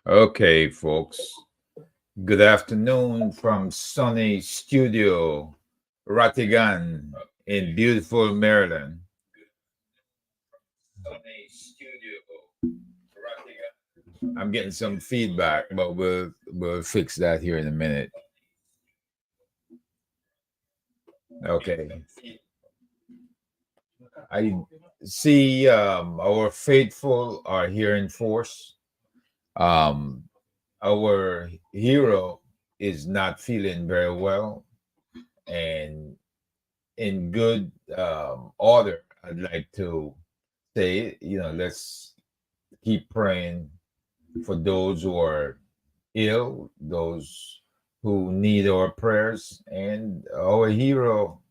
Okay, folks. Good afternoon from sunny studio Rattigan in beautiful Maryland. I'm getting some feedback, but we'll fix that here in a minute. Okay. I see our faithful are here in force. Um, our hero is not feeling very well, and in good order, I'd like to say, let's keep praying for those who are ill, those who need our prayers, and our hero,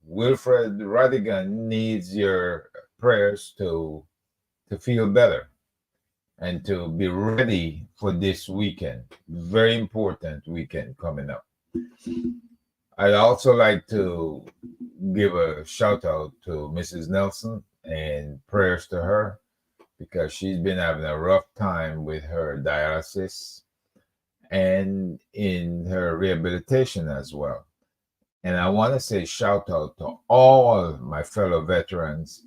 Wilfred Rattigan, needs your prayers to feel better and to be ready for this weekend. Very important weekend coming up. I'd also like to give a shout out to Mrs. Nelson and prayers to her because she's been having a rough time with her dialysis and in her rehabilitation as well. And I want to say shout out to all my fellow veterans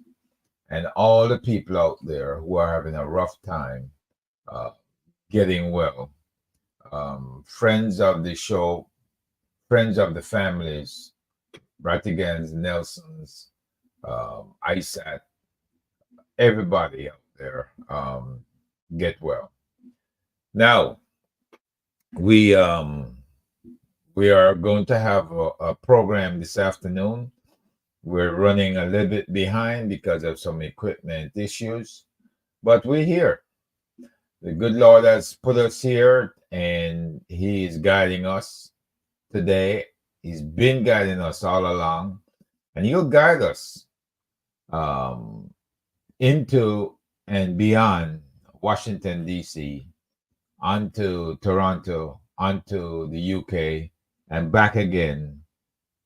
and all the people out there who are having a rough time uh, getting well. Friends of the show, friends of the families, Rattigans, Nelsons, ISAT, everybody out there, get well. Now, we we are going to have a program this afternoon. We're running a little bit behind because of some equipment issues, but we're here. The good Lord has put us here, and He is guiding us today. He's been guiding us all along, and He'll guide us um, into and beyond Washington, D.C., onto Toronto, onto the UK, and back again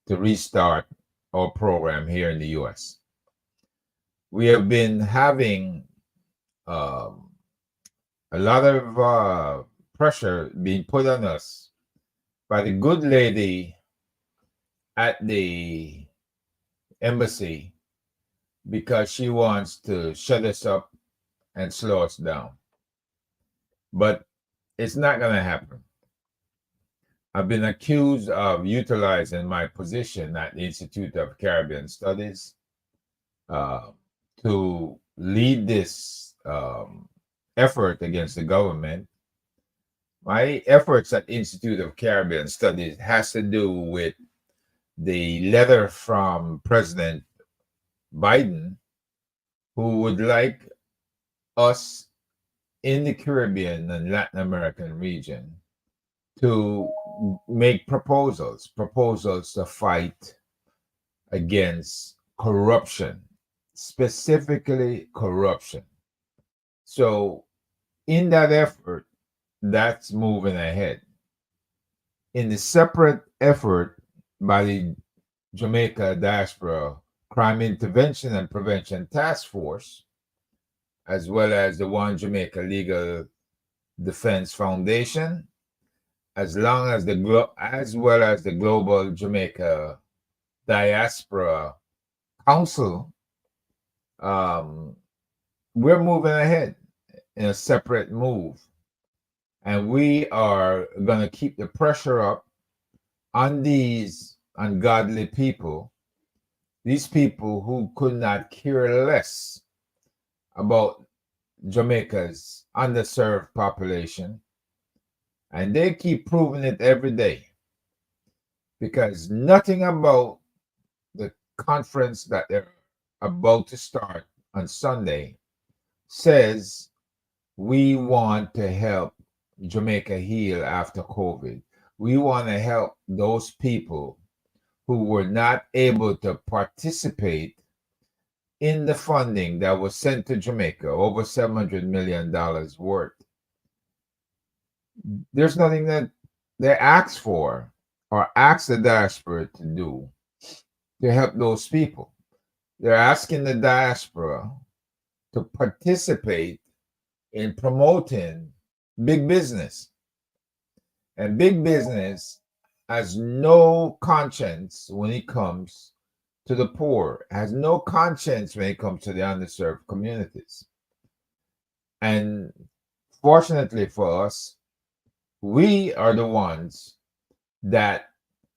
to restart our program here in the US. We have been having um, a lot of pressure being put on us by the good lady at the embassy because she wants to shut us up and slow us down. But it's not going to happen. I've been accused of utilizing my position at the Institute of Caribbean Studies to lead this effort against the government. My efforts at Institute of Caribbean Studies has to do with the letter from President Biden, who would like us in the Caribbean and Latin American region to make proposals to fight against corruption, specifically corruption. So, in that effort, that's moving ahead. In the separate effort by the Jamaica Diaspora Crime Intervention and Prevention Task Force, as well as the One Jamaica Legal Defense Foundation, as well as the Global Jamaica Diaspora Council, we're moving ahead in a separate move. And we are going to keep the pressure up on these ungodly people, these people who could not care less about Jamaica's underserved population. And they keep proving it every day because nothing about the conference that they're about to start on Sunday says we want to help Jamaica heal after COVID. We want to help those people who were not able to participate in the funding that was sent to Jamaica, over $700 million worth. There's nothing that they asked for or asked the diaspora to do to help those people. They're asking the diaspora to participate in promoting big business. And big business has no conscience when it comes to the poor, has no conscience when it comes to the underserved communities. And fortunately for us, we are the ones that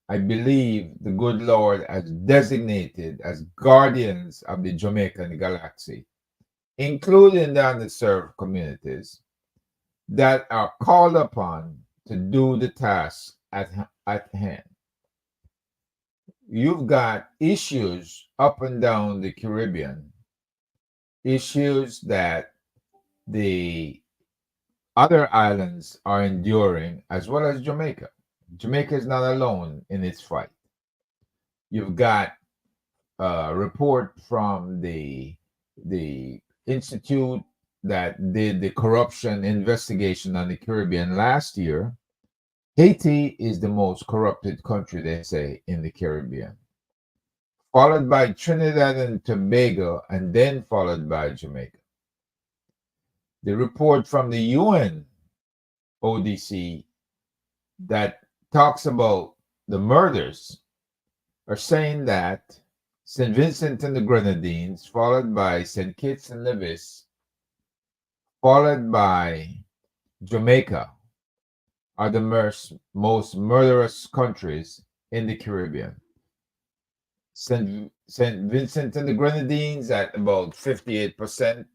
I believe the good Lord has designated as guardians of the Jamaican galaxy, including the underserved communities that are called upon to do the task at hand. You've got issues up and down the Caribbean, issues that the other islands are enduring, as well as Jamaica. Jamaica is not alone in its fight. You've got a report from the institute that did the corruption investigation on the Caribbean last year. Haiti is the most corrupted country, they say, in the Caribbean, followed by Trinidad and Tobago, and then followed by Jamaica. The report from the UN ODC that talks about the murders are saying that St. Vincent and the Grenadines, followed by St. Kitts and Nevis, followed by Jamaica, are the most murderous countries in the Caribbean. St. Vincent and the Grenadines at about 58%,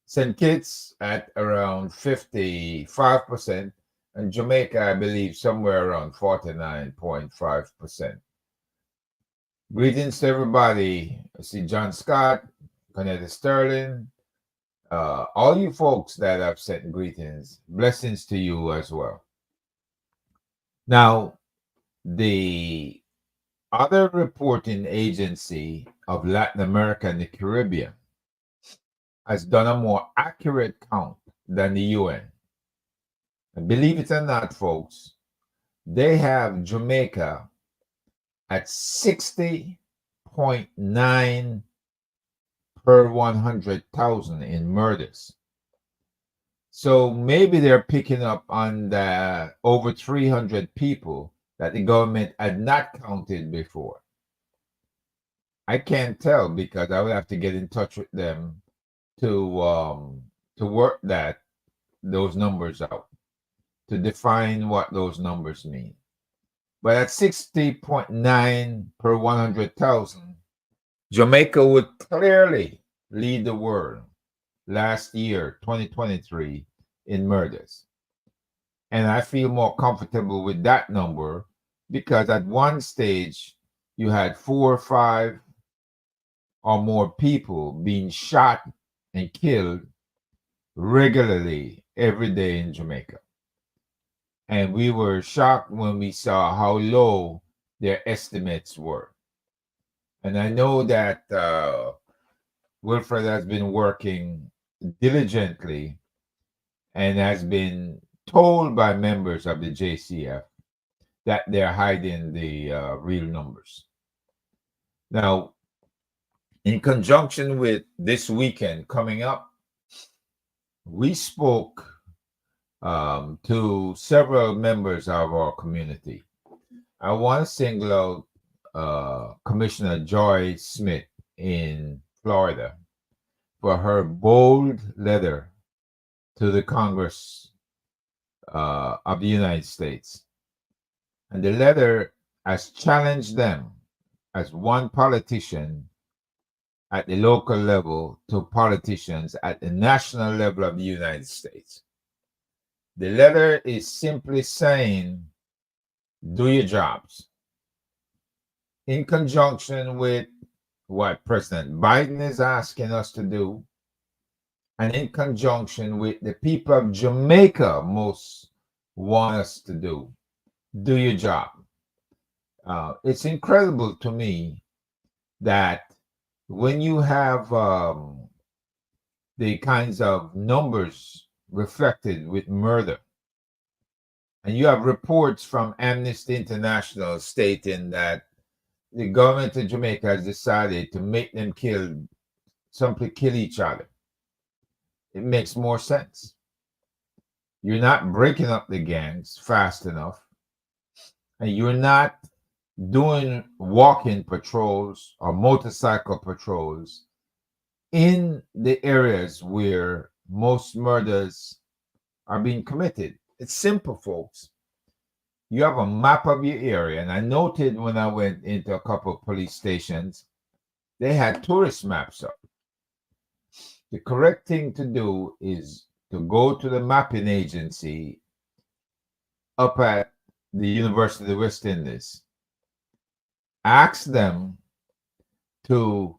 St. Kitts at around 55%, and Jamaica, I believe, somewhere around 49.5%. Greetings to everybody. I see John Scott, Cornetta Sterling, all you folks that have sent greetings. Blessings to you as well. Now, the other reporting agency of Latin America and the Caribbean has done a more accurate count than the UN. And believe it or not, folks, they have Jamaica at 60.9 per 100,000 in murders. So maybe they're picking up on the over 300 people that the government had not counted before. I can't tell because I would have to get in touch with them to work those numbers out, to define what those numbers mean. But at 60.9 per 100,000, Jamaica would clearly lead the world last year, 2023, in murders. And I feel more comfortable with that number because at one stage, you had 4 or 5 or more people being shot and killed regularly every day in Jamaica. And we were shocked when we saw how low their estimates were. And I know that Wilfred has been working diligently and has been told by members of the JCF that they're hiding the real numbers. Now, in conjunction with this weekend coming up, we spoke to several members of our community. I want to single out Commissioner Joy Smith in Florida for her bold letter to the Congress of the United States. And the letter has challenged them as one politician at the local level to politicians at the national level of the United States. The letter is simply saying, do your jobs. In conjunction with what President Biden is asking us to do, and in conjunction with the people of Jamaica most want us to do your job. It's incredible to me that when you have the kinds of numbers reflected with murder, and you have reports from Amnesty International stating that the government of Jamaica has decided to make them simply kill each other. it makes more sense. You're not breaking up the gangs fast enough, and you're not doing walking patrols or motorcycle patrols in the areas where most murders are being committed. It's simple, folks. You have a map of your area, and I noted when I went into a couple of police stations, they had tourist maps up. The correct thing to do is to go to the mapping agency up at the University of the West Indies. Ask them to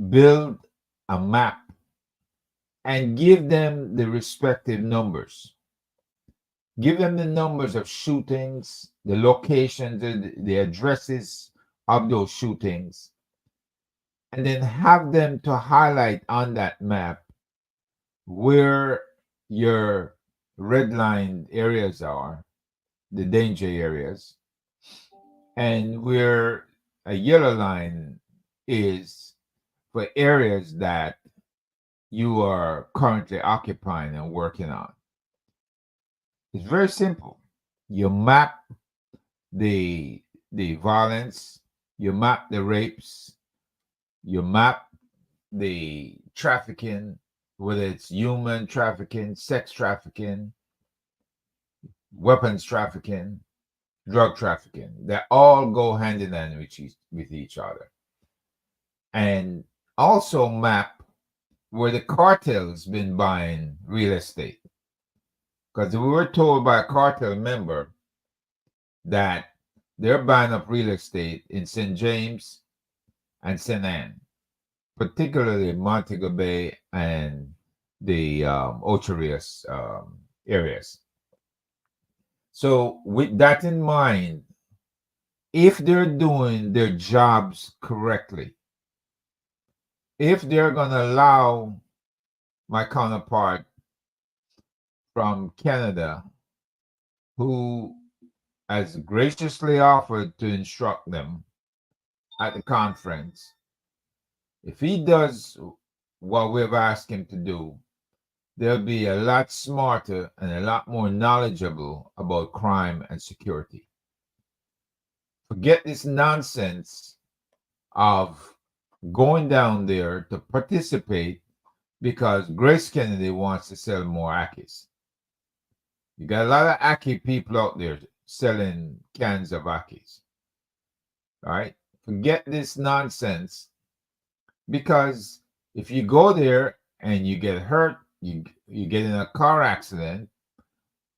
build a map and give them the respective numbers. Give them the numbers of shootings, the locations, the addresses of those shootings, and then have them to highlight on that map where your redlined areas are, the danger areas, and where a yellow line is for areas that you are currently occupying and working on. It's very simple. You map the violence, you map the rapes, you map the trafficking, whether it's human trafficking, sex trafficking, weapons trafficking, drug trafficking. They all go hand in hand with each other. And also map where the cartel's been buying real estate. Because we were told by a cartel member that they're buying up real estate in St. James and St. Anne, particularly Montego Bay and the Ocho Rios areas. So with that in mind, if they're doing their jobs correctly, if they're going to allow my counterpart from Canada, who has graciously offered to instruct them at the conference, if he does what we've asked him to do, they'll be a lot smarter and a lot more knowledgeable about crime and security. Forget this nonsense of going down there to participate because Grace Kennedy wants to sell more Ackies. You got a lot of Ackie people out there selling cans of Ackies. All right? Forget this nonsense, because if you go there and you get hurt, you get in a car accident,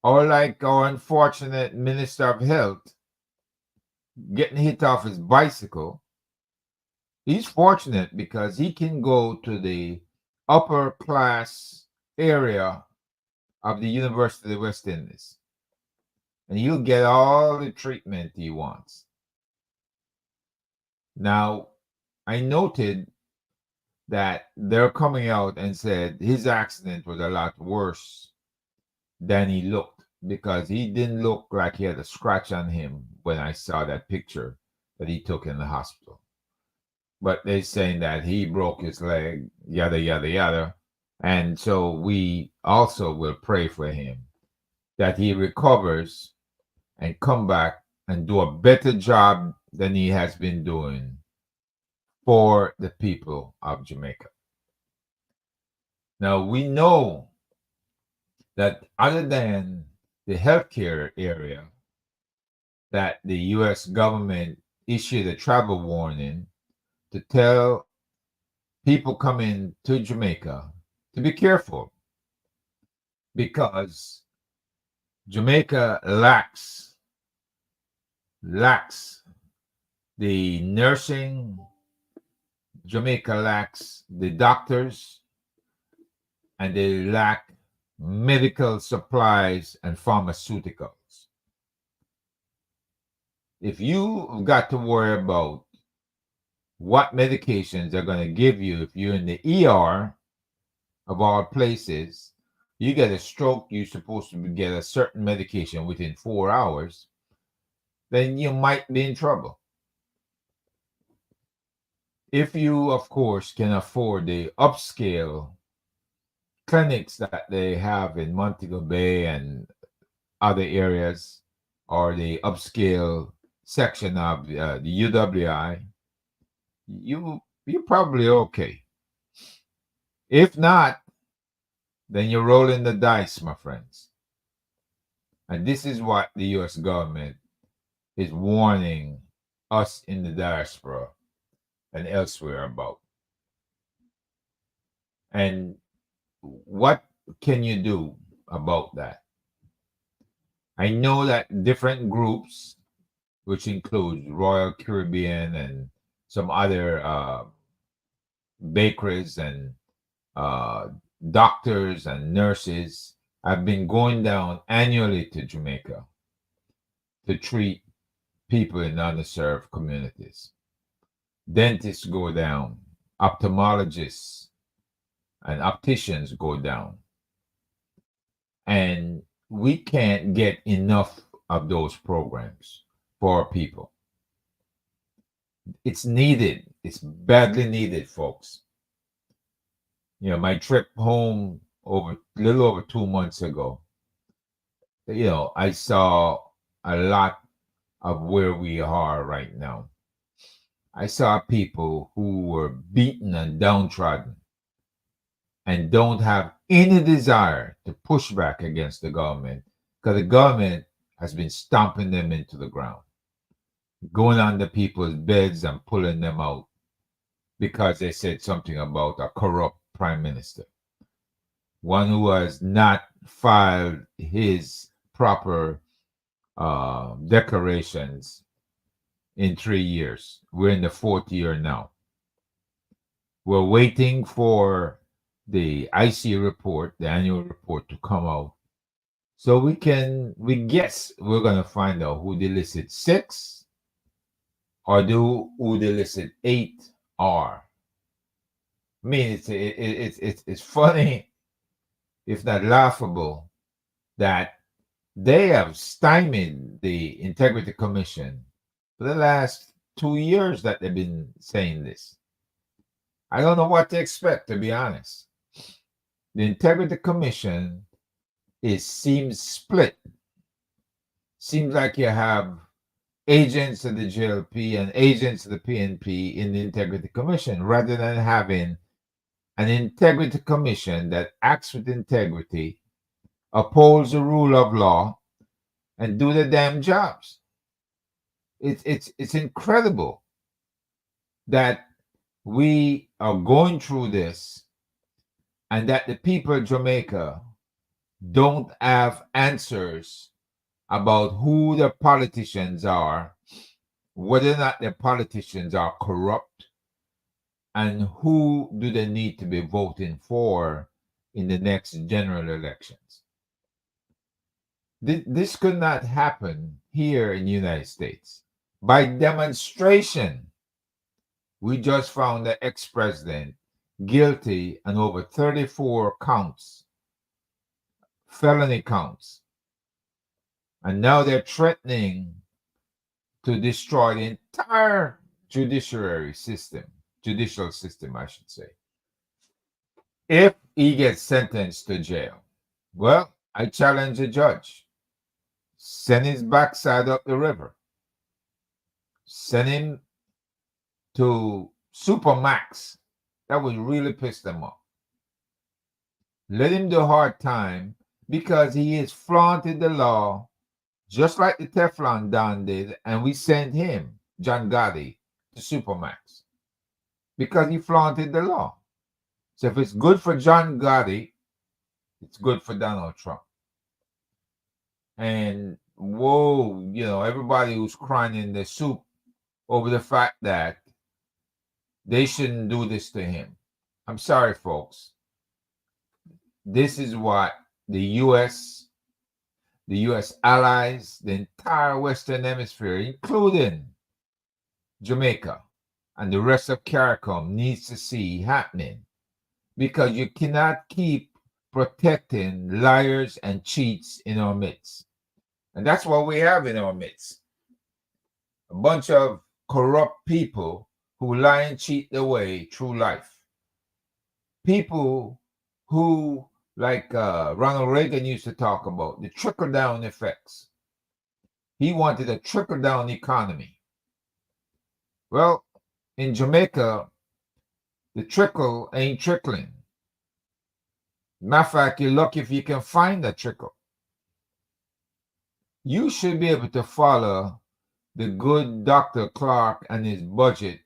or like our unfortunate Minister of Health getting hit off his bicycle, he's fortunate because he can go to the upper class area of the University of the West Indies, and he'll get all the treatment he wants. Now, I noted that they're coming out and said his accident was a lot worse than he looked, because he didn't look like he had a scratch on him when I saw that picture that he took in the hospital. But they're saying that he broke his leg, yada, yada, yada. And so we also will pray for him that he recovers and come back and do a better job than he has been doing for the people of Jamaica. Now, we know that other than the healthcare area, that the U.S. government issued a travel warning to tell people coming to Jamaica to be careful, because Jamaica lacks the nursing, Jamaica lacks the doctors, and they lack medical supplies and pharmaceuticals. If you've got to worry about what medications they're going to give you if you're in the ER, of all places, you get a stroke, you're supposed to get a certain medication within 4 hours, then you might be in trouble. If you, of course, can afford the upscale clinics that they have in Montego Bay and other areas, or the upscale section of the UWI, you're probably okay. If not, then you're rolling the dice, my friends. And this is what the U.S. government is warning us in the diaspora and elsewhere about. And what can you do about that? I know that different groups, which include Royal Caribbean and some other bakeries and uh, doctors and nurses, have been going down annually to Jamaica to treat people in underserved communities. Dentists go down, ophthalmologists and opticians go down. And we can't get enough of those programs for our people. It's needed. It's badly needed, folks. My trip home a little over 2 months ago, I saw a lot of where we are right now. I saw people who were beaten and downtrodden and don't have any desire to push back against the government, because the government has been stomping them into the ground, going under people's beds and pulling them out because they said something about a corrupt prime minister, one who has not filed his proper declarations in 3 years. We're in the 4th year now. We're waiting for the IC report, the annual report, to come out, so we guess we're going to find out who the illicit 6 or who the illicit 8 are. I mean, it's funny, if not laughable, that they have stymied the Integrity Commission for the last 2 years that they've been saying this. I don't know what to expect, to be honest. The Integrity Commission seems split. Seems like you have agents of the GLP and agents of the PNP in the Integrity Commission, rather than having an Integrity Commission that acts with integrity, upholds the rule of law, and do the damn jobs. It's incredible that we are going through this and that the people of Jamaica don't have answers about who the politicians are, whether or not the politicians are corrupt, and who do they need to be voting for in the next general elections. This could not happen here in the United States. By demonstration, we just found the ex-president guilty on over 34 counts, felony counts. And now they're threatening to destroy the entire judicial system, I should say, if he gets sentenced to jail. Well, I challenge the judge. Send his backside up the river. Send him to Supermax. That would really piss them off. Let him do hard time, because he has flaunted the law, just like the Teflon Don did, and we sent him, John Gotti, to Supermax because he flaunted the law. So if it's good for John Gotti, it's good for Donald Trump. And whoa, everybody who's crying in their soup over the fact that they shouldn't do this to him. I'm sorry, folks. This is what the U.S. allies, the entire Western Hemisphere, including Jamaica and the rest of CARICOM, needs to see happening, because you cannot keep protecting liars and cheats in our midst. And that's what we have in our midst. A bunch of corrupt people who lie and cheat their way through life. People who like Ronald Reagan used to talk about, the trickle-down effects. He wanted a trickle-down economy. Well, in Jamaica, the trickle ain't trickling. Matter of fact, you're lucky if you can find a trickle. You should be able to follow the good Dr. Clark and his budget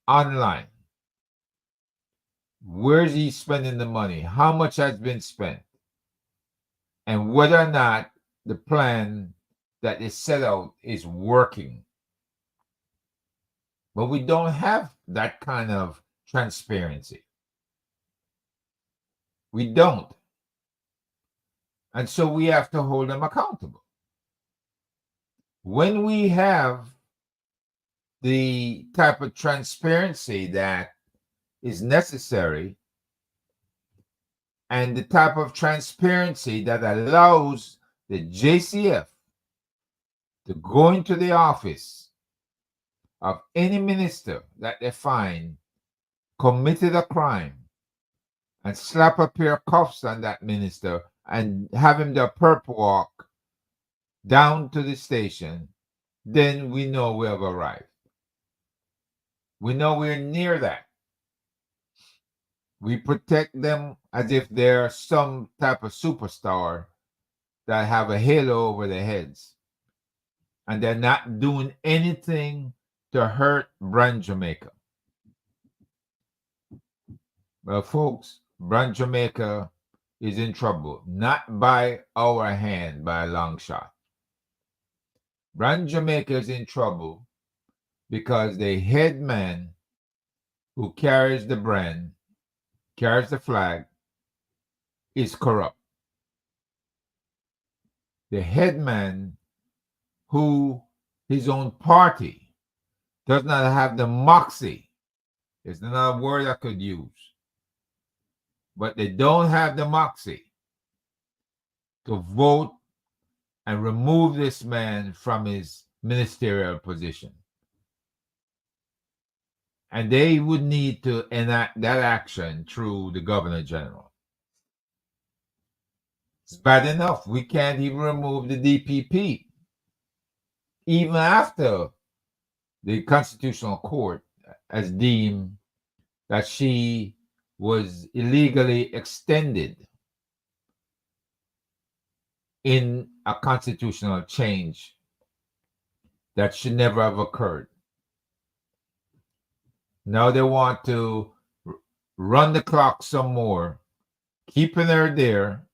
online. Where's he spending the money? How much has been spent? And whether or not the plan that is set out is working. But we don't have that kind of transparency. We don't. And so we have to hold them accountable. When we have the type of transparency that is necessary and the type of transparency that allows the JCF to go into the office of any minister that they find committed a crime and slap a pair of cuffs on that minister and have him the perp walk down to the station, then we know we have arrived. We know we're near that. We protect them as if they're some type of superstar that have a halo over their heads. And they're not doing anything to hurt brand Jamaica. Well, folks, brand Jamaica is in trouble, not by our hand, by a long shot. Brand Jamaica is in trouble because the head man who carries the brand, carries the flag, is corrupt. The head man who his own party does not have the moxie, there's another word I could use, but they don't have the moxie to vote and remove this man from his ministerial position. And they would need to enact that action through the Governor General. It's bad enough. We can't even remove the DPP. Even after the Constitutional Court has deemed that she was illegally extended in a constitutional change that should never have occurred. Now they want to run the clock some more, keeping her there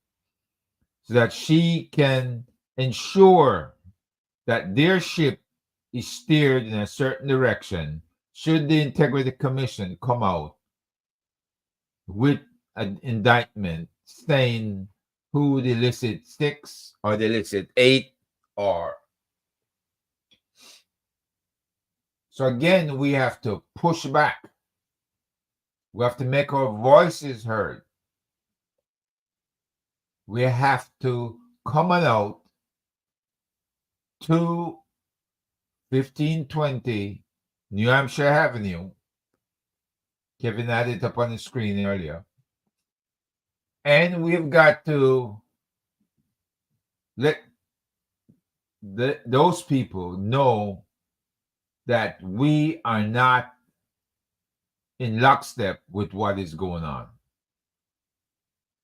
so that she can ensure that their ship is steered in a certain direction should the Integrity Commission come out with an indictment saying who the illicit 6 or the illicit 8 are. So again, we have to push back. We have to make our voices heard. We have to come out to 1520 New Hampshire Avenue. Kevin had it up on the screen earlier. And we've got to let those people know that we are not in lockstep with what is going on.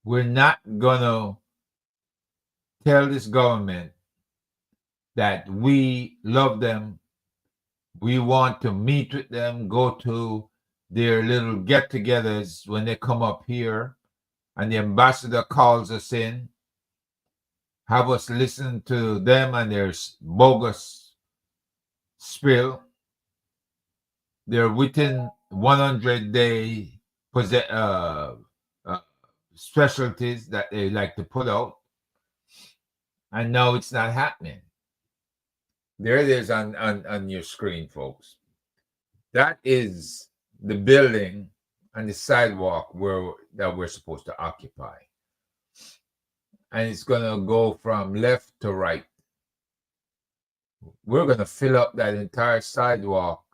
We're not going to tell this government that we love them. We want to meet with them, go to their little get-togethers when they come up here, and the ambassador calls us in, have us listen to them and their bogus spill. They're within 100-day specialties that they like to put out. And now it's not happening. There it is on your screen, folks. That is the building and the sidewalk that we're supposed to occupy. And it's going to go from left to right. We're going to fill up that entire sidewalk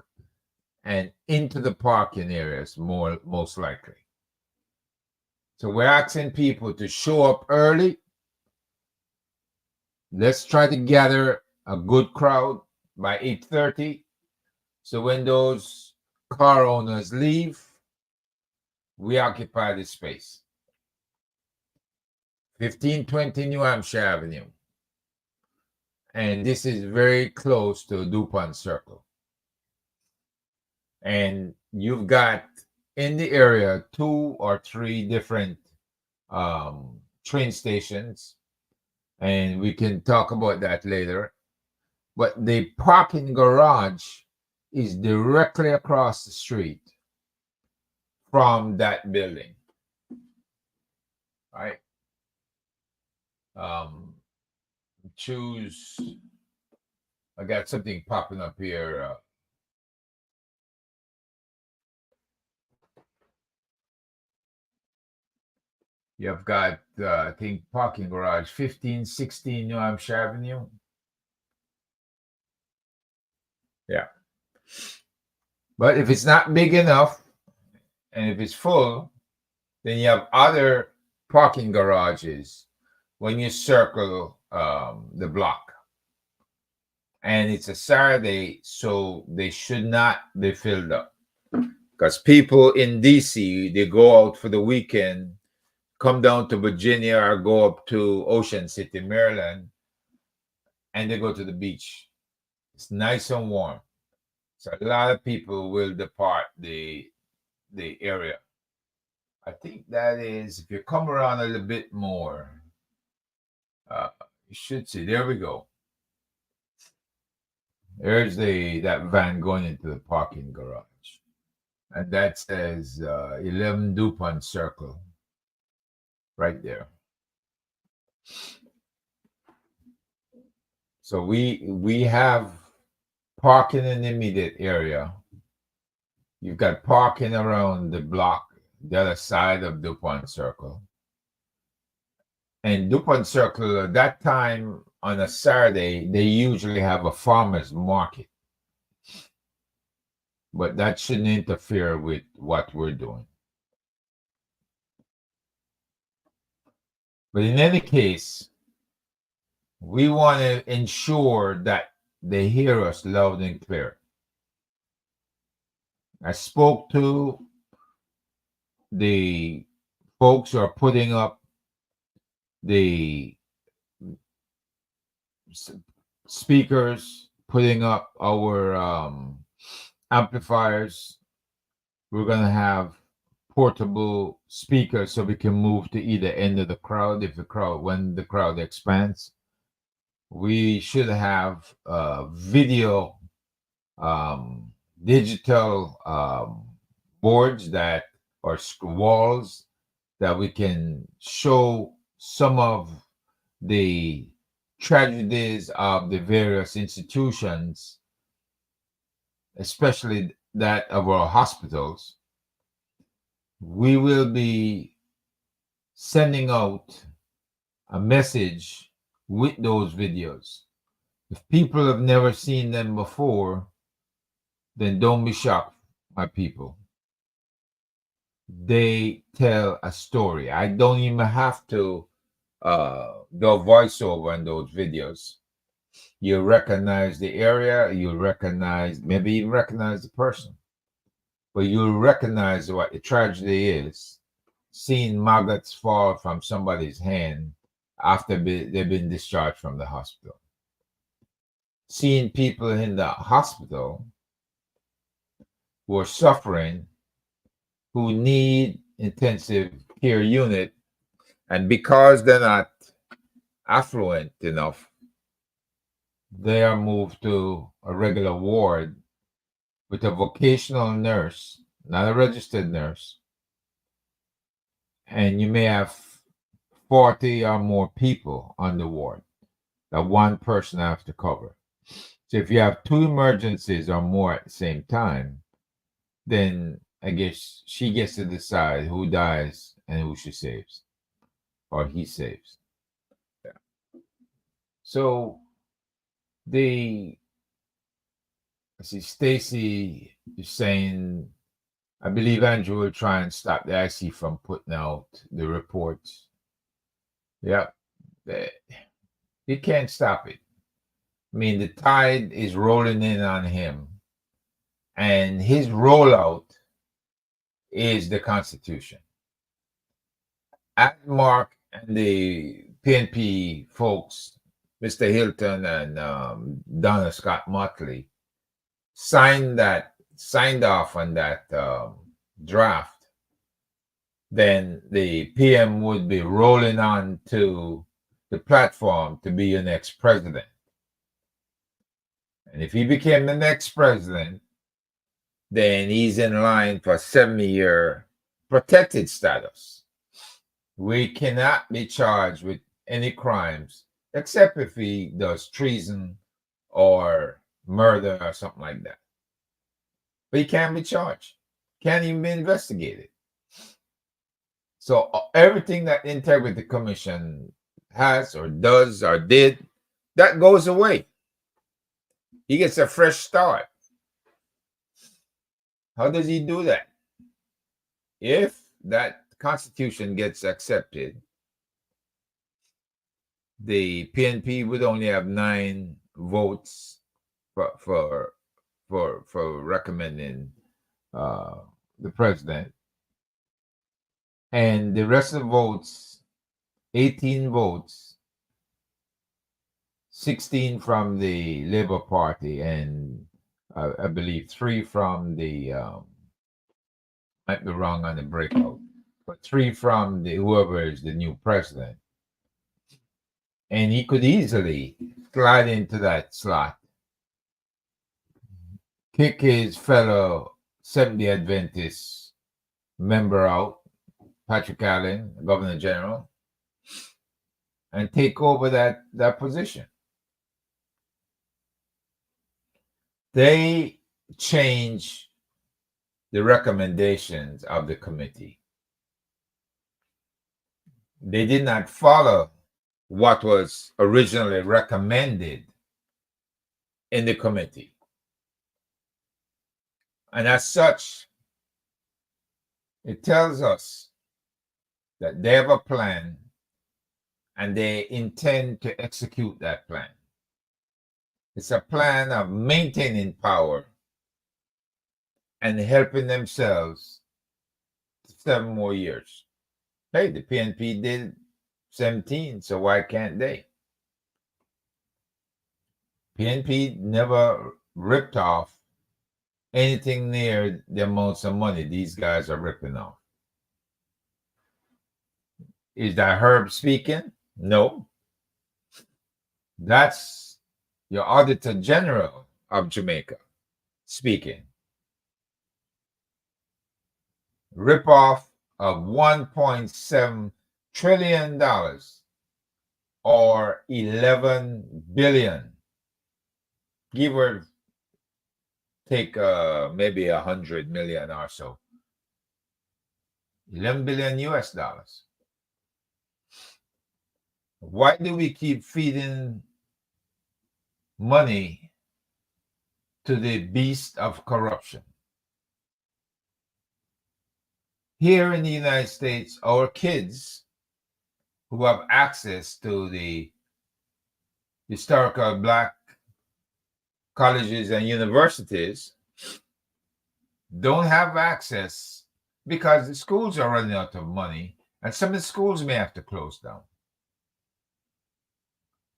and into the parking areas, most likely. So we're asking people to show up early. Let's try to gather a good crowd by 8:30. So when those car owners leave, we occupy the space. 1520 New Hampshire Avenue. And this is very close to DuPont Circle. And you've got in the area 2 or 3 different train stations. And we can talk about that later. But the parking garage is directly across the street from that building. Right? Choose. I got something popping up here. You've got, I think, parking garage 1516 New Hampshire Avenue. Yeah. But if it's not big enough and if it's full, then you have other parking garages when you circle the block. And it's a Saturday, so they should not be filled up. Because people in DC, they go out for the weekend, come down to Virginia or go up to Ocean City, Maryland, and they go to the beach. It's nice and warm. So a lot of people will depart the area. I think that is, if you come around a little bit more, you should see, there we go. There's that van going into the parking garage. And that says 11 DuPont Circle right there. So we have parking in the immediate area. You've got parking around the block, the other side of DuPont Circle. And DuPont Circle, at that time on a Saturday, they usually have a farmer's market. But that shouldn't interfere with what we're doing. But in any case, we want to ensure that they hear us loud and clear. I spoke to the folks who are putting up the speakers, putting up our amplifiers. We're going to have portable speakers so we can move to either end of the crowd when the crowd expands. We should have video digital boards that or walls that we can show some of the tragedies of the various institutions, especially that of our hospitals. We will be sending out a message with those videos. If people have never seen them before, then don't be shocked, my people. They tell a story. I don't even have to do a voiceover in those videos. You recognize the area, you recognize, maybe even recognize the person, but you'll recognize what the tragedy is. Seeing maggots fall from somebody's hand after they've been discharged from the hospital. Seeing people in the hospital who are suffering, who need intensive care unit, and because they're not affluent enough, they are moved to a regular ward with a vocational nurse, not a registered nurse. And you may have 40 or more people on the ward that one person has to cover. So if you have 2 emergencies or more at the same time, then I guess she gets to decide who dies and who she saves, or he saves. Yeah. So I see Stacy is saying I believe Andrew will try and stop the IC from putting out the reports. Yeah, he can't stop it. I mean, the tide is rolling in on him, and his rollout is the Constitution. Mark and the PNP folks, Mr. Hilton and Donna Scott Motley, signed off on that draft, then the PM would be rolling on to the platform to be your next president. And if he became the next president, then he's in line for 70-year protected status. We cannot be charged with any crimes except if he does treason or murder or something like that. But he can't be charged, can't even be investigated. So everything that Integrity Commission has or does or did, that goes away. He gets a fresh start. How does he do that? If that Constitution gets accepted, the PNP would only have 9 votes for recommending the president, and the rest of the votes, 18 votes, 16 from the Labour Party, and I believe 3 from the might be wrong on the breakout, but 3 from the whoever is the new president. And he could easily slide into that slot, kick his fellow Seventh-day Adventist member out, Patrick Allen, Governor General, and take over that position. They change the recommendations of the committee. They did not follow what was originally recommended in the committee. And as such, it tells us that they have a plan and they intend to execute that plan. It's a plan of maintaining power and helping themselves 7 more years. Hey, the PNP did 17, so why can't they? PNP never ripped off anything near the amounts of money these guys are ripping off. Is that Herb speaking? No. That's your Auditor General of Jamaica speaking. Rip off of $1.7 trillion or 11 billion. Give or take maybe 100 million or so. 11 billion US dollars. Why do we keep feeding money to the beast of corruption? Here in the United States, our kids who have access to the historical Black colleges and universities don't have access because the schools are running out of money, and some of the schools may have to close down.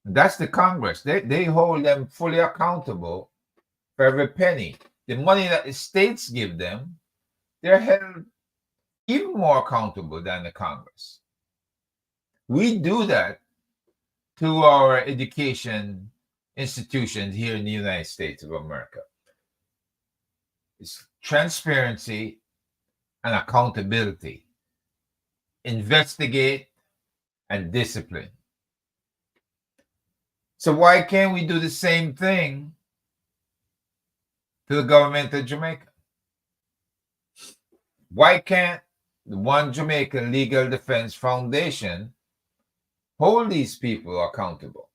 That's the Congress. They hold them fully accountable for every penny. The money that the states give them, they're held even more accountable than the Congress. We do that to our education institutions here in the United States of America. It's transparency and accountability. Investigate and discipline. So why can't we do the same thing to the government of Jamaica? Why can't the One Jamaica Legal Defense Foundation hold these people accountable?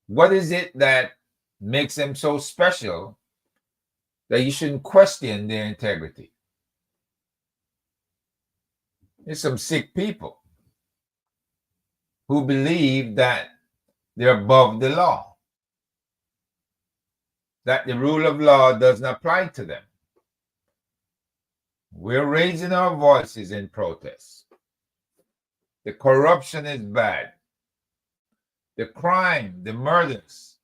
What is it that makes them so special that you shouldn't question their integrity. There's some sick people who believe that they're above the law, that the rule of law doesn't apply to them. We're raising our voices in protest. The corruption is bad. The crime, the murders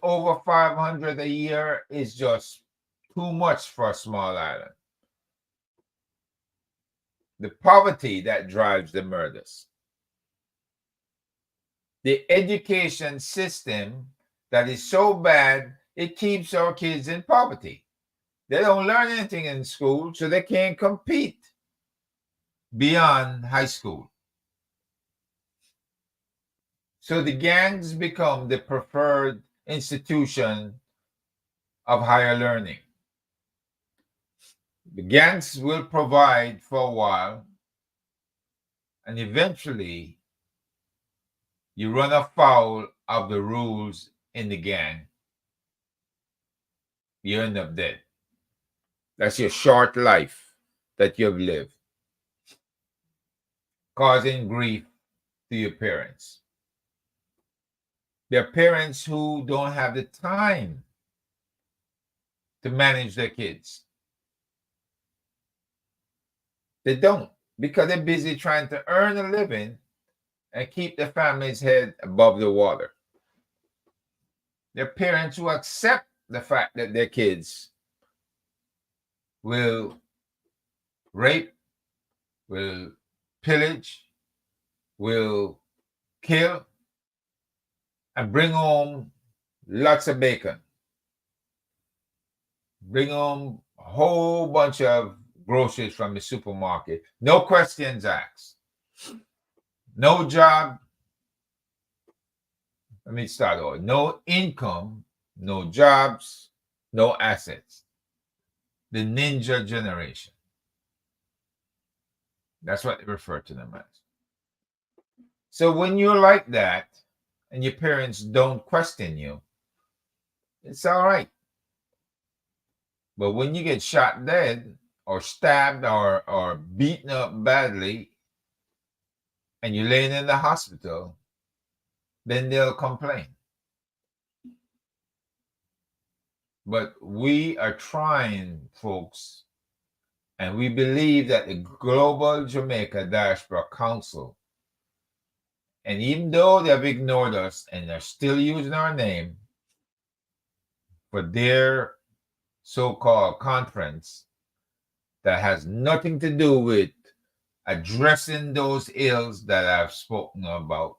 over 500 a year is just too much for a small island. The poverty that drives the murders. The education system that is so bad, it keeps our kids in poverty. They don't learn anything in school, so they can't compete beyond high school. So the gangs become the preferred institution of higher learning. The gangs will provide for a while, and eventually you run afoul of the rules in the gang. You end up dead. That's your short life that you've lived, causing grief to your parents. There are parents who don't have the time to manage their kids. They don't, because they're busy trying to earn a living and keep their family's head above the water. There are parents who accept the fact that their kids will rape, will pillage, will kill, and bring home lots of bacon. Bring home a whole bunch of groceries from the supermarket. No questions asked. No job. Let me start over. No income, no jobs, no assets. The ninja generation. That's what they refer to them as. So when you're like that and your parents don't question you, it's all right. But when you get shot dead or stabbed or beaten up badly and you're laying in the hospital, then they'll complain. But we are trying, folks, and we believe that the Global Jamaica Diaspora Council, and even though they've ignored us and they're still using our name for their so-called conference that has nothing to do with addressing those ills that I've spoken about,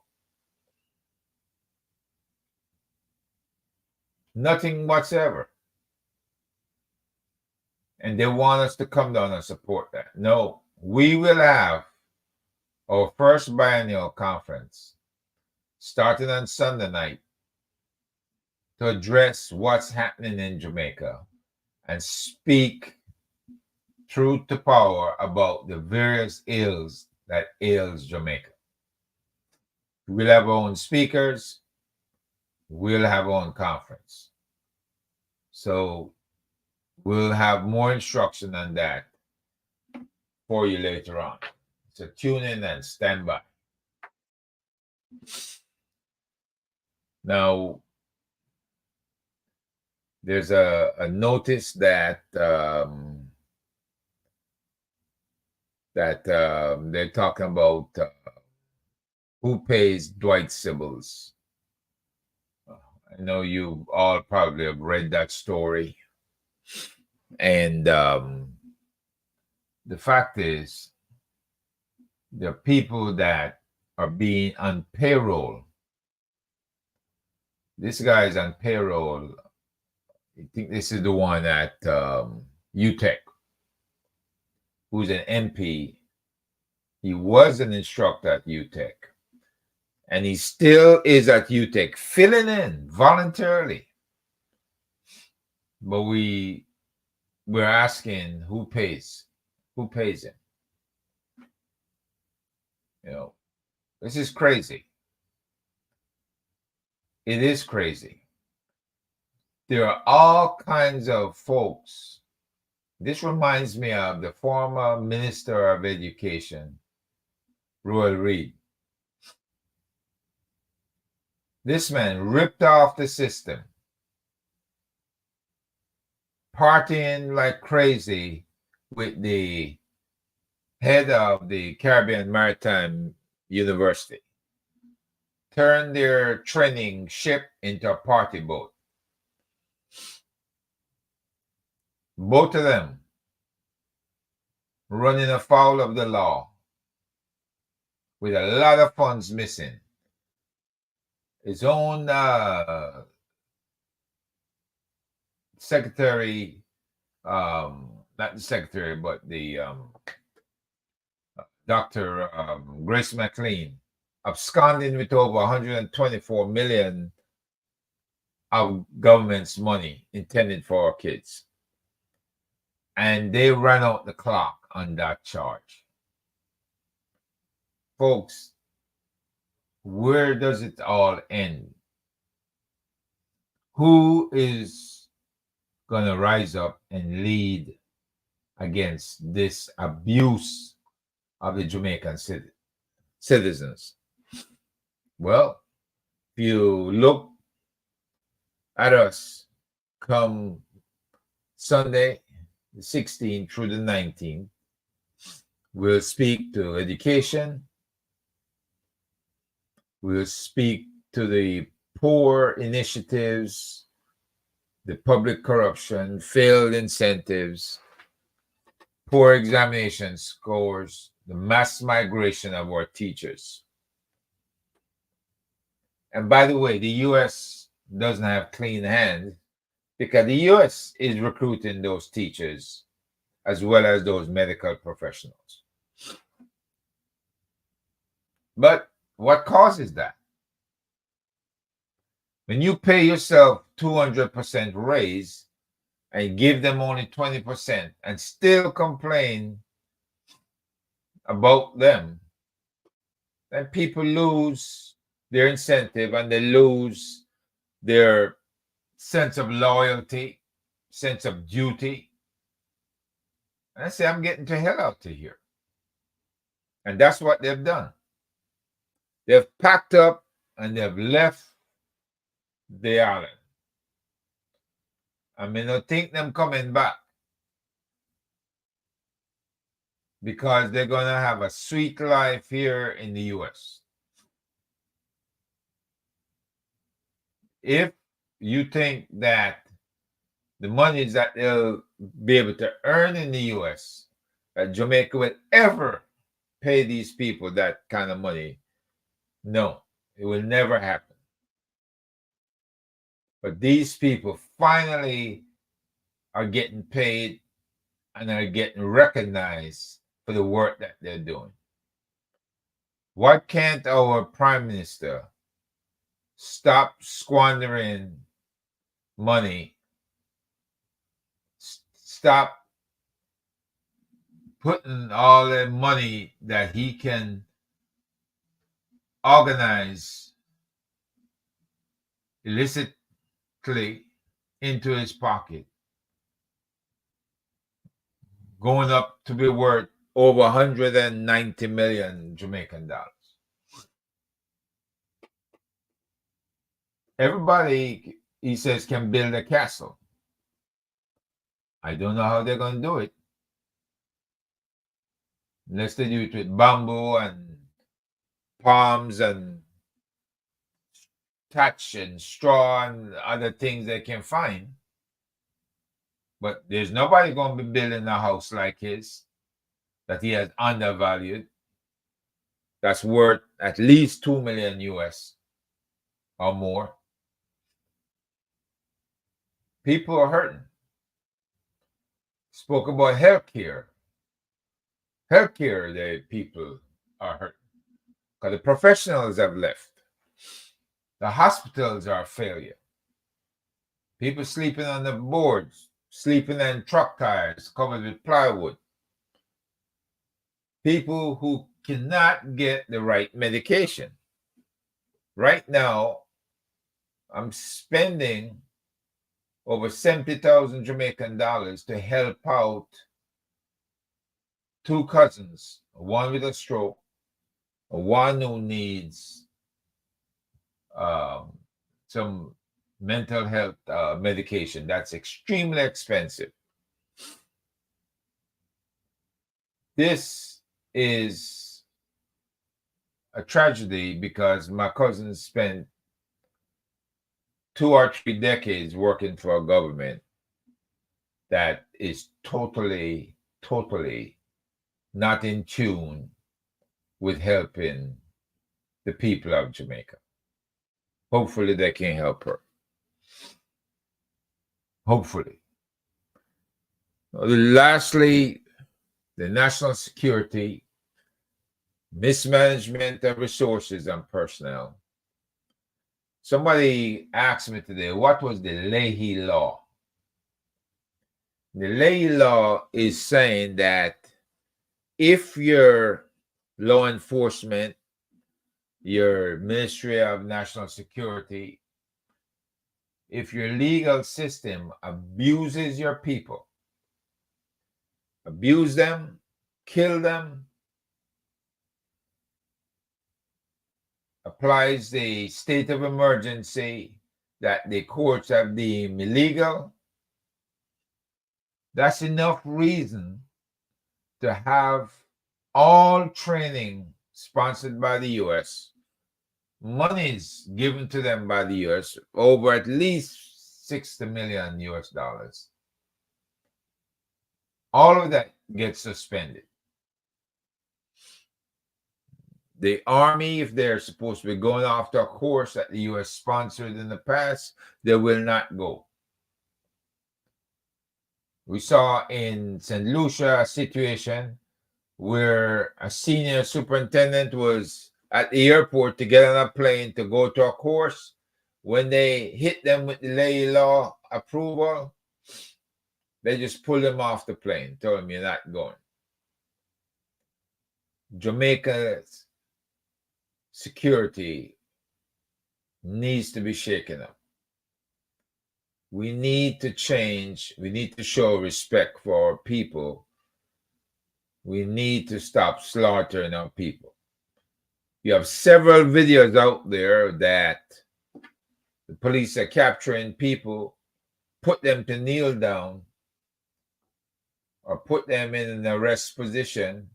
nothing whatsoever. And they want us to come down and support that. No, we will have our first biennial conference starting on Sunday night to address what's happening in Jamaica and speak truth to power about the various ills that ails Jamaica. We'll have our own speakers. We'll have our own conference. So we'll have more instruction on that for you later on. So tune in and stand by. Now, there's a notice that they're talking about who pays Dwight Sybils. I know you all probably have read that story. And the fact is, there are people that are being on payroll. This guy is on payroll. I think this is the one at UTEC, who's an MP. He was an instructor at UTEC. And he still is at UTEC, filling in voluntarily. But we're asking who pays him. You know, this is crazy. It is crazy. there are all kinds of folks. This reminds me of the former Minister of Education, Royal Reid. This man ripped off the system, partying like crazy with the head of the Caribbean Maritime University, turned their training ship into a party boat. Both of them running afoul of the law with a lot of funds missing. His own secretary, not the secretary, but the Dr. Grace McLean, absconding with over 124 million of government's money intended for our kids. And they ran out the clock on that charge. Folks, where does it all end? Who is going to rise up and lead against this abuse of the Jamaican citizens? Well, if you look at us come Sunday, the 16th through the 19th, we'll speak to education. We'll speak to the poor initiatives, the public corruption, failed incentives, poor examination scores, the mass migration of our teachers. And by the way, the U.S. doesn't have clean hands because the U.S. is recruiting those teachers as well as those medical professionals. But what causes that? When you pay yourself 200% raise and give them only 20% and still complain about them, then people lose their incentive and they lose their sense of loyalty, sense of duty. And I say, I'm getting to hell out of here. And that's what they've done. They've packed up and they've left the island. I mean, I think them coming back because they're going to have a sweet life here in the U.S. If you think that the monies that they'll be able to earn in the U.S., that Jamaica will ever pay these people that kind of money, no, it will never happen. But these people finally are getting paid and are getting recognized for the work that they're doing. Why can't our Prime Minister stop squandering money, stop putting all the money that he can organize illicitly into his pocket, going up to be worth over 190 million Jamaican dollars? Everybody, he says, can build a castle. I don't know how they're going to do it. Unless they do it with bamboo and palms and thatch and straw and other things they can find. But there's nobody going to be building a house like his that he has undervalued. That's worth at least 2 million US or more. People are hurting. Spoke about healthcare. Healthcare, the people are hurting because the professionals have left. The hospitals are a failure. People sleeping on the boards, sleeping in truck tires covered with plywood. People who cannot get the right medication. Right now, I'm spending over 70,000 Jamaican dollars to help out two cousins, one with a stroke, one who needs some mental health medication. That's extremely expensive. This is a tragedy because my cousin spent 2 or 3 decades working for a government that is totally not in tune with helping the people of Jamaica. Hopefully they can help her. Hopefully. Lastly, the national security, mismanagement of resources and personnel. Somebody asked me today, what was the Leahy law? The Leahy law is saying that if your law enforcement, your Ministry of National Security, if your legal system abuses your people, abuse them, kill them, applies the state of emergency that the courts have deemed illegal, that's enough reason to have all training sponsored by the U.S., monies given to them by the U.S., over at least $60 million US. All of that gets suspended. The Army, if they're supposed to be going after a course that the U.S. sponsored in the past, they will not go. We saw in St. Lucia a situation where a senior superintendent was at the airport to get on a plane to go to a course. When they hit them with the Leahy law approval, they just pulled him off the plane, told him, you're not going. Jamaica's security needs to be shaken up. We need to change. We need to show respect for our people. We need to stop slaughtering our people. You have several videos out there that the police are capturing people, put them to kneel down, or put them in an arrest position,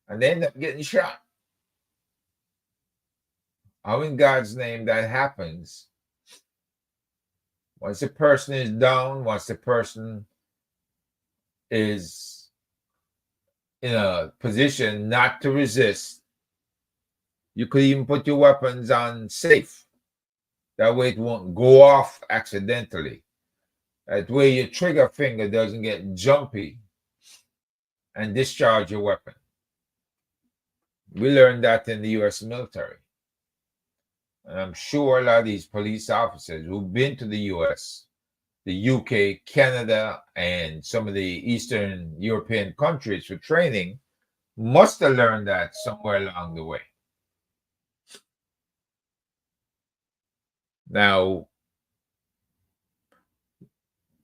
and they end up getting shot. How in God's name that happens? Once a person is down, once the person is in a position not to resist, you could even put your weapons on safe. That way it won't go off accidentally. That way your trigger finger doesn't get jumpy and discharge your weapon. We learned that in the U.S. military. And I'm sure a lot of these police officers who've been to the U.S., the UK, Canada, and some of the Eastern European countries for training must have learned that somewhere along the way. Now,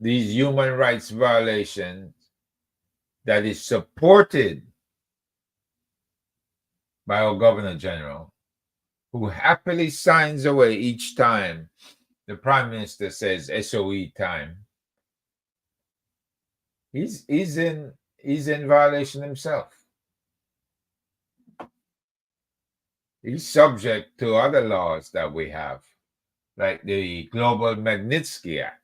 these human rights violations that is supported by our Governor General, who happily signs away each time the Prime Minister says SOE time, he's in violation himself. He's subject to other laws that we have, like the Global Magnitsky Act.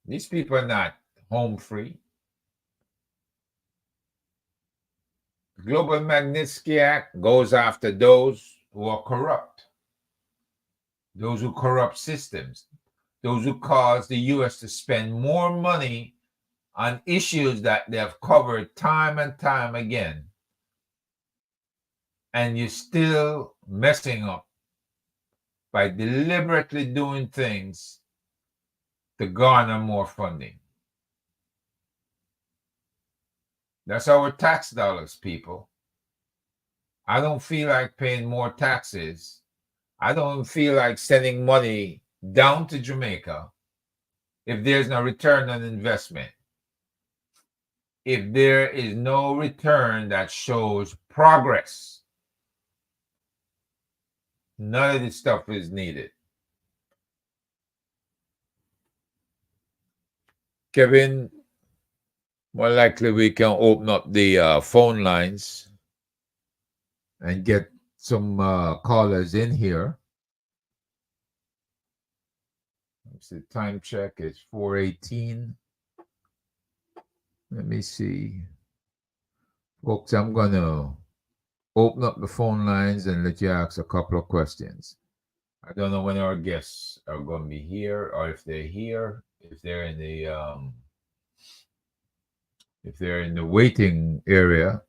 These people are not home free. The Global Magnitsky Act goes after those who are corrupt, those who corrupt systems, those who cause the U.S. to spend more money on issues that they have covered time and time again, and you're still messing up by deliberately doing things to garner more funding. That's our tax dollars, people. I don't feel like paying more taxes. I don't feel like sending money down to Jamaica, if there's no return on investment, if there is no return that shows progress, none of this stuff is needed. Kevin, more likely we can open up the phone lines and get some callers in here. The time check is 4:18. Let me see. Folks, I'm going to open up the phone lines and let you ask a couple of questions. I don't know when our guests are going to be here, or if they're here, if they're in the waiting area.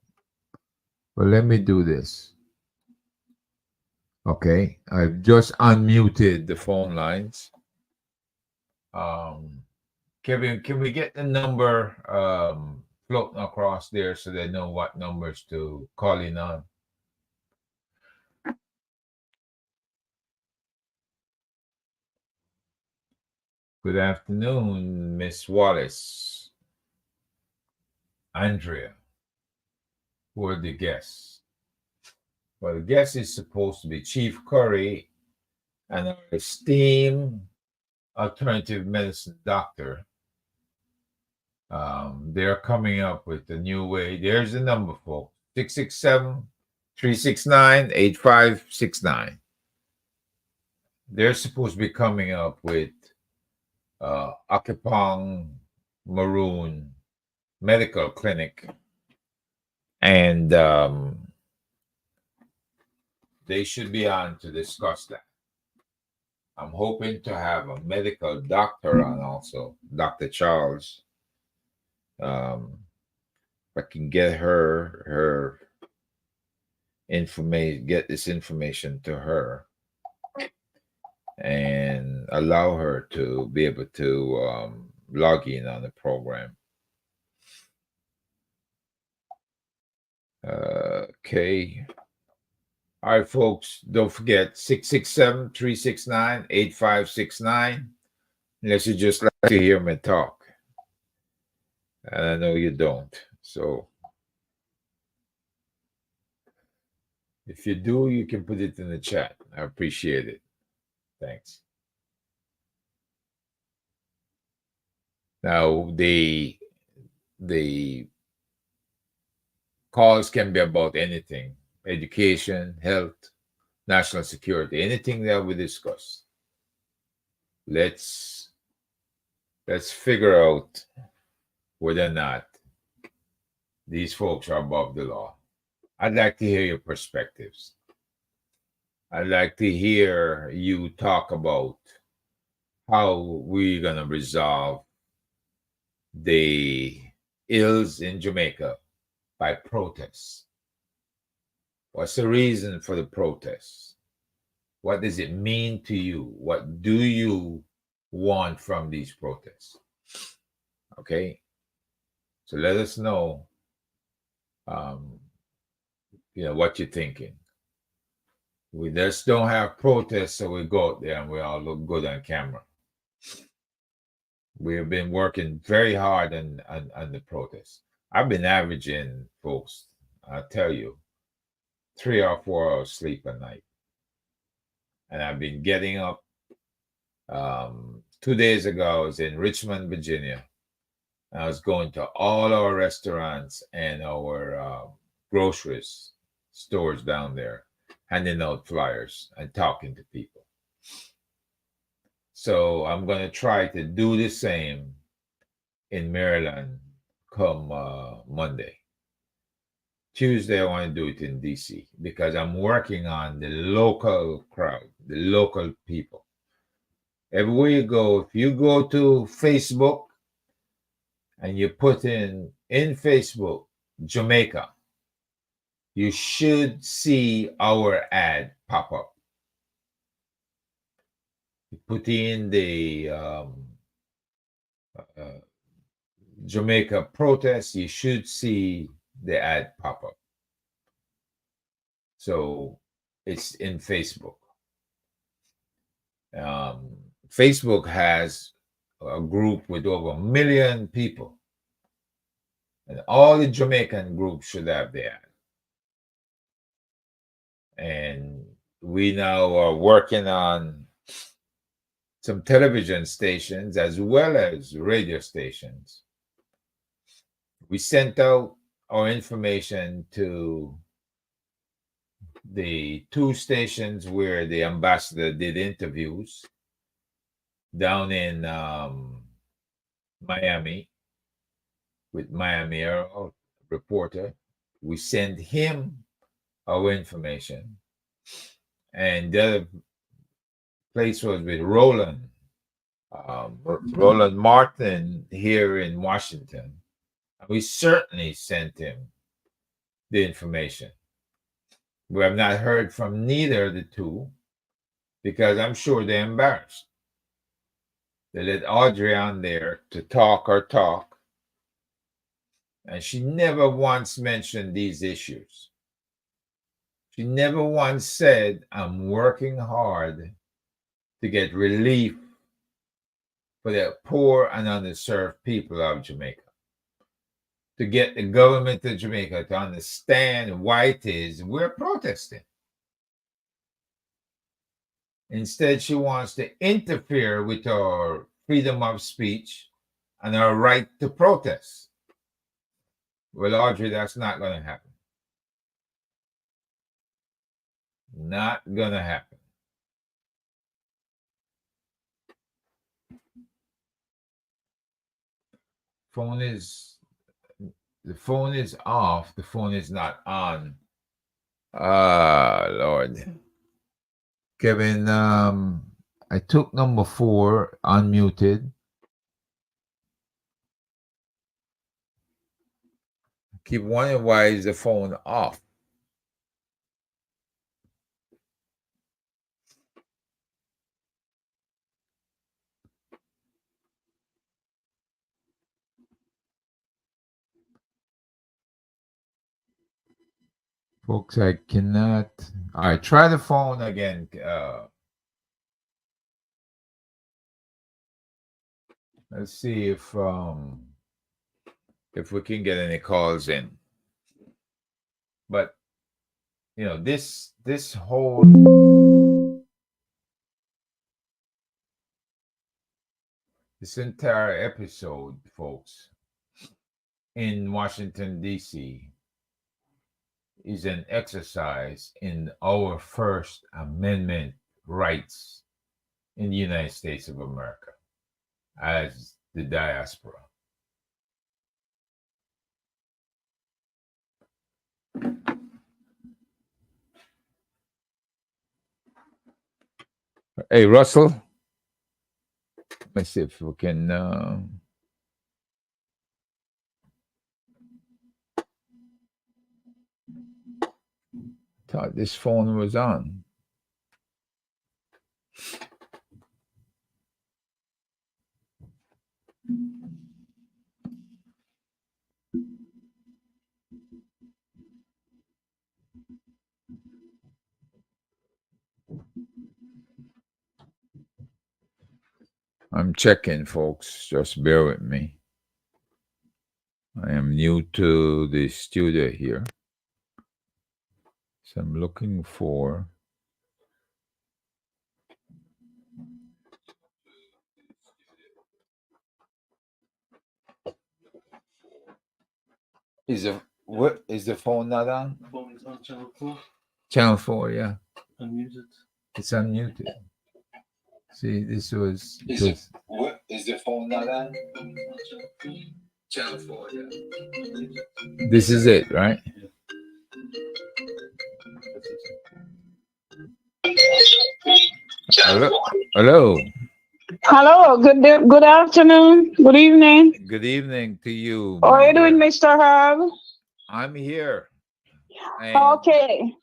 But let me do this. Okay, I've just unmuted the phone lines. Kevin, can we get the number floating across there so they know what numbers to call in on? Good afternoon, Miss Wallace. Andrea, who are the guests? Well, the guest is supposed to be Chief Curry and our esteemed alternative medicine doctor. They're coming up with a new way. There's the number, folks. 667-369-8569. They're supposed to be coming up with Akipong Maroon Medical Clinic. And they should be on to discuss that. I'm hoping to have a medical doctor on also, Dr. Charles. If I can get her information, get this information to her, and allow her to be able to log in on the program. Okay. All right, folks, don't forget 667-369-8569. Unless you just like to hear me talk. And I know you don't. So if you do, you can put it in the chat. I appreciate it. Thanks. Now, the calls can be about anything: education, health, national security, anything that we discuss. Let's figure out whether or not these folks are above the law. I'd like to hear your perspectives. I'd like to hear you talk about how we're going to resolve the ills in Jamaica by protests. What's the reason for the protests? What does it mean to you? What do you want from these protests? Okay, so let us know, what you're thinking. We just don't have protests, so we go out there and we all look good on camera. We have been working very hard on the protests. I've been averaging, folks, I'll tell you, 3 or 4 hours sleep a night. And I've been getting up. 2 days ago, I was in Richmond, Virginia. I was going to all our restaurants and our groceries stores down there, handing out flyers and talking to people. So I'm going to try to do the same in Maryland come Monday. Tuesday, I want to do it in DC because I'm working on the local crowd, the local people. Everywhere you go, if you go to Facebook and you put in Facebook, Jamaica, you should see our ad pop up. You put in the Jamaica protest, you should see the ad pop up. So it's in Facebook. Facebook has a group with over 1 million people, and all the Jamaican groups should have that. And we now are working on some television stations as well as radio stations. We sent out our information to the 2 stations where the ambassador did interviews down in Miami with Miami Herald reporter. We sent him our information. And the other place was with Roland Martin here in Washington. We certainly sent him the information. We have not heard from neither of the 2 because I'm sure they're embarrassed. They let Audrey on there to talk, and she never once mentioned these issues. She never once said, I'm working hard to get relief for the poor and underserved people of Jamaica, to get the government of Jamaica to understand why it is we're protesting. Instead, she wants to interfere with our freedom of speech and our right to protest. Well, Audrey, that's not going to happen. Not going to happen. The phone is off. The phone is not on. Lord. Kevin, I took number 4 unmuted. Keep wondering why is the phone off. Folks, I cannot. All right, try the phone again. Let's see if we can get any calls in. But you know, this whole entire episode, folks, in Washington, D.C., is an exercise in our First Amendment rights in the United States of America as the diaspora. Hey, Russell. Let's see if we can. Thought this phone was on. I'm checking, folks. Just bear with me. I am new to the studio here. So I'm looking for. Is the phone not on? The phone is on channel 4. Channel 4, yeah. Unmuted. It's unmuted. See, this was. Is the phone not on? Channel 4, yeah. This is it, right? Hello. Hello. Hello. Good afternoon. Good evening. Good evening to you. How are you doing, Mr. Herb? I'm here. Okay.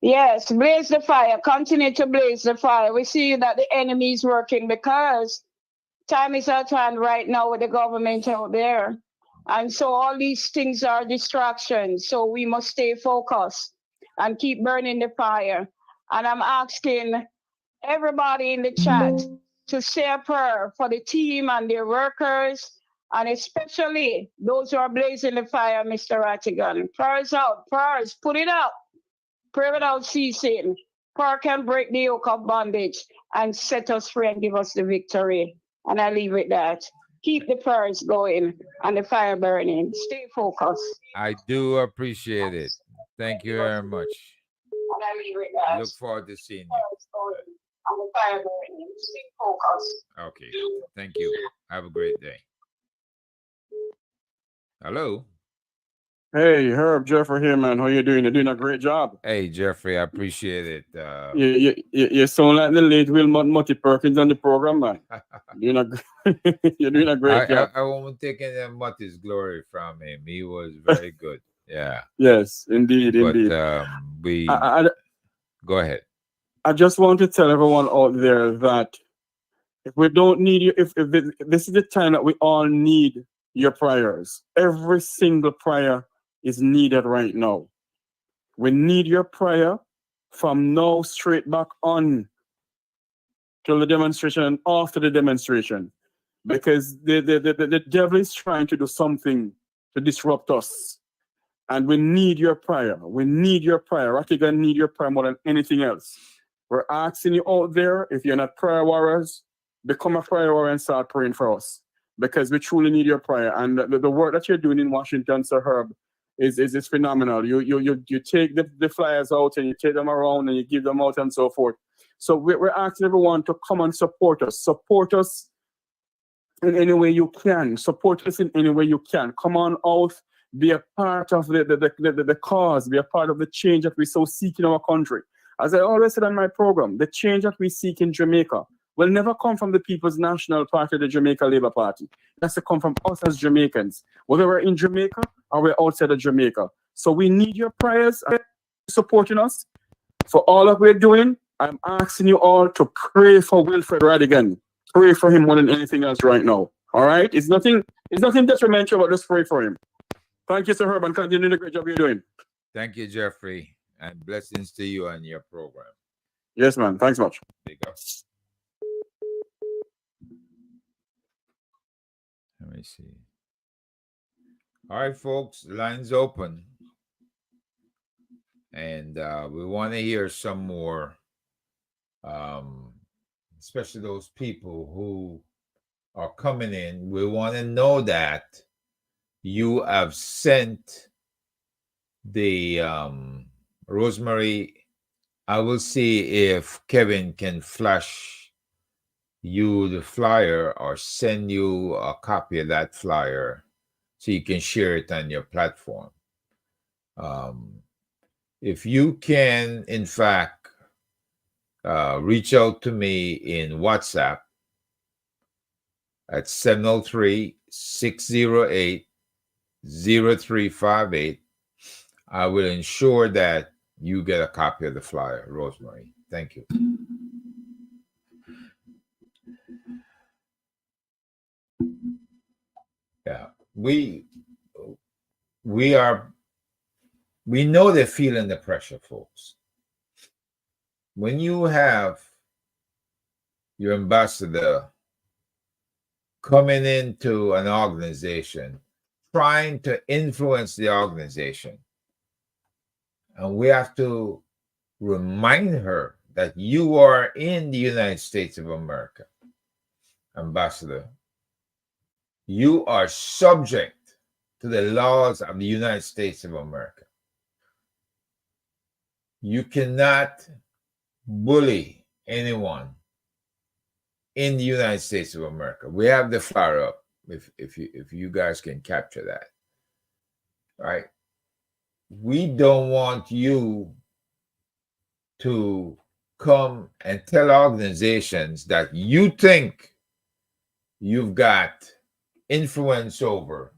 Yes, blaze the fire. Continue to blaze the fire. We see that the enemy is working because time is at hand right now with the government out there. And so all these things are distractions. So we must stay focused and keep burning the fire. And I'm asking everybody in the chat to say a prayer for the team and their workers, and especially those who are blazing the fire, Mr. Rattigan. Prayers out, prayers, put it out. Pray without ceasing. Prayer can break the yoke of bondage and set us free and give us the victory. And I leave with that. Keep the prayers going and the fire burning. Stay focused. I do appreciate it. Thank you very much. And I leave with that. Look forward to seeing you. Prayers going and the fire burning. Stay focused. Okay. Thank you. Have a great day. Hello. Hey, Herb, Jeffrey here, man. How you doing? You're doing a great job. Hey, Jeffrey, I appreciate it. You sound like the late Wilmot Mutty Perkins on the program, man. You're doing a great job. I won't take any of Mutty's glory from him. He was very good. Yeah. Yes, indeed, But indeed. Go ahead. I just want to tell everyone out there that if we don't need you, if this is the time that we all need your prayers. Every single prayer is needed right now. We need your prayer from now straight back on till the demonstration and after the demonstration, because the devil is trying to do something to disrupt us, and we need your prayer. We need your prayer. Rattigan need your prayer more than anything else. We're asking you out there, if you're not prayer warriors, become a prayer warrior and start praying for us, because we truly need your prayer. And the work that you're doing in Washington, Sir Herb, is phenomenal. You take the flyers out and you take them around and you give them out and so forth. So we're asking everyone to come and support us. Support us in any way you can. Support us in any way you can. Come on out, be a part of the cause, be a part of the change that we so seek in our country. As I always said on my program, the change that we seek in Jamaica will never come from the People's National Party, the Jamaica Labour Party. It has to come from us as Jamaicans, whether we're in Jamaica or we're outside of Jamaica. So we need your prayers supporting us. For all that we're doing, I'm asking you all to pray for Wilfred Rattigan. Pray for him more than anything else right now. All right? It's nothing detrimental, but just pray for him. Thank you, Sir Herb, and continue the great job you're doing. Thank you, Jeffrey, and blessings to you and your program. Yes, man. Thanks much. Big up. Let me see. All right, folks, lines open. And we want to hear some more, especially those people who are coming in. We want to know that you have sent the Rosemary. I will see if Kevin can flash you the flyer or send you a copy of that flyer so you can share it on your platform. If you can, in fact, reach out to me in WhatsApp at 703-608-0358, I will ensure that you get a copy of the flyer, Rosemary. Thank you. Yeah, we know they're feeling the pressure, folks. When you have your ambassador coming into an organization, trying to influence the organization, and we have to remind her that you are in the United States of America, Ambassador. You are subject to the laws of the United States of America. You cannot bully anyone in the United States of America. We have the flyer up if you guys can capture that. Right? We don't want you to come and tell organizations that you think you've got influence over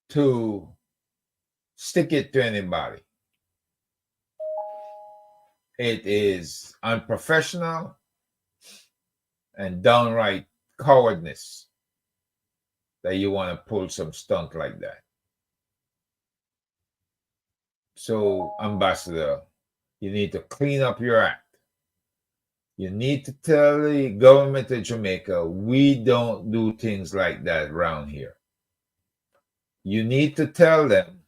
to stick it to anybody. It is unprofessional and downright cowardness that you want to pull some stunt like that. So, Ambassador, you need to clean up your act. You need to tell the government of Jamaica, we don't do things like that around here. You need to tell them,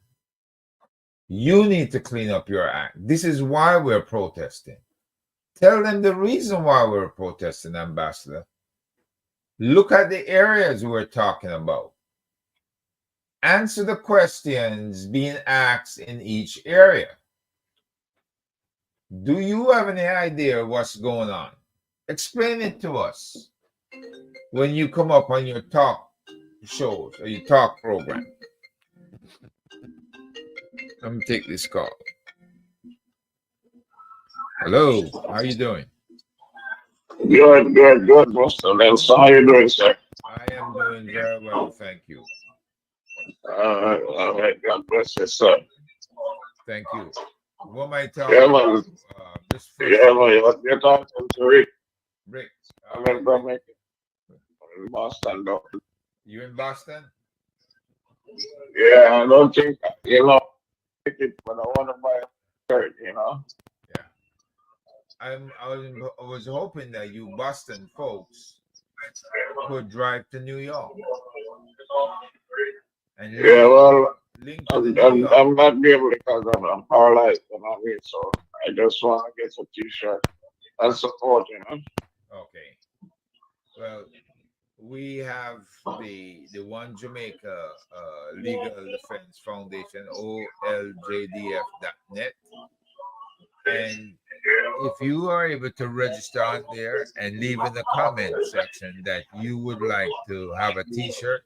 you need to clean up your act. This is why we're protesting. Tell them the reason why we're protesting, Ambassador. Look at the areas we're talking about. Answer the questions being asked in each area. Do you have any idea what's going on? Explain it to us when you come up on your talk shows or your talk program. Let me take this call. Hello, how are you doing? Good, Mr. Nelson. How you doing, sir? I am doing very well, thank you. All right. God bless you, sir. Thank you. What am I talking Yeah, about? man. This first Yeah, man. You're talking to Rick. Rick. I'm in Jamaica. In Boston, though. You in Boston? Yeah, I don't think, you know, but I want to buy a shirt, you know. Yeah. I was hoping that you Boston folks could drive to New York and Yeah, well, link to the New York. I'm not able because I'm paralyzed, you know what I mean? So I just want to get a t-shirt and support, you know. Okay. Well, we have the One Jamaica Legal Defense Foundation, OLJDF.net. And if you are able to register on there and leave in the comment section that you would like to have a t-shirt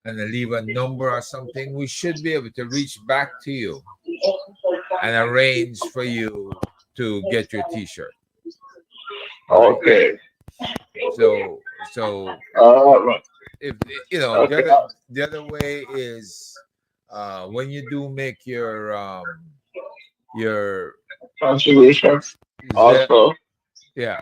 and then leave a number or something, we should be able to reach back to you and arrange for you to get your t-shirt. Okay. So if you know, okay. the other way is when you do make your Contribution also. Yeah.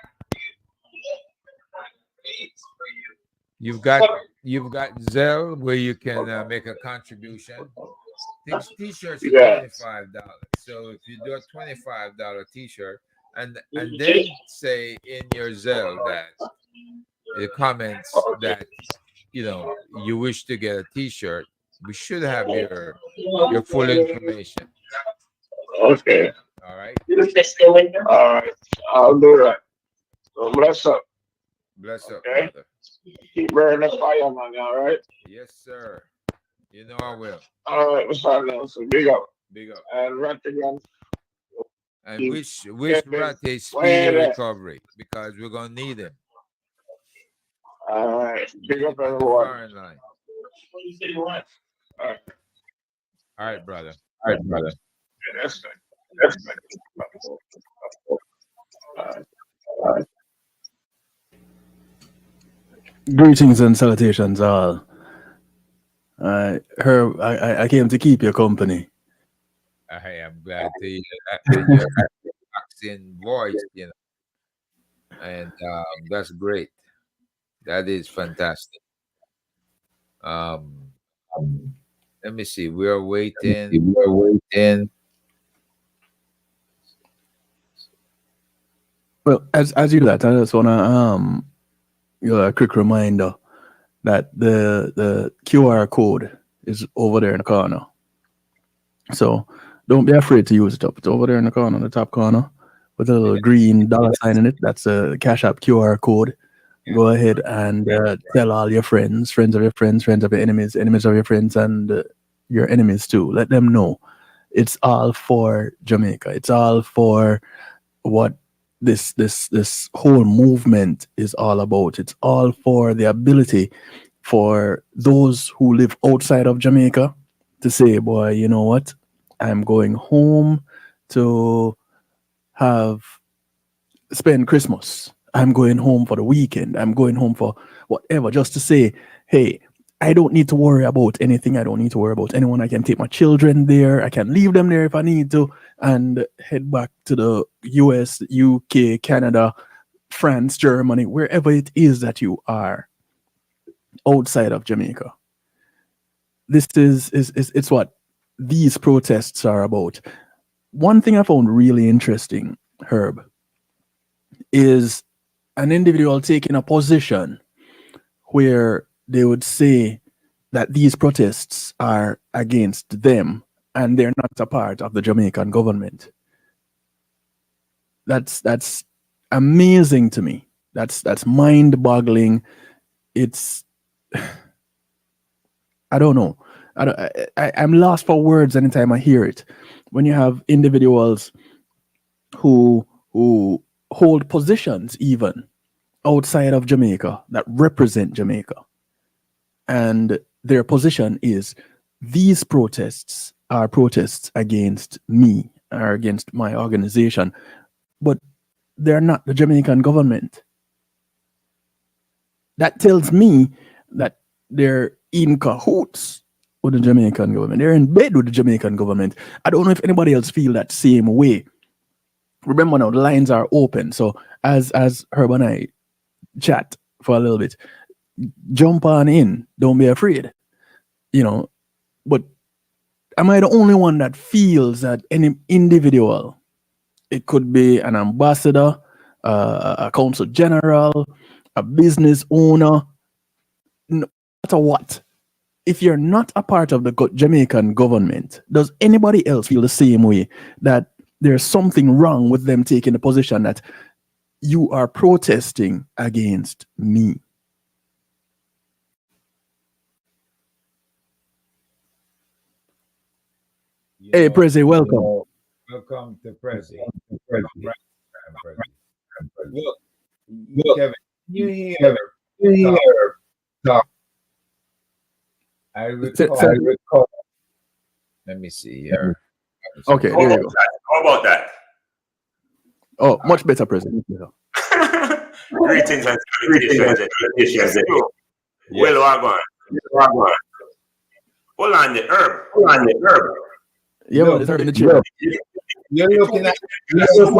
You've got Zelle where you can make a contribution. These t-shirts are $25. So if you do a $25 t-shirt and then say in your Zelle that the comments that you know you wish to get a t-shirt, we should have your full information. Okay. All right. All right. I'll do that. So bless up. Bless up, Okay. brother. Keep burning the fire, man. All right. Yes, sir. You know I will. All right, Mr. Nelson. Big up. Big up. And Rattigan. And wish Ratty speedy recovery because we're gonna need him. All right. Big up everyone. Fahrenheit. All right. All right, brother. That's Greetings and salutations, all. Herb, I came to keep your company. I am glad to hear your accent voice, you know, and that's great. That is fantastic. Let me see. We're waiting. Well, as you do that, I just wanna a quick reminder that the QR code is over there in the corner. So don't be afraid to use it up. It's over there in the corner, the top corner, with a little green dollar sign in it. That's a Cash App QR code. Go ahead and tell all your friends of your friends, friends of your enemies, enemies of your friends, and your enemies too. Let them know it's all for Jamaica. It's all for what this whole movement is all about. It's all for the ability for those who live outside of Jamaica to say, boy, you know what? I'm going home to spend Christmas. I'm going home for the weekend. I'm going home for whatever, just to say, hey, I don't need to worry about anything. I don't need to worry about anyone. I can take my children there. I can leave them there if I need to and head back to the US, UK, Canada, France, Germany, wherever it is that you are outside of Jamaica. This is it's what these protests are about. One thing I found really interesting, Herb, is an individual taking a position where they would say that these protests are against them and they're not a part of the Jamaican government. That's amazing to me. That's mind-boggling. It's I don't know. I'm lost for words anytime I hear it. When you have individuals who hold positions even outside of Jamaica that represent Jamaica, and their position is these protests are protests against me or against my organization, but they're not the Jamaican government. That tells me that they're in cahoots with the Jamaican government. They're in bed with the Jamaican government. I don't know if anybody else feel that same way. Remember now, the lines are open. So as Herb and I chat for a little bit, jump on in. Don't be afraid. But am I the only one that feels that any individual, it could be an ambassador, a consul general, a business owner, no matter what, if you're not a part of the Jamaican government, does anybody else feel the same way, that there's something wrong with them taking the position that you are protesting against me? Hey, Prezi, welcome. Welcome to Prezi. Look, Kevin, you hear talk. I recall. Let me see here. Okay, there you go. How about that? Oh, much better, President. Greetings and salutations. Well, Wagwan. Hold on the herb. Yeah, well, it's in the chair. You're looking at Mr.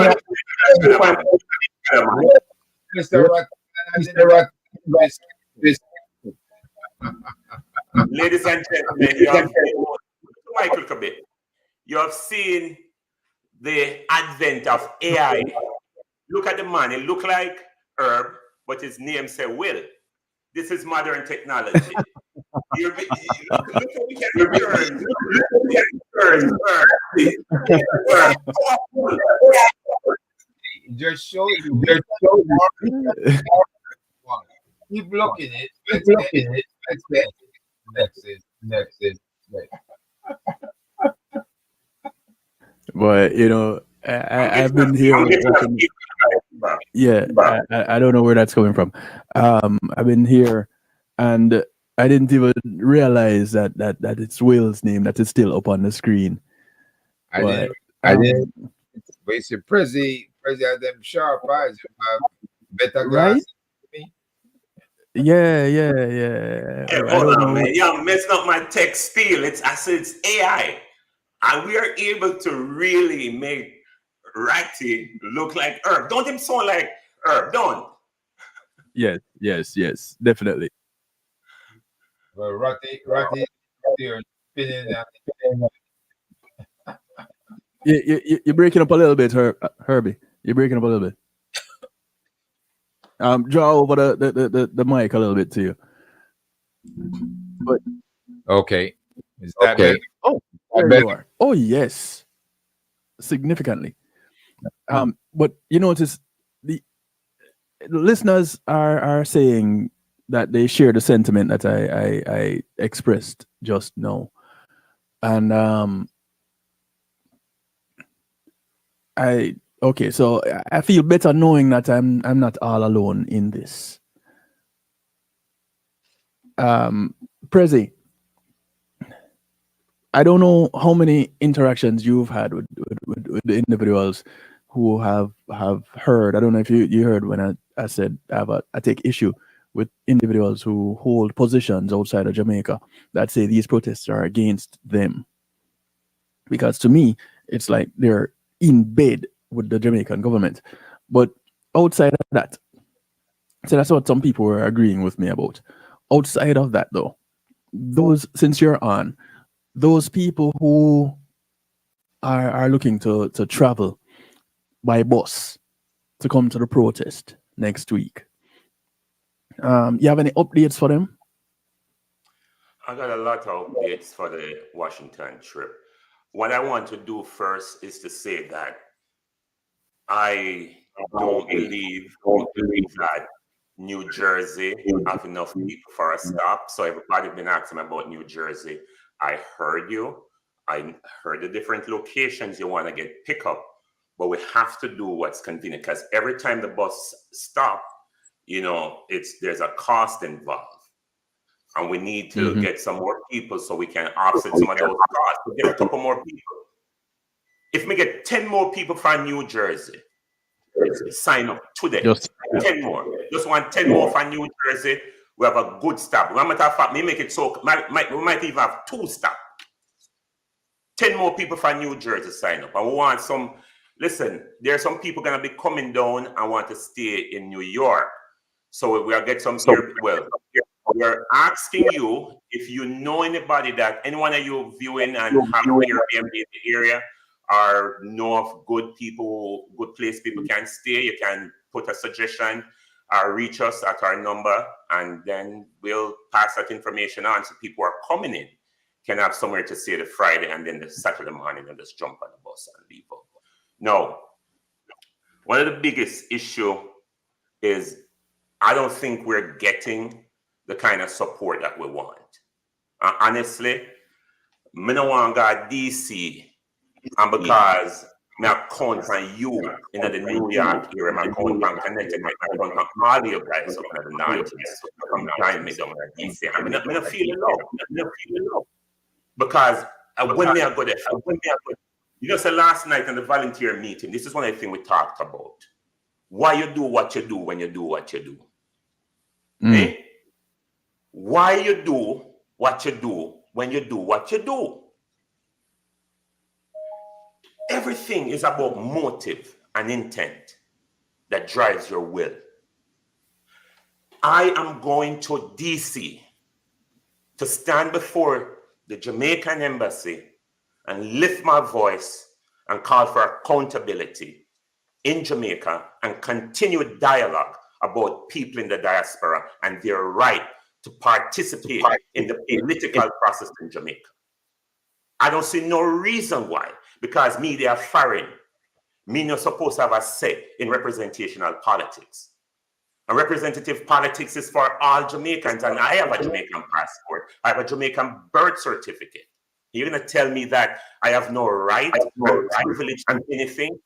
Ladies and gentlemen, Michael Kabit, you have seen the advent of AI. Look at the man. He look like Herb, but his name say Will. This is modern technology. Look how we can turn. Just show you. Keep blocking it. Next. But I've been here. Yeah, I don't know where that's coming from. I've been here, and I didn't even realize that it's Will's name that is still up on the screen. I didn't. But you see, Prezi had them sharp eyes. Better right? Yeah. Hey, hold on, man. You're messing up my text still. It's AI. And we are able to really make Ratty look like Herb. Don't him sound like Herb, don't. Yes, definitely. Well, Ratty, you're spinning. You're breaking up a little bit, Herbie. You're breaking up a little bit. Draw over the mic a little bit to you. But okay. Is that okay? Oh, there you are. Oh, yes, significantly. But you notice the listeners are saying that they share the sentiment that I expressed just now, and so I feel better knowing that I'm not all alone in this. Prezi, I don't know how many interactions you've had with the individuals who have heard. I don't know if you heard when I said I take issue with individuals who hold positions outside of Jamaica that say these protests are against them. Because to me, it's like they're in bed with the Jamaican government. But outside of that, so that's what some people were agreeing with me about. Outside of that, though, since you're on, those people who are looking to travel by bus to come to the protest next week. You have any updates for them? I got a lot of updates for the Washington trip. What I want to do first is to say that I don't believe that New Jersey have enough people for a stop. So everybody been asking about New Jersey. I heard you. I heard the different locations you want to get pick up, but we have to do what's convenient because every time the bus stop, there's a cost involved. And we need to get some more people so we can offset some of those costs. We get a couple more people. If we get 10 more people from New Jersey, sign up today. Just 10 more. Just want 10 more from New Jersey. We have a good stop. As a matter of fact, we make it so we might even have 2 stops. 10 more people from New Jersey sign up. And we want some. Listen, there are some people gonna be coming down and want to stay in New York. So we'll get some here. Well, we're asking you if you know anybody that anyone of you viewing and have Airbnb in the area or know of good people, good place people can stay. You can put a suggestion or reach us at our number, and then we'll pass that information on so people who are coming in can have somewhere to stay the Friday and then the Saturday morning and just jump on the bus and leave up. Now, one of the biggest issue is I don't think we're getting the kind of support that we want. Honestly, I don't want to go to DC, and because I count on you in the New York area, I count on Connecticut, I count on all you guys up in the Northeast, from behind me down in DC. I'm not feeling love. Because when I go there, say last night in the volunteer meeting, this is one of the things we talked about. Why you do what you do when you do what you do. Eh? Why you do what you do when you do what you do. Everything is about motive and intent that drives your will. I am going to DC to stand before the Jamaican embassy and lift my voice and call for accountability in Jamaica and continue dialogue about people in the diaspora and their right to participate in the political process in Jamaica. I don't see no reason why, because me, they are foreign. Me not supposed to have a say in representational politics. And representative politics is for all Jamaicans, and I have a Jamaican passport. I have a Jamaican birth certificate. You're going to tell me that I have no right or privilege on anything?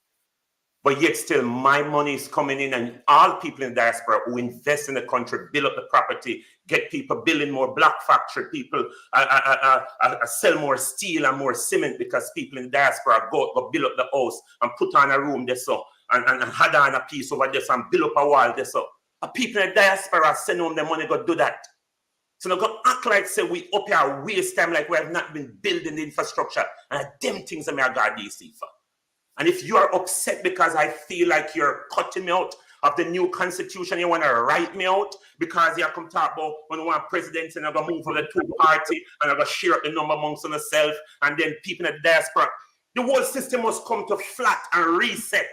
But yet still my money is coming in, and all people in the diaspora who invest in the country, build up the property, get people building more block factory, people sell more steel and more cement because people in the diaspora go build up the house and put on a room there so and had on a piece over there and build up a wall there so. People in the diaspora send home their money go do that. So now go act like say we up here waste time like we have not been building the infrastructure and them things that I got DC for. And if you are upset because I feel like you're cutting me out of the new constitution, you want to write me out because you come talk about when you want presidents and I'm going to move from the 2-party and I'm going to share up the number amongst themselves and then people in the diaspora. The whole system must come to flat and reset.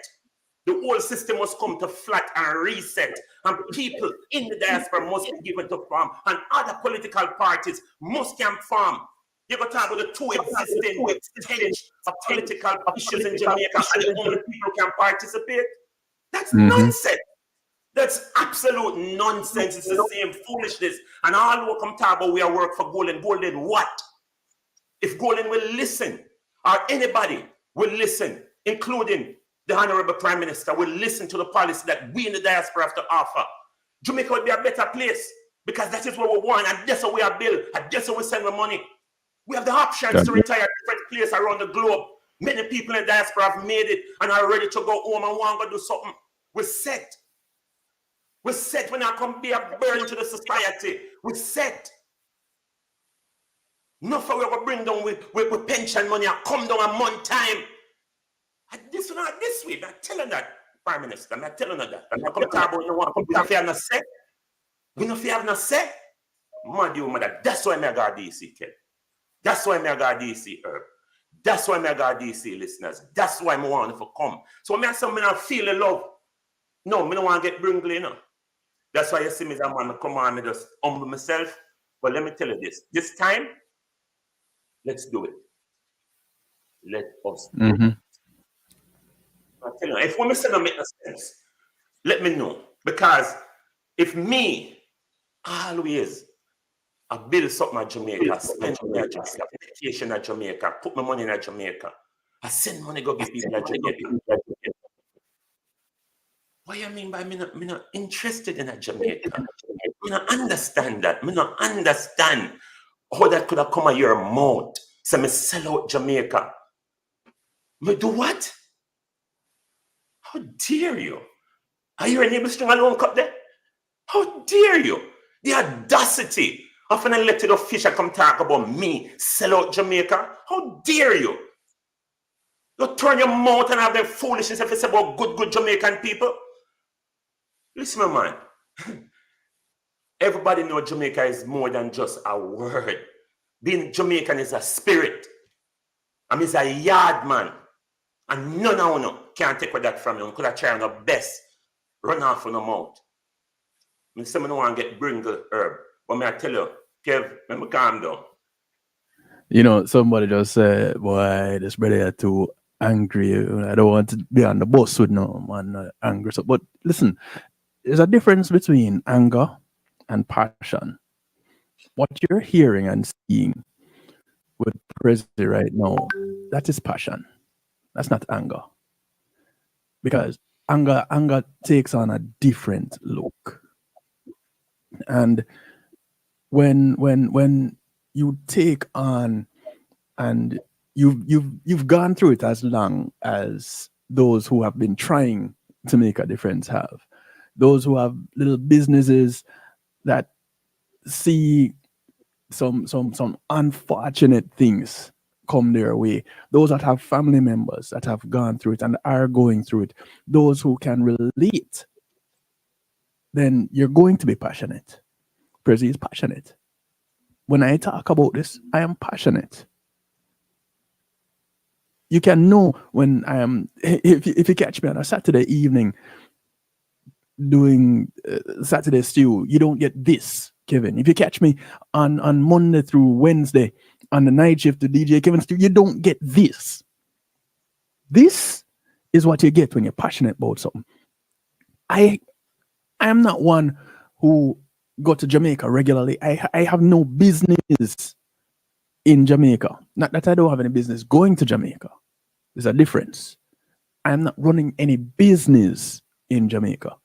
The whole system must come to flat and reset. And people in the diaspora must be given to farm. And other political parties must come farm. You got to talk about the 2 existing stage of political issues in Jamaica and the only people can participate. That's nonsense. That's absolute nonsense. It's the same foolishness. And all who come talk about we are work for Golden. Golden what? If Golden will listen, or anybody will listen, including the Honorable Prime Minister, will listen to the policy that we in the diaspora have to offer, Jamaica would be a better place because that is what we want, and that's what we are built, and that's what we send the money. We have the options to retire at different places around the globe. Many people in the diaspora have made it and are ready to go home and want to do something. We're set. We're set when I come be a burden to the society. We're set. Nothing we will bring down with pension money and come down a month time. And this one not this way. I'm telling that, Prime Minister. I'm telling her that. I'm come talk about no one. We don't have no say. We don't have no say. Mother, that's why I got DC, kid. That's why I got DC, Herb. That's why I got DC listeners. That's why I want to come. So I say I feel the love. No, me don't want to get brindley, you know. That's why you see me as a man, come on, me just humble myself. But let me tell you this time, let's do it. Let us do it. I tell you, if what I say don't make no sense, let me know. Because if me always I build something at Jamaica, spend money at Jamaica, vacation at Jamaica, put my money in Jamaica, I send money go give people at Jamaica. What do you mean by me not interested in a Jamaica? Me not understand that. Me not understand how that could have come out your mouth. So me sell out Jamaica. Me do what? How dare you? Are you an able string alone cut there? How dare you? The audacity of an elected official come talk about me sell out Jamaica. How dare you? You turn your mouth and have them foolishness if it's about good Jamaican people. Listen, my man. Everybody knows Jamaica is more than just a word. Being Jamaican is a spirit. I mean, it's a yard man. And none of you can take that from you. You could have tried your best. Run off on the mouth. I say I don't want to get bringle herb. But I tell you, Kev, let me calm down. You know, somebody just said, boy, this brother too angry. I don't want to be on the bus with no man angry. So, but listen, there's a difference between anger and passion. What you're hearing and seeing with President right now, that is passion. That's not anger. Because anger takes on a different look. And when you take on and you've gone through it as long as those who have been trying to make a difference have, those who have little businesses that see some unfortunate things come their way, those that have family members that have gone through it and are going through it, those who can relate, then you're going to be passionate. Prezi is passionate. When I talk about this, I am passionate. You can know when I am, if you catch me on a Saturday evening doing Saturday stew, you don't get this, Kevin. If you catch me on Monday through Wednesday on the night shift to DJ Kevin stew, you don't get this. This is what you get when you're passionate about something. I am not one who go to Jamaica regularly. I have no business in Jamaica. Not that I don't have any business going to Jamaica. There's a difference. I'm not running any business in Jamaica,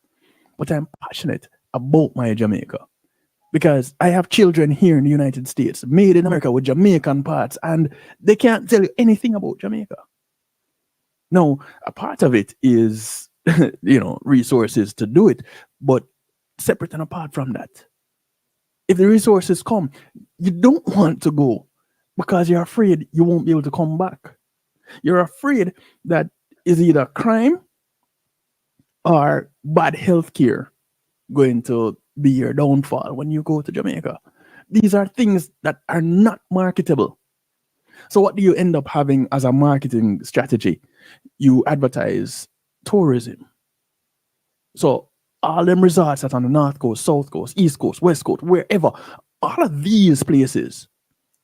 but I'm passionate about my Jamaica because I have children here in the United States, made in America with Jamaican parts, and they can't tell you anything about Jamaica. No, a part of it is, resources to do it, but separate and apart from that, if the resources come, you don't want to go because you're afraid you won't be able to come back. You're afraid that is either crime or bad health care going to be your downfall when you go to Jamaica. These are things that are not marketable. So what do you end up having as a marketing strategy? You advertise tourism. So all them resorts that on the North Coast, South Coast, East Coast, West Coast, wherever, all of these places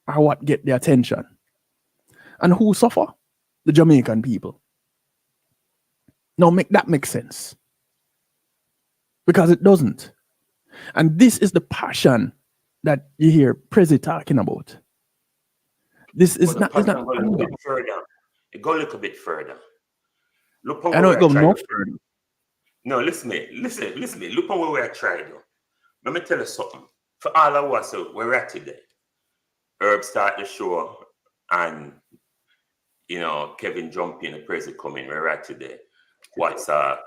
are what get the attention. And who suffer? The Jamaican people. Now that makes sense. Because it doesn't. And this is the passion that you hear Prezi talking about. This is not. It's not. Go a little bit further. It go a little bit further. Look on I know it go no further. No, listen me. Look on where we are trying to. Let me tell you something. For all of us where we're today, Herb start the show and Kevin jump in, the Prezi come in, we're at today. What's the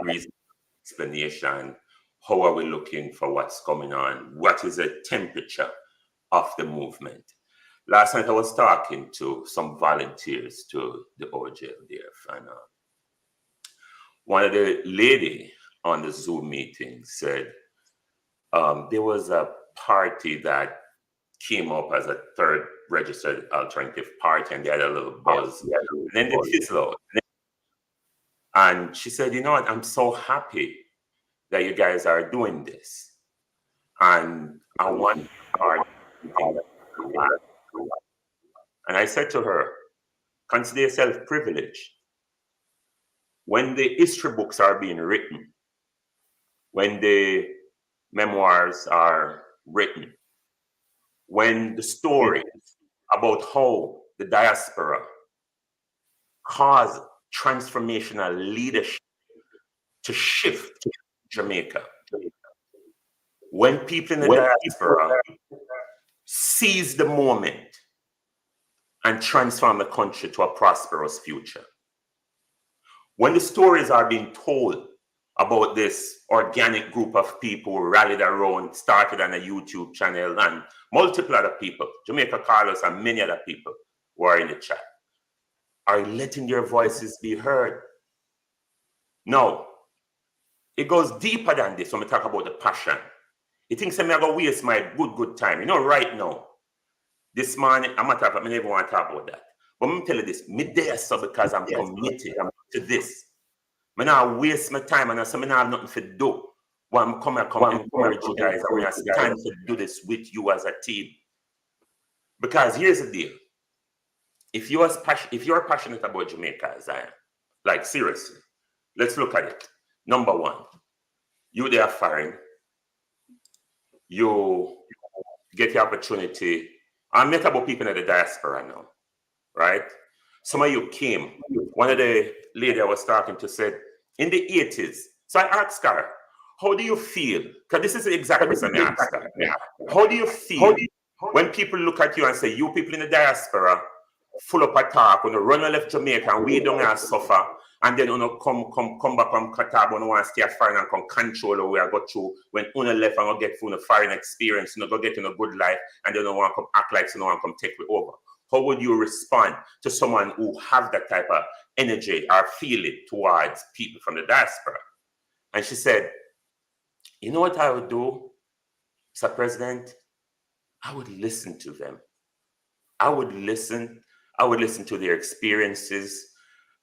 reason, explanation? How are we looking for what's coming on? What is the temperature of the movement? Last night I was talking to some volunteers to the OJ there, and one of the lady on the Zoom meeting said there was a party that came up as a third registered alternative party, and they had a little buzz. And then they fizzled out. And she said, you know what, I'm so happy that you guys are doing this. And I want our thing. And I said to her, consider yourself privileged. When the history books are being written, when the memoirs are written, when the stories about how the diaspora caused transformational leadership to shift Jamaica, when people in the diaspora seize the moment and transform the country to a prosperous future, when the stories are being told about this organic group of people who rallied around, started on a YouTube channel, and multiple other people, Jamaica Carlos and many other people who are in the chat, are letting their voices be heard. No, it goes deeper than this when we talk about the passion. You think I'm going to waste my good time. You know, right now, this morning, I'm not talking, I never want to talk about that. But I'm going to tell you this, me there so because I'm committed to this. I not waste my time and I say I have nothing to do. Well, I'm coming to encourage you guys. I'm going to stand to do this with you as a team. Because here's the deal. If you're passionate about Jamaica, as I am, like seriously, let's look at it. Number one, you there foreign, you get the opportunity. I'm not about people in the diaspora now, right? Some of you came. One of the lady I was talking to said, in the 80s. So I asked her, how do you feel? Because this is the exact question I asked her. How do you feel when people look at you and say, you people in the diaspora, full up a talk, when you run and left Jamaica and we don't have suffer, and then you come back from Qatar, when you want to stay foreign and come control or we are go through, when you left and go get from the foreign experience, you know, go get in a good life, and then you want to come act like you don't want to come take it over. How would you respond to someone who have that type of energy or feeling towards people from the diaspora? And she said, you know what I would do, Mr. President? I would listen to them. I would listen to their experiences.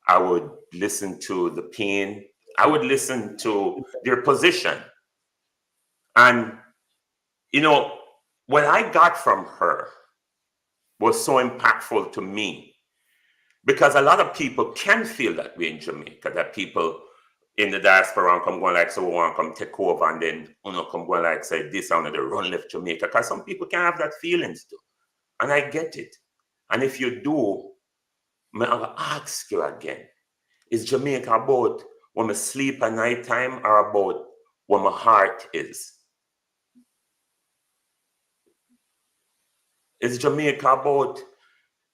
I would listen to the pain. I would listen to their position. And, you know, what I got from her was so impactful to me, because a lot of people can feel that way in Jamaica, that people in the diaspora come going like, so we want to come take over, and then come going like, say this and the run left Jamaica, because some people can have that feelings too. And I get it. And if you do, I'm going to ask you again, is Jamaica about when I sleep at night time or about where my heart is? Is Jamaica about,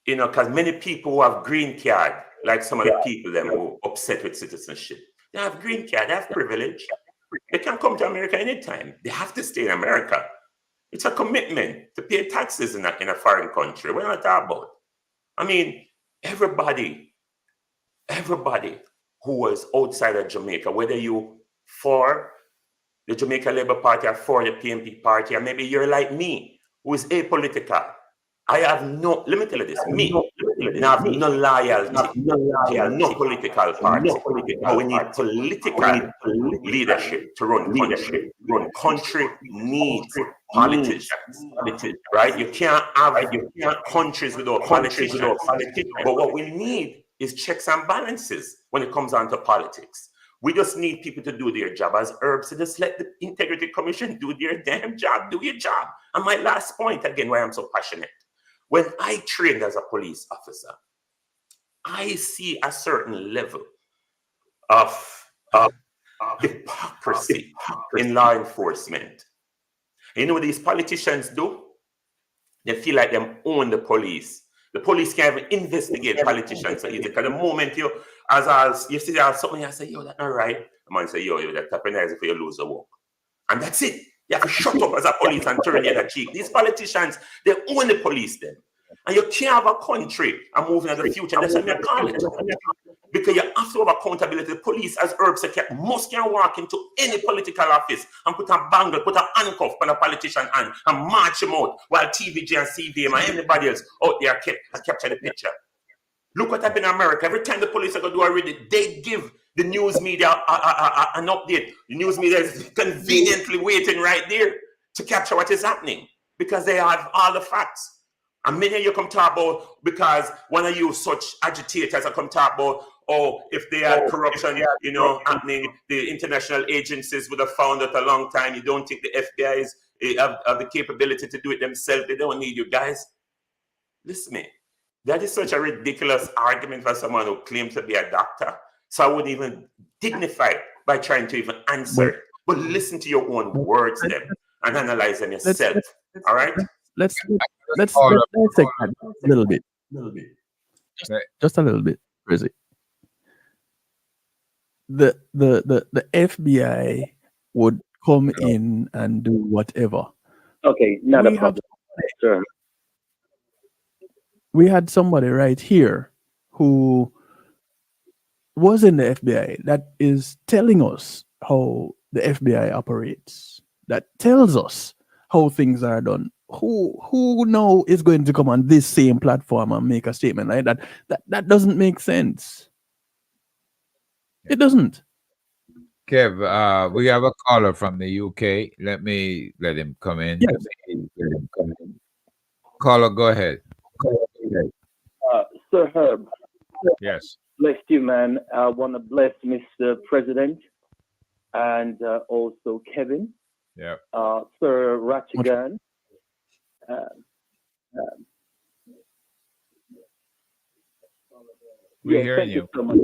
you know, because many people who have green card, like some of the people them who are upset with citizenship, they have green card, they have privilege. They can come to America anytime. They have to stay in America. It's a commitment to pay taxes in a foreign country. We're not talking about. I mean, everybody who was outside of Jamaica, whether you for the Jamaica Labour Party or for the PNP party, or maybe you're like me, who is apolitical. I have no, let me tell you this, I have no loyalty to no political party. But we need political leadership to run country. Country needs politicians, right? You can't have countries without politicians. But what we need is checks and balances when it comes down to politics. We just need people to do their job. As Herb said, just let the Integrity Commission do their damn job. Do your job. And my last point, again, why I'm so passionate. When I trained as a police officer, I see a certain level of hypocrisy in law enforcement. You know what these politicians do? They feel like they own the police. The police can't even investigate politicians so easy. Because the moment you see there's something, you say, yo, that's not right. The man say, yo, that's tapping for you lose the work. And that's it. You have to shut up as a police and turn your cheek. These politicians, they own the police then. And you can't have a country and moving into the future. That's what I call it. Because you have to have accountability. The police, as Herb said, must can walk into any political office and put a bangle, put a handcuff on a politician hand and march him out while TVJ and CVM and anybody else out there capture the picture. Look what happened in America. Every time the police are going to do a raid, they give the news media an update. The news media is conveniently waiting right there to capture what is happening because they have all the facts. And many of you come talk about, because one of you such agitators are come talk about, oh, if they had corruption, happening, the international agencies would have found out a long time. You don't think the FBI have the capability to do it themselves? They don't need you guys. Listen to me. That is such a ridiculous argument for someone who claims to be a doctor. So I wouldn't even dignify it by trying to even answer it. But listen to your own words then and analyze them yourself. All right? Let's dissect that a little bit. Just a little bit, crazy. The FBI would come in and do whatever. Okay, not a problem. Sure. We had somebody right here who was in the FBI that is telling us how the FBI operates, that tells us how things are done. Who now is going to come on this same platform and make a statement like that? That doesn't make sense. It doesn't. Kev, we have a caller from the UK. Let him come in. Yes. Caller, go ahead. Sir Herb. Yes. Bless you, man. I want to bless Mr. President and also Kevin. Yeah. Sir Rattigan. We hear thank you. so much,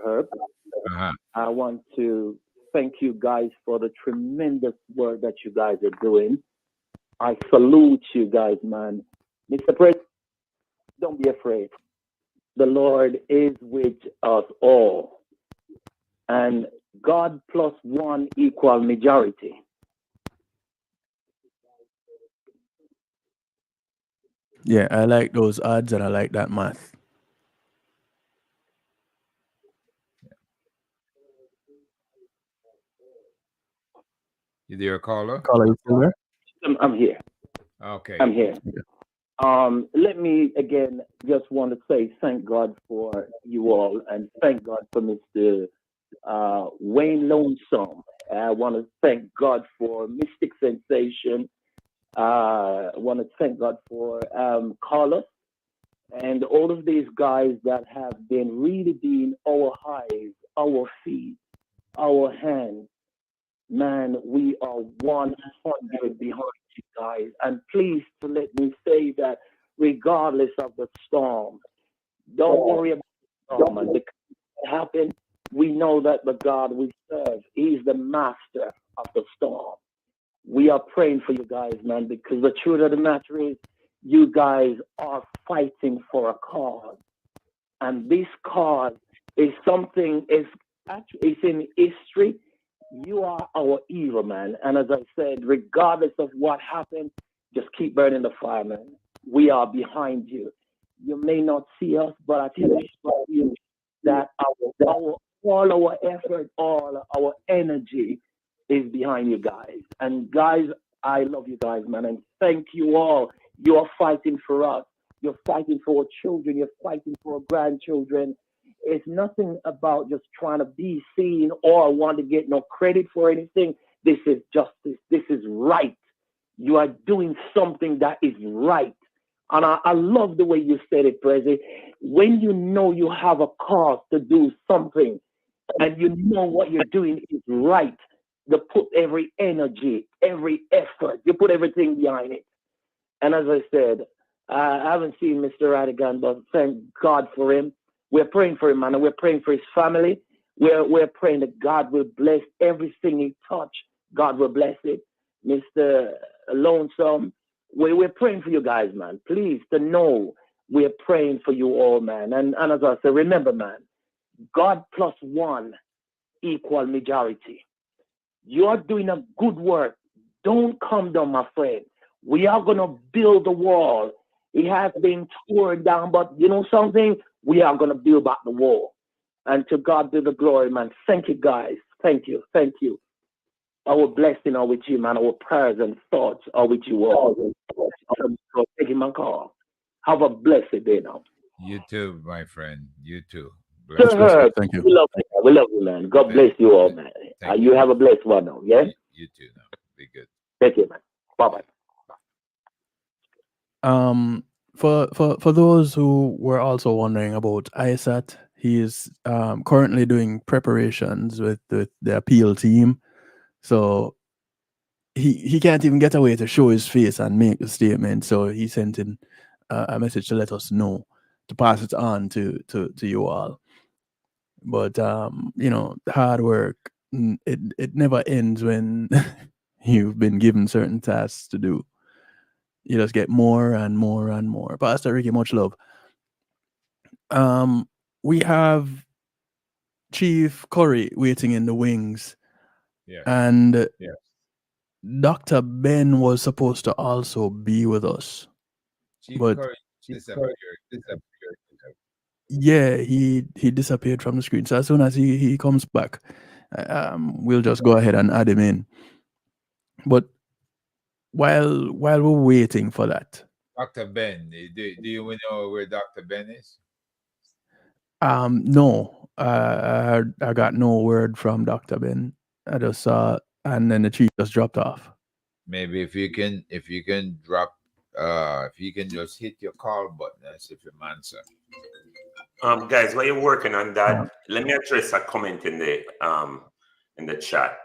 Herb. Uh-huh. I want to thank you guys for the tremendous work that you guys are doing. I salute you guys, man. Mr. President, don't be afraid. The Lord is with us all. And God plus one equal majority. Yeah, I like those odds and I like that math. You there, caller? Caller, you still there? I'm here. Okay. I'm here. Let me again just want to say thank God for you all and thank God for Mr. Wayne Lonesome. I want to thank God for Mystic Sensation. I want to thank God for Carlos and all of these guys that have been really being our eyes, our feet, our hands. Man, we are 100 behind you guys. And please to let me say that regardless of the storm, don't worry about the storm. And because it happened, we know that the God we serve, He's the master of the storm. We are praying for you guys, man, because the truth of the matter is you guys are fighting for a cause. And this cause is something, it's in history. You are our evil, man. And as I said, regardless of what happened, just keep burning the fire, man. We are behind you. You may not see us, but I tell you that all our effort, all our energy is behind you guys. And guys, I love you guys, man. And thank you all. You are fighting for us. You're fighting for our children. You're fighting for our grandchildren. It's nothing about just trying to be seen or want to get no credit for anything. This is justice. This is right. You are doing something that is right. And I love the way you said it, Prezi. When you know you have a cause to do something and you know what you're doing is right, you put every energy, every effort, you put everything behind it. And as I said, I haven't seen Mr. Rattigan, but thank God for him. We're praying for him, man, and we're praying for his family. We're praying that God will bless everything he touched. God will bless it. Mr. Lonesome, we're praying for you guys, man. Please, to know we're praying for you all, man. And as I said, remember, man, God plus one equal majority. You are doing a good work. Don't come down, my friend. We are going to build a wall. It has been torn down, but you know something? We are going to build back the wall. And to God be the glory, man. Thank you, guys. Thank you. Thank you. Our blessing are with you, man. Our prayers and thoughts are with you all. So take him and call. Have a blessed day now. You too, my friend. You too. Bless Sir you. Herb, Thank you. we love you. We love you, man. God bless you all, man. Thank You have a blessed one now, yeah? You too now. Be good. Take care, man. Bye-bye. For those who were also wondering about ISAT, he is currently doing preparations with the appeal team. So he can't even get away to show his face and make a statement. So he sent in a message to let us know, to pass it on to you all. But you know, hard work, it never ends when you've been given certain tasks to do. You just get more and more and more. Pastor Ricky, much love. We have Chief Curry waiting in the wings. Yeah. And Dr. Ben was supposed to also be with us. Chief But Curry disappeared. yeah, he disappeared from the screen. So as soon as he comes back, we'll just go ahead and add him in. But while we're waiting for that, Dr. Ben, do you know where Dr. Ben is? no, I got no word from Dr. Ben. I just saw, and then the chief just dropped off. Maybe if you can drop, if you can just hit your call button as if you answer. Guys, while you're working on that, let me address a comment in the chat.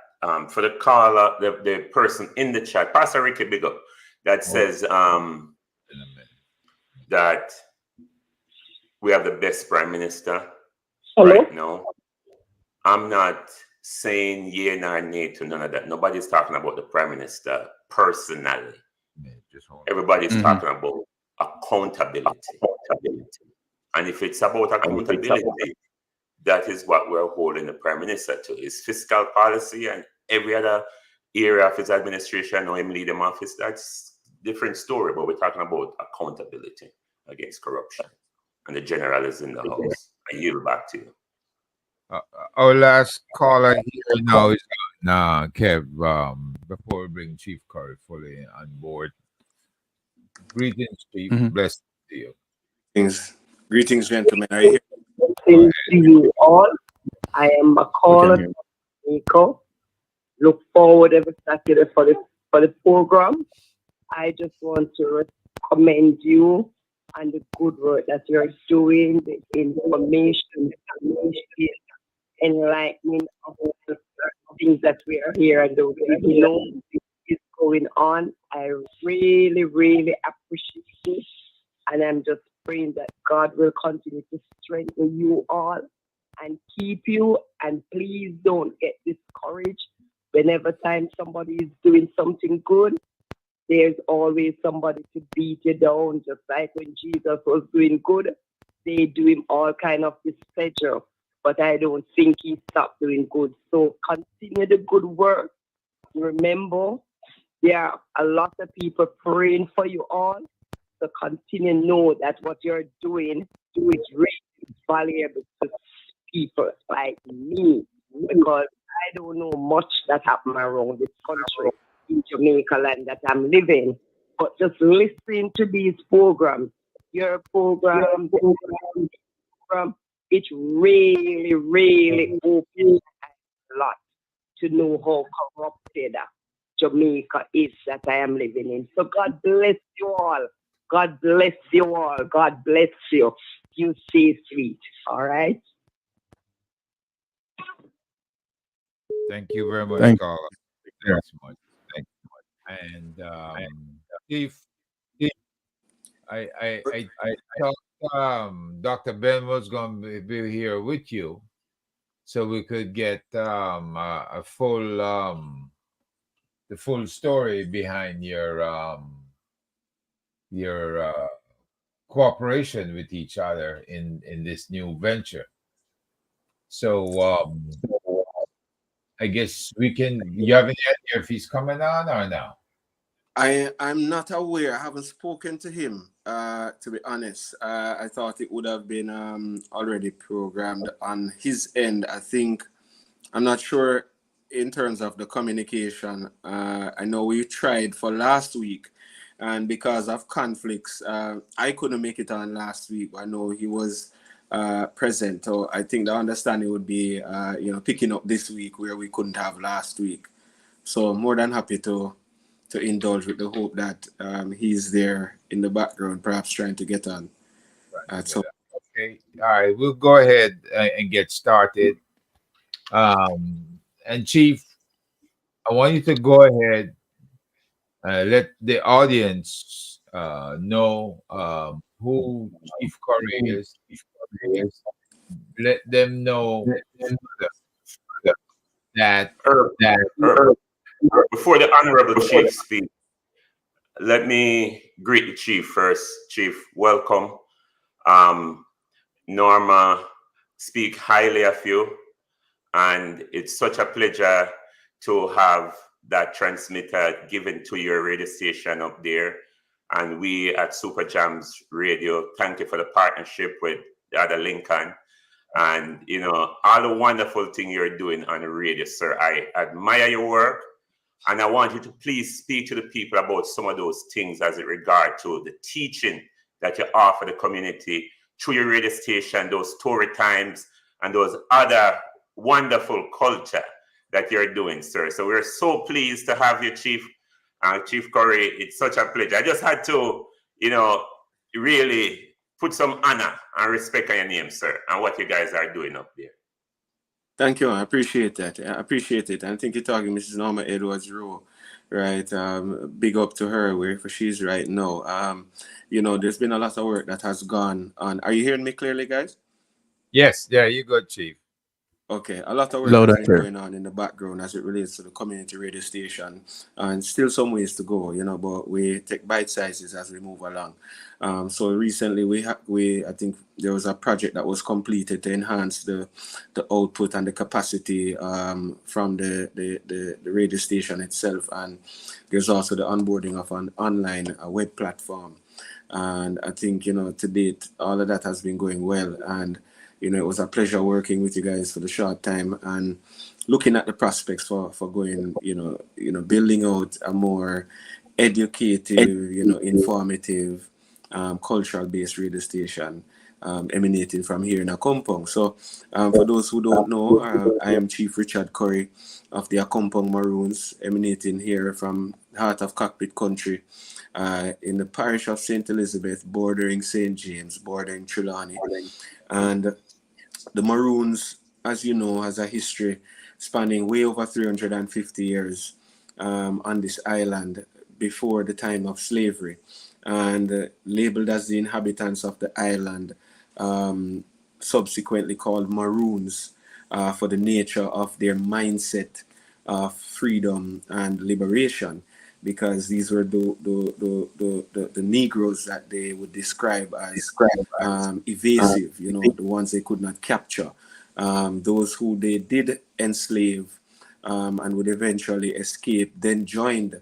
For the caller, the person in the chat, Pastor Ricky Big Up, that says that we have the best prime minister right now. I'm not saying yeah nor nay to none of that. Nobody's talking about the prime minister personally. Everybody's talking about accountability. And if it's about accountability, that is what we're holding the prime minister to. His fiscal policy and every other area of his administration or him lead him office, that's a different story. But we're talking about accountability against corruption. And the general is in the house. I yield back to you. Our last caller here now is Kev. Before we bring Chief Curry fully on board. Greetings, Chief. Blessed to you. Greetings, gentlemen. Are you here? Greetings to you all. I am a caller, Nico. Look forward every Saturday for the program. I just want to commend you on the good work that you're doing, the information, the enlightenment of the things that we are here and the we know is going on. I really, really appreciate it. And I'm just praying that God will continue to strengthen you all and keep you. And please don't get discouraged. Whenever time somebody is doing something good, there's always somebody to beat you down. Just like when Jesus was doing good, they do him all kind of displeasure. But I don't think he stopped doing good. So continue the good work. Remember, there are a lot of people praying for you all. So continue to know that what you're doing is really valuable to people like me, because I don't know much that happened around this country in Jamaica land that I'm living. But just listening to these programs, your program, it really, really opens a lot to know how corrupted Jamaica is that I am living in. So God bless you all. God bless you all. God bless you. You stay sweet. All right. Thank you very much, Carla. Thanks so much. Thank you so much. And Steve, I thought Dr. Ben was going to be here with you, so we could get a full the full story behind your cooperation with each other in this new venture. So I guess we can. You have any idea if he's coming on or no? I'm not aware. I haven't spoken to him, to be honest. I thought it would have been already programmed on his end. I'm not sure in terms of the communication. I know we tried for last week, and because of conflicts, I couldn't make it on last week. I know he was present. So I think the understanding would be, picking up this week where we couldn't have last week. So more than happy to indulge with the hope that he's there in the background, perhaps trying to get on. Okay, all right, we'll go ahead and get started. And Chief, I want you to go ahead, let the audience know who Chief Curry is. Let them know that before the Honorable Chief speaks, let me greet the Chief first. Chief, welcome. Norma speak highly of you, and it's such a pleasure to have that transmitter given to your radio station up there. And we at Super Jams Radio, thank you for the partnership with the other Lincoln. And, all the wonderful thing you're doing on the radio, sir. I admire your work. And I want you to please speak to the people about some of those things as it regard to the teaching that you offer the community through your radio station, those story times, and those other wonderful culture that you're doing, sir. So we're so pleased to have you, Chief. Chief Curry, it's such a pleasure. I just had to, really put some honor and respect on your name, sir, and what you guys are doing up there. Thank you. I appreciate that. I appreciate it. I think you're talking Mrs. Norma Edwards-Rowe, right? Big up to her wherever she's right now. There's been a lot of work that has gone on. Are you hearing me clearly, guys? Yes, yeah, you good, Chief. Okay, a lot of work has been going on in the background as it relates to the community radio station, and still some ways to go, but we take bite sizes as we move along. So recently I think there was a project that was completed to enhance the output and the capacity from the radio station itself, and there's also the onboarding of an online web platform. And I think, to date, all of that has been going well, and it was a pleasure working with you guys for the short time and looking at the prospects for going, building out a more educative, informative, cultural-based radio station emanating from here in Accompong. So for those who don't know, I am Chief Richard Curry of the Accompong Maroons, emanating here from the heart of Cockpit Country, in the parish of St. Elizabeth, bordering St. James, bordering Trelawney. And the Maroons, as you know, has a history spanning way over 350 years on this island before the time of slavery, and labeled as the inhabitants of the island, subsequently called Maroons for the nature of their mindset of freedom and liberation, because these were the Negroes that they would describe as evasive, the ones they could not capture, those who they did enslave and would eventually escape, then joined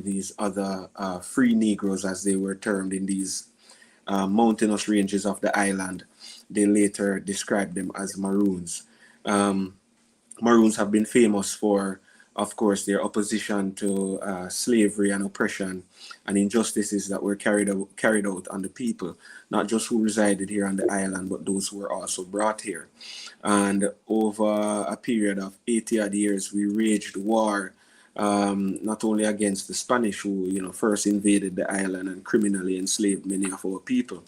these other free Negroes, as they were termed, in these mountainous ranges of the island. They later described them as Maroons. Maroons have been famous for, of course, their opposition to slavery and oppression and injustices that were carried out on the people, not just who resided here on the island, but those who were also brought here. And over a period of 80 odd years, we waged war, not only against the Spanish, who first invaded the island and criminally enslaved many of our people,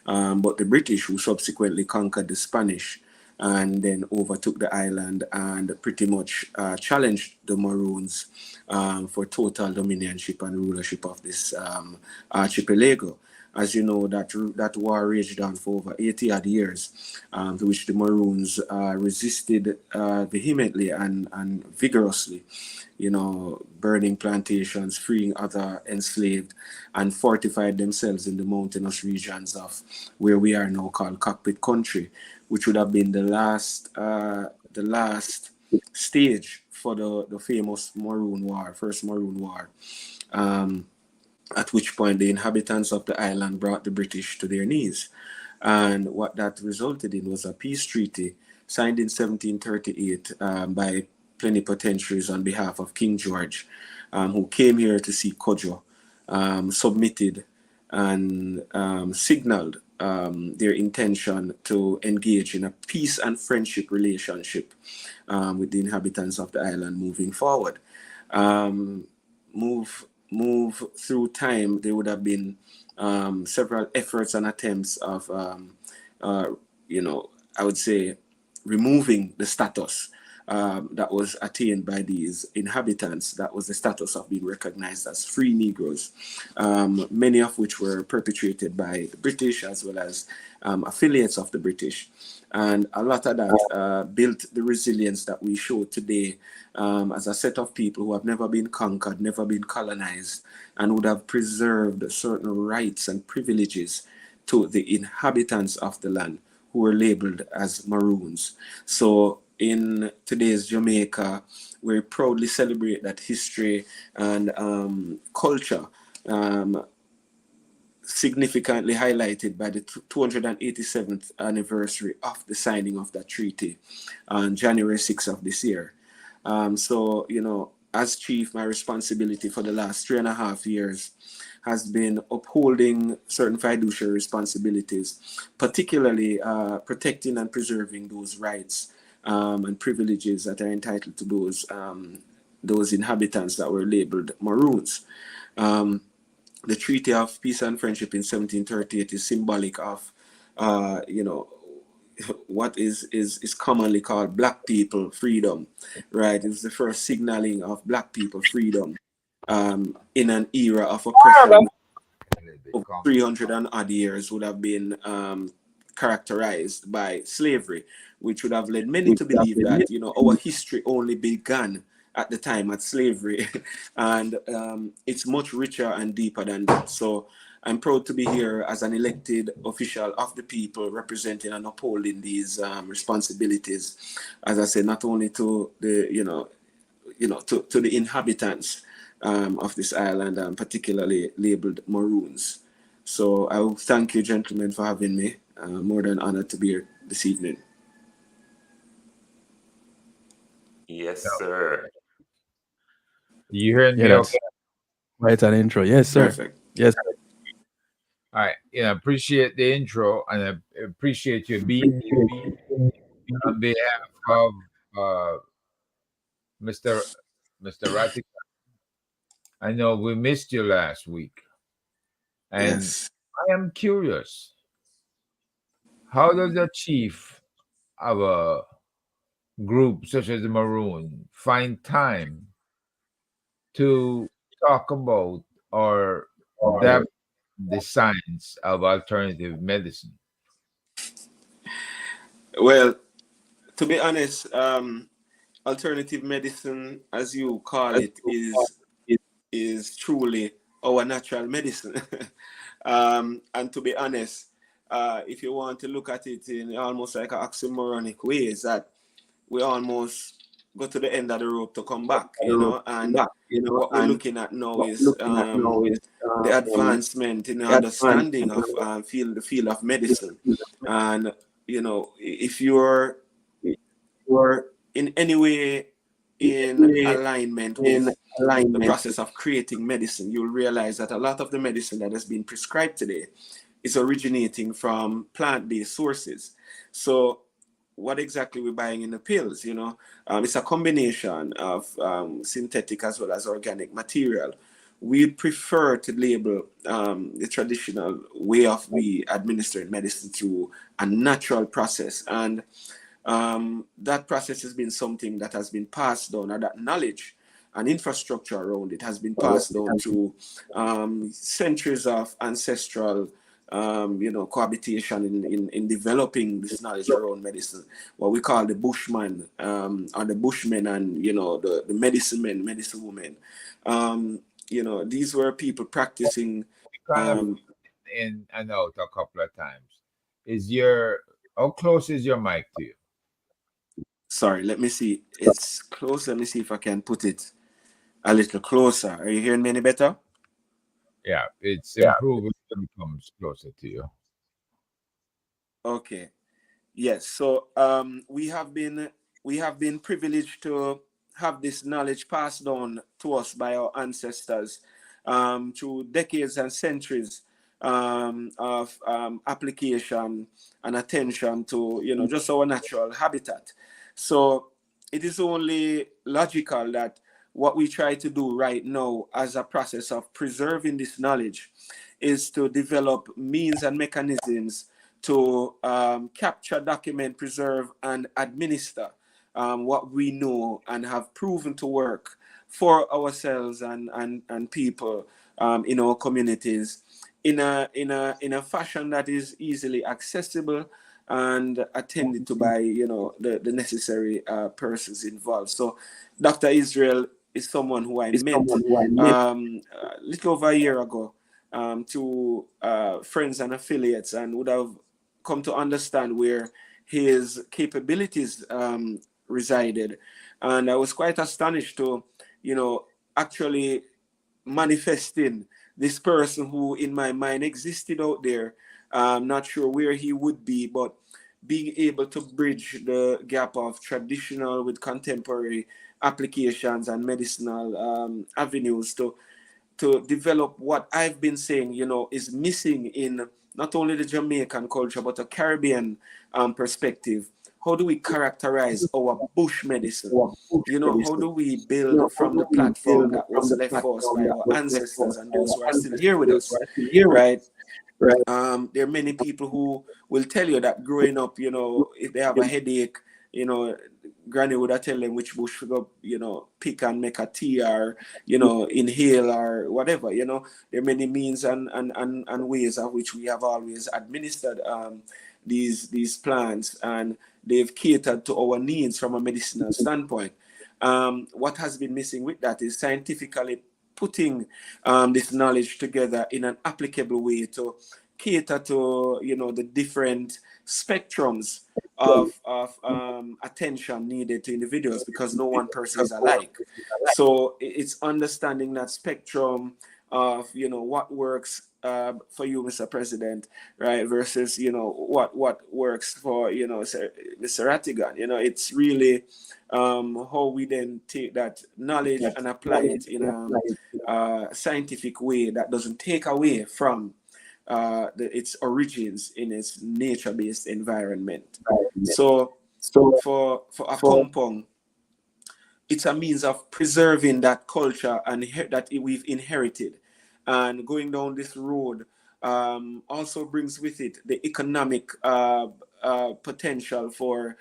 but the British, who subsequently conquered the Spanish and then overtook the island and pretty much challenged the Maroons for total dominionship and rulership of this archipelago. As you know, that war raged on for over 80 odd years, to which the Maroons resisted vehemently and vigorously, burning plantations, freeing other enslaved, and fortified themselves in the mountainous regions of where we are now called Cockpit Country, which would have been the last stage for the famous Maroon War, first Maroon War, at which point the inhabitants of the island brought the British to their knees. And what that resulted in was a peace treaty signed in 1738 by plenipotentiaries on behalf of King George, who came here to seek Kojo, submitted and signaled their intention to engage in a peace and friendship relationship with the inhabitants of the island moving forward. Move through time, there would have been several efforts and attempts of, I would say, removing the status that was attained by these inhabitants. That was the status of being recognized as free Negroes, many of which were perpetrated by the British as well as affiliates of the British. And a lot of that built the resilience that we show today as a set of people who have never been conquered, never been colonized, and would have preserved certain rights and privileges to the inhabitants of the land who were labeled as Maroons. So in today's Jamaica, we proudly celebrate that history and culture, significantly highlighted by the 287th anniversary of the signing of that treaty on January 6th of this year. So, as chief, my responsibility for the last 3.5 years has been upholding certain fiduciary responsibilities, particularly protecting and preserving those rights and privileges that are entitled to those inhabitants that were labeled Maroons. The Treaty of Peace and Friendship in 1738 is symbolic of, what is commonly called Black people freedom, right? It was the first signaling of Black people freedom in an era of oppression. Over 300 and odd years would have been characterized by slavery, which would have led many to believe that, our history only began at the time at slavery, and it's much richer and deeper than that. So I'm proud to be here as an elected official of the people, representing and upholding these responsibilities, as I said, not only to the to the inhabitants of this island, particularly labeled Maroons. So I will thank you, gentlemen, for having me. More than honored to be here this evening. Yes, sir. You heard me? Yeah, that's right an intro. Yes, sir. Perfect. Yes. All right. Appreciate the intro, and I appreciate you being here on behalf of Mr. Rattigan. I know we missed you last week, and Yes. I am curious. How does a chief of a group such as the Maroon find time to talk about or the science of alternative medicine? Well, to be honest, alternative medicine, as you call it, is truly our natural medicine. And to be honest, if you want to look at it in almost like an oxymoronic way, is that we almost go to the end of the rope to come back, and what we're looking at now is the advancement in the understanding of the field of medicine. And if you're in any way in alignment with the process of creating medicine, you'll realize that a lot of the medicine that has been prescribed today is originating from plant-based sources. So what exactly we're buying in the pills, it's a combination of synthetic as well as organic material. We prefer to label the traditional way of we administering medicine through a natural process, and that process has been something that has been passed down, or that knowledge and infrastructure around it has been passed down through centuries of ancestral cohabitation in developing this knowledge around medicine, what we call the bushman or the bushmen, and the medicine men, medicine women. These were people practicing in and out a couple of times. How close is your mic to you? Sorry, let me see. It's close. Let me see if I can put it a little closer. Are you hearing me any better? Yeah, it's improving when it comes closer to you. Okay. Yes. So we have been privileged to have this knowledge passed on to us by our ancestors through decades and centuries, of application and attention to, you know, just our natural habitat. So it is only logical that what we try to do right now as a process of preserving this knowledge is to develop means and mechanisms to capture, document, preserve, and administer what we know and have proven to work for ourselves and people in our communities in a fashion that is easily accessible and attended to by, you know, the necessary persons involved. So Dr. Israel is someone who I met a little over a year ago to friends and affiliates, and would have come to understand where his capabilities resided. And I was quite astonished to, you know, actually manifesting this person who in my mind existed out there. I'm not sure where he would be, but being able to bridge the gap of traditional with contemporary applications and medicinal avenues to develop what I've been saying, you know, is missing in not only the Jamaican culture, but a Caribbean perspective. How do we characterize our bush medicine? You know, how do we build from the platform that was left for us by our ancestors and those who are still here with us, right? There are many people who will tell you that growing up, you know, if they have a headache, you know, granny would have tell them which bush to go, you know, pick and make a tea or, you know, inhale or whatever. You know, there are many means and ways of which we have always administered these plants, and they've catered to our needs from a medicinal standpoint. What has been missing with that is scientifically putting this knowledge together in an applicable way to cater to, you know, the different spectrums of attention needed to individuals, because no one person is alike. So it's understanding that spectrum of, you know, what works for you, Mr. President, right, versus, you know, what works for, you know, Mr. Rattigan. You know, it's really how we then take that knowledge and apply it in a scientific way that doesn't take away from its origins in its nature-based environment. So for a compound, it's a means of preserving that culture and that we've inherited. And going down this road also brings with it the economic potential for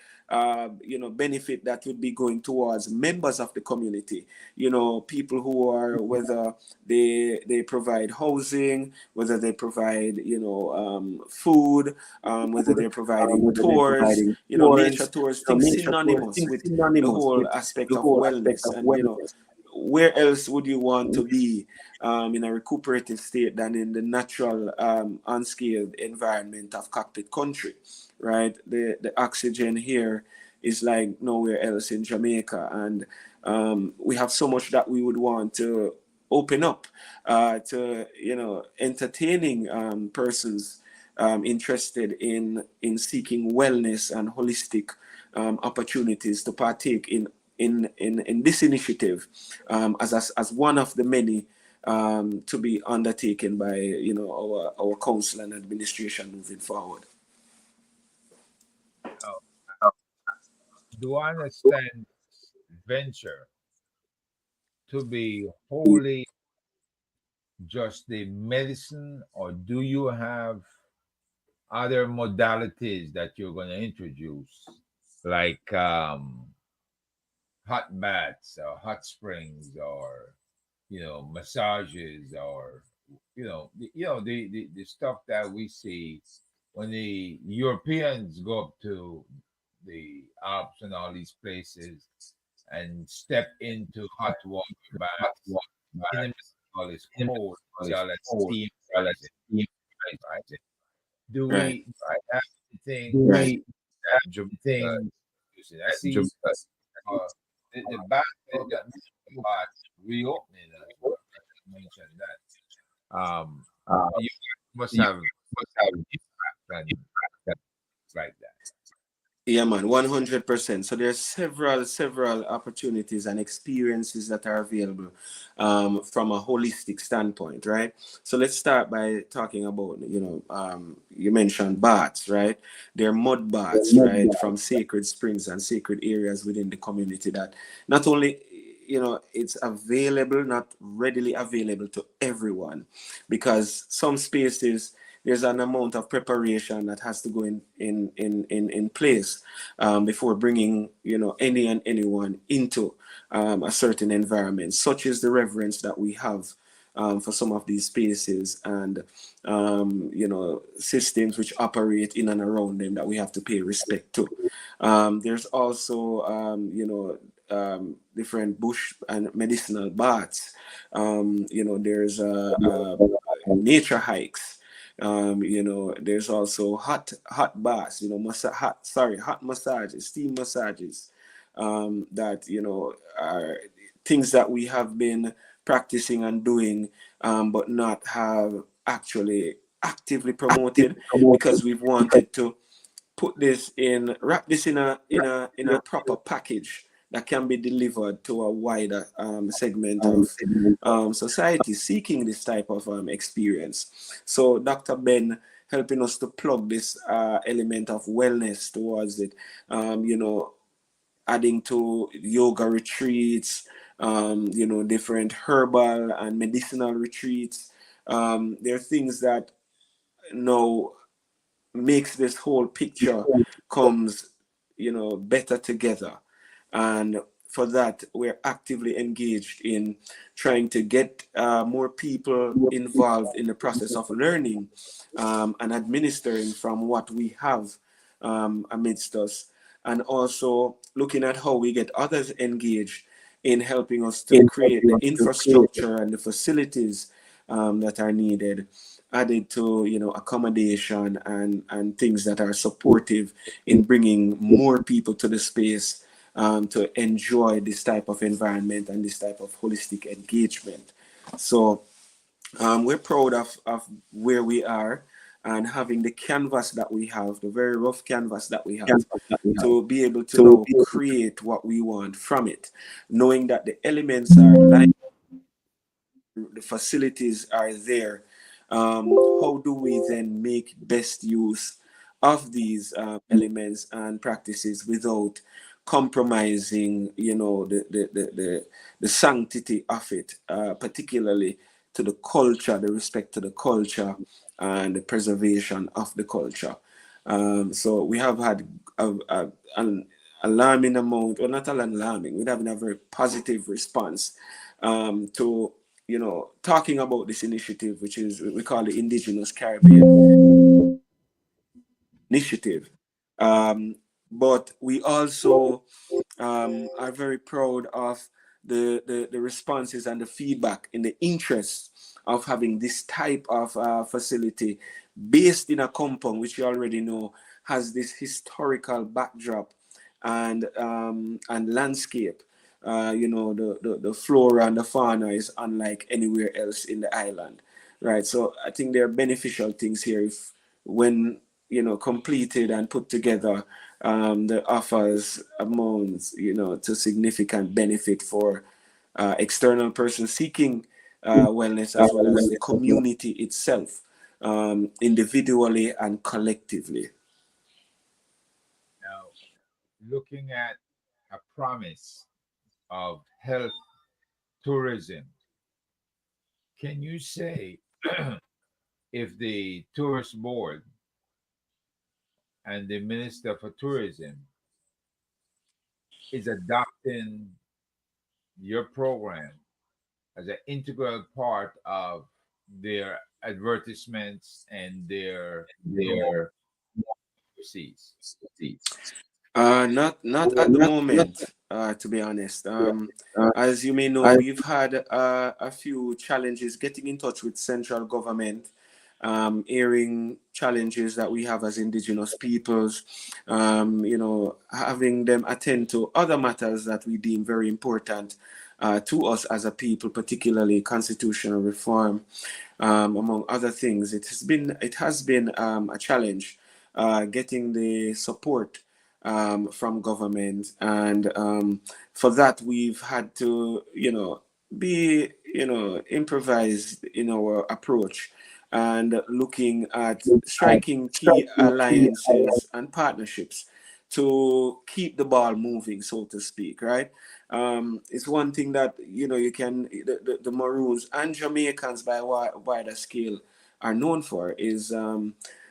you know, benefit that would be going towards members of the community, you know, people who are, whether they provide housing, whether they provide, you know, food, whether they're providing tours, you know, nature tours, things synonymous with the whole aspect of wellness. And, you know, where else would you want to be in a recuperative state than in the natural unscathed environment of cockpit country, right? The oxygen here is like nowhere else in Jamaica, and we have so much that we would want to open up to, you know, entertaining persons interested in seeking wellness and holistic opportunities to partake in this initiative as one of the many to be undertaken by, you know, our council and administration moving forward. Do I understand venture to be wholly just the medicine, or do you have other modalities that you're going to introduce, like hot baths or hot springs, or, you know, massages, or, you know, the stuff that we see when the Europeans go up to the Alps and all these places and step into hot water baths in the middle of all this cold, all that steam, right? Do Right. we have anything that Jamaica uses? I see the bath, the bath reopening as well. I mentioned that. You must have impact and like that. Yeah, man, 100%. So there's several opportunities and experiences that are available from a holistic standpoint, right? So let's start by talking about, you mentioned baths, right? They're mud baths, right, from sacred springs and sacred areas within the community that not only, it's available, not readily available to everyone, because some spaces there's an amount of preparation that has to go in place before bringing any and anyone into a certain environment. Such is the reverence that we have for some of these spaces and systems which operate in and around them that we have to pay respect to. There's also different bush and medicinal baths. There's nature hikes. There's also hot baths, hot massages, steam massages, that are things that we have been practicing and doing, but not have actually actively promoted because we've wanted to wrap this in a proper package that can be delivered to a wider segment of society seeking this type of experience. So Dr. Ben helping us to plug this element of wellness towards it, adding to yoga retreats, different herbal and medicinal retreats. There are things that now makes this whole picture comes better together, and for that we're actively engaged in trying to get more people involved in the process of learning and administering from what we have amidst us, and also looking at how we get others engaged in helping us to create the infrastructure and the facilities that are needed, added to accommodation and things that are supportive in bringing more people to the space to enjoy this type of environment and this type of holistic engagement. So we're proud of where we are and having the canvas that we have, the very rough canvas that we have, to be able to now create what we want from it, knowing that the elements are like the facilities are there. How do we then make best use of these elements and practices without compromising, the sanctity of it, particularly to the culture, the respect to the culture, and the preservation of the culture. So we have had an alarming amount, or not alarming, we're having a very positive response to talking about this initiative, which is we call the Indigenous Caribbean Initiative. But we also are very proud of the responses and the feedback in the interest of having this type of facility based in a compound, which you already know has this historical backdrop and landscape. The flora and the fauna is unlike anywhere else in the island, right? So I think there are beneficial things here if when completed and put together, the offers amounts to significant benefit for external persons seeking wellness, as well as the community itself, individually and collectively. Now, looking at a promise of health tourism, can you say if the tourist board and the minister for tourism is adopting your program as an integral part of their advertisements and their overseas? Not at the moment, to be honest. As you may know, we've had a few challenges getting in touch with central government, airing challenges that we have as indigenous peoples, having them attend to other matters that we deem very important to us as a people, particularly constitutional reform, among other things. It has been a challenge getting the support from government, and for that we've had to, be, improvised in our approach and looking at striking key alliances and partnerships to keep the ball moving, so to speak, right? It's one thing that, you can, the Maroons and Jamaicans by a wider scale are known for is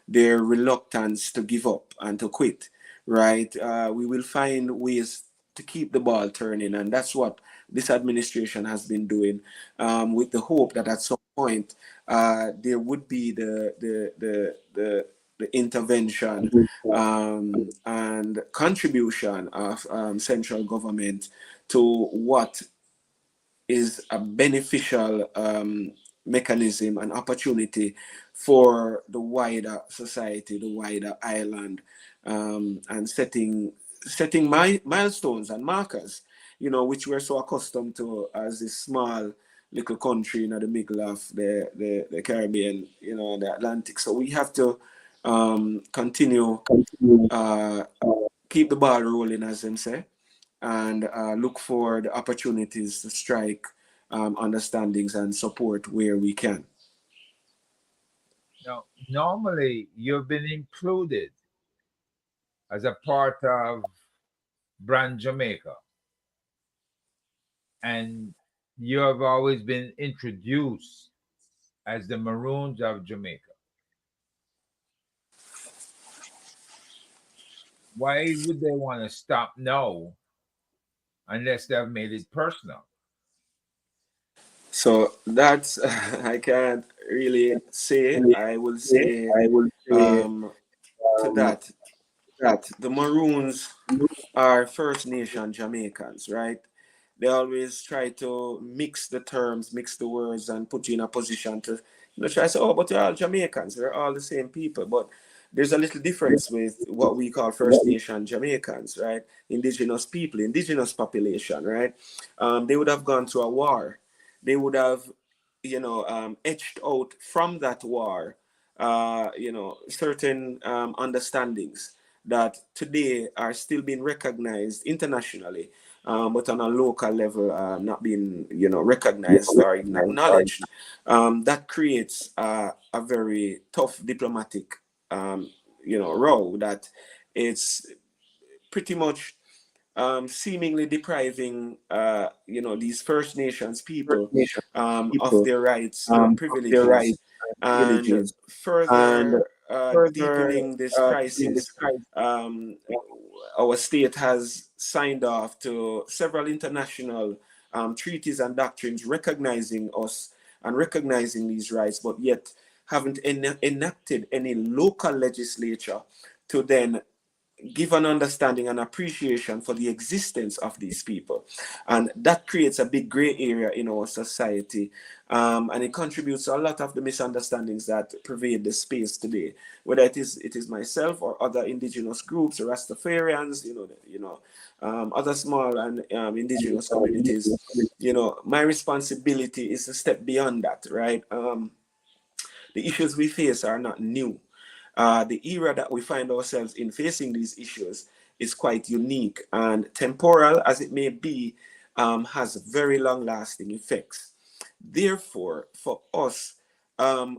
their reluctance to give up and to quit, right? We will find ways to keep the ball turning, and that's what this administration has been doing, with the hope that at some point there would be the intervention and contribution of central government to what is a beneficial mechanism and opportunity for the wider society, the wider island, and setting milestones and markers, which we're so accustomed to as this small little country in the middle of the Caribbean, the Atlantic. So we have to continue, keep the ball rolling, as them say, and look for the opportunities to strike understandings and support where we can. Now, normally you've been included as a part of Brand Jamaica, and you have always been introduced as the Maroons of Jamaica. Why would they want to stop now unless they've made it personal? So that's I can't really say. I will say to that the Maroons are First Nation Jamaicans, right? They always try to mix the terms, mix the words, and put you in a position to, try to say, oh, but they're all Jamaicans. They're all the same people. But there's a little difference with what we call First Nation Jamaicans, right? Indigenous people, indigenous population, right? They would have gone through a war. They would have, etched out from that war, certain understandings that today are still being recognized internationally, but on a local level, not being, recognized or even acknowledged. That creates a very tough diplomatic, row that it's pretty much seemingly depriving, these First Nations people of their rights and privileges, and further deepening this crisis. Our state has signed off to several international treaties and doctrines recognizing us and recognizing these rights, but yet haven't enacted any local legislature to then give an understanding and appreciation for the existence of these people. And that creates a big gray area in our society. And it contributes to a lot of the misunderstandings that pervade the space today, whether it is myself or other indigenous groups, Rastafarians, other small and indigenous communities. My responsibility is to step beyond that, right? The issues we face are not new. The era that we find ourselves in facing these issues is quite unique, and temporal as it may be, has very long-lasting effects. Therefore, for us,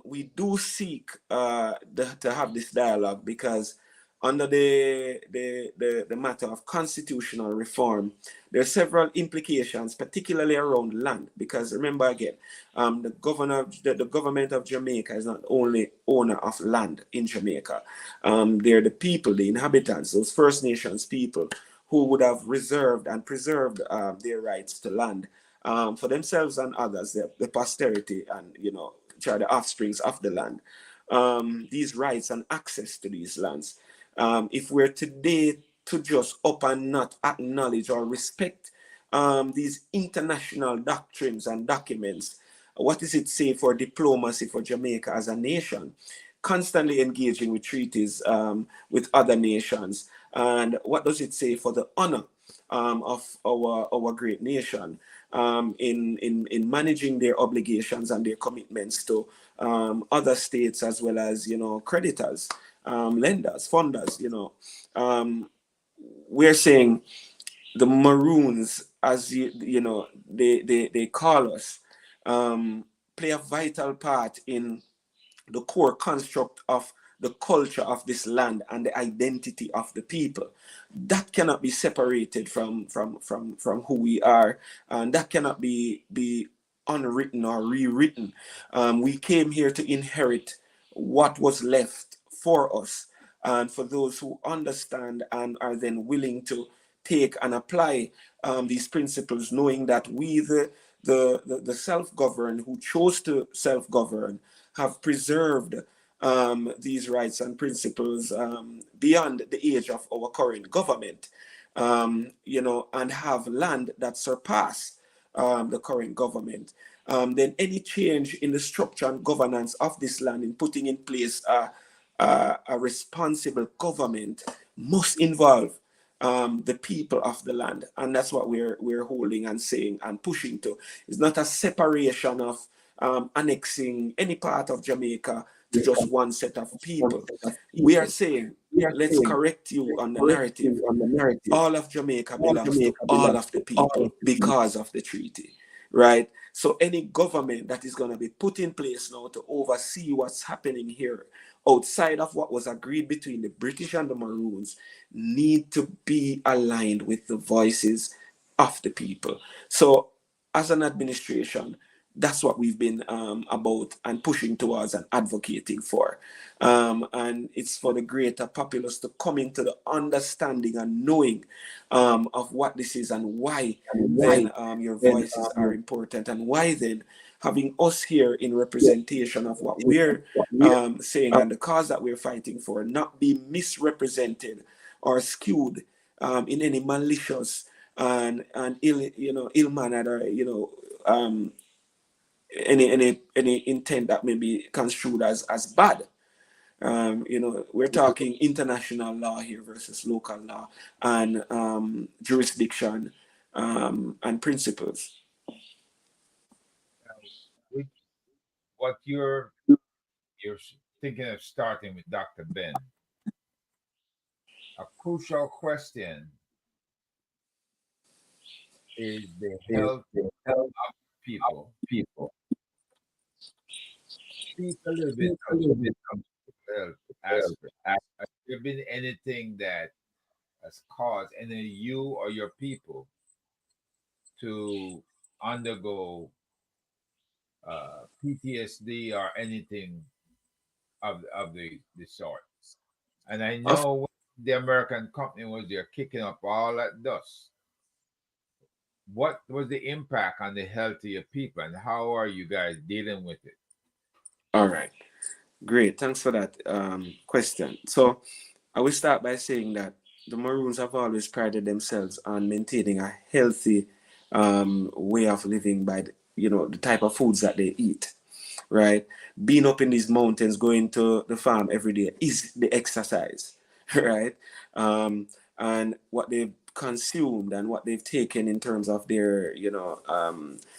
we do seek to have this dialogue because under the matter of constitutional reform, there are several implications, particularly around land. Because remember again, the government of Jamaica is not only owner of land in Jamaica. They're the people, the inhabitants, those First Nations people who would have reserved and preserved their rights to land for themselves and others, the posterity and which are the offsprings of the land. These rights and access to these lands. If we're today to just up and not acknowledge or respect these international doctrines and documents, what does it say for diplomacy for Jamaica as a nation? Constantly engaging with treaties with other nations. And what does it say for the honor of our great nation in managing their obligations and their commitments to other states as well as, creditors, lenders, funders, we're saying the Maroons, as you know, they call us, play a vital part in the core construct of the culture of this land and the identity of the people. That cannot be separated from who we are, and that cannot be unwritten or rewritten. We came here to inherit what was left for us, and for those who understand and are then willing to take and apply these principles, knowing that we, the self-governed who chose to self-govern, have preserved these rights and principles beyond the age of our current government, you know, and have land that surpass the current government. Then any change in the structure and governance of this land, in putting in place a responsible government, must involve the people of the land, and that's what we're holding and saying and pushing to. It's not a separation of annexing any part of Jamaica to just one set of people. We are saying, let's correct you on the narrative. All of Jamaica belongs to all of the people because of the treaty, right? So any government that is going to be put in place now to oversee what's happening here outside of what was agreed between the British and the Maroons need to be aligned with the voices of the people. So as an administration, that's what we've been about and pushing towards and advocating for. And it's for the greater populace to come into the understanding and knowing of what this is, and why then your voices are important, and why then having us here in representation of what we're saying and the cause that we're fighting for not be misrepresented or skewed in any malicious and ill-mannered or any intent that may be construed as bad. We're talking international law here versus local law and jurisdiction and principles. What you're thinking of starting with Dr. Ben, a crucial question is the health of people. Speak a little bit of health aspect. Has there been anything that has caused any of you or your people to undergo PTSD or anything of the sort? And I know when the American company was there kicking up all that dust, what was the impact on the health of your people, and how are you guys dealing with it? All right, great. Thanks for that question. So I will start by saying that the Maroons have always prided themselves on maintaining a healthy way of living by the type of foods that they eat, right? Being up in these mountains, going to the farm every day is the exercise, right? And what they've consumed and what they've taken in terms of their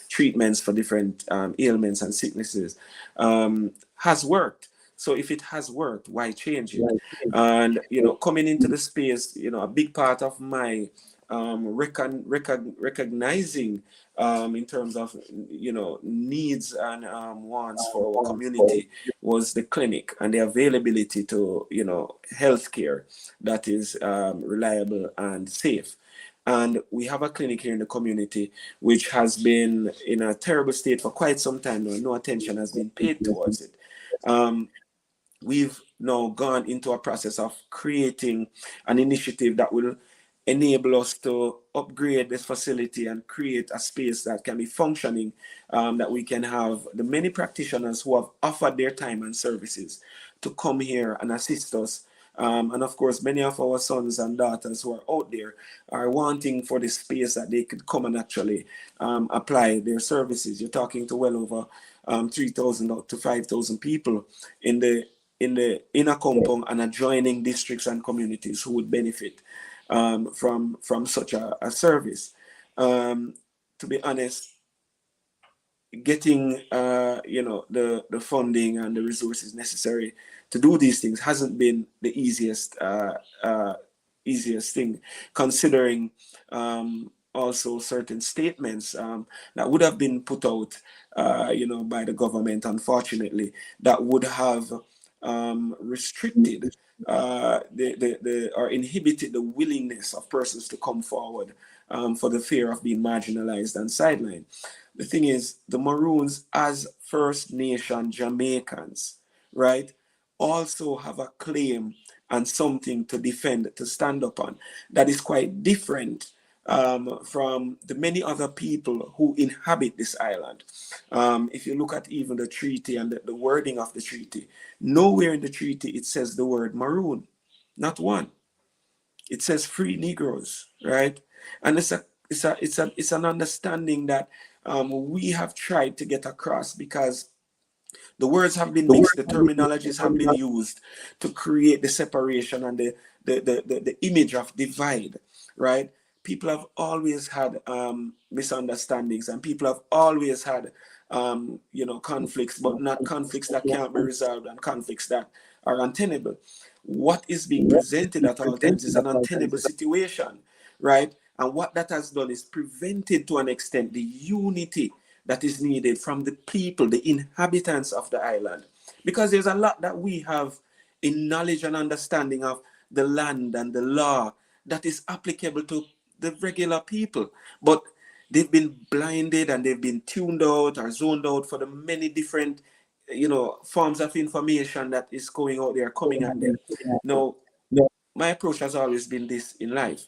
treatments for different ailments and sicknesses has worked. So if it has worked, why change it? And coming into the space, a big part of my recognizing in terms of needs and wants for our community was the clinic and the availability to healthcare that is reliable and safe. And we have a clinic here in the community which has been in a terrible state for quite some time now. No attention has been paid towards it. We've now gone into a process of creating an initiative that will enable us to upgrade this facility and create a space that can be functioning, that we can have the many practitioners who have offered their time and services to come here and assist us. And of course, many of our sons and daughters who are out there are wanting for the space that they could come and actually apply their services. You're talking to well over 3,000 to 5,000 people in the inner compound and adjoining districts and communities who would benefit from such a service. To be honest, getting the funding and the resources necessary to do these things hasn't been the easiest easiest thing, considering also certain statements that would have been put out, by the government, unfortunately, that would have restricted or inhibited the willingness of persons to come forward for the fear of being marginalized and sidelined. The thing is, the Maroons, as First Nation Jamaicans, right, also have a claim and something to defend, to stand up on, that is quite different from the many other people who inhabit this island. If you look at even the treaty and the wording of the treaty, nowhere in the treaty it says the word Maroon, not one. It says free Negroes, right? And it's an understanding that we have tried to get across, because the words have been mixed, the terminologies have been used to create the separation and the image of divide, right? People have always had misunderstandings, and people have always had conflicts, but not conflicts that can't be resolved, and conflicts that are untenable. What is being presented at all times is an untenable situation, right? And what that has done is prevented to an extent the unity that is needed from the people, the inhabitants of the island. Because there's a lot that we have in knowledge and understanding of the land and the law that is applicable to the regular people. But they've been blinded and they've been tuned out or zoned out for the many different forms of information that is going out there, coming at them. Now, my approach has always been this in life: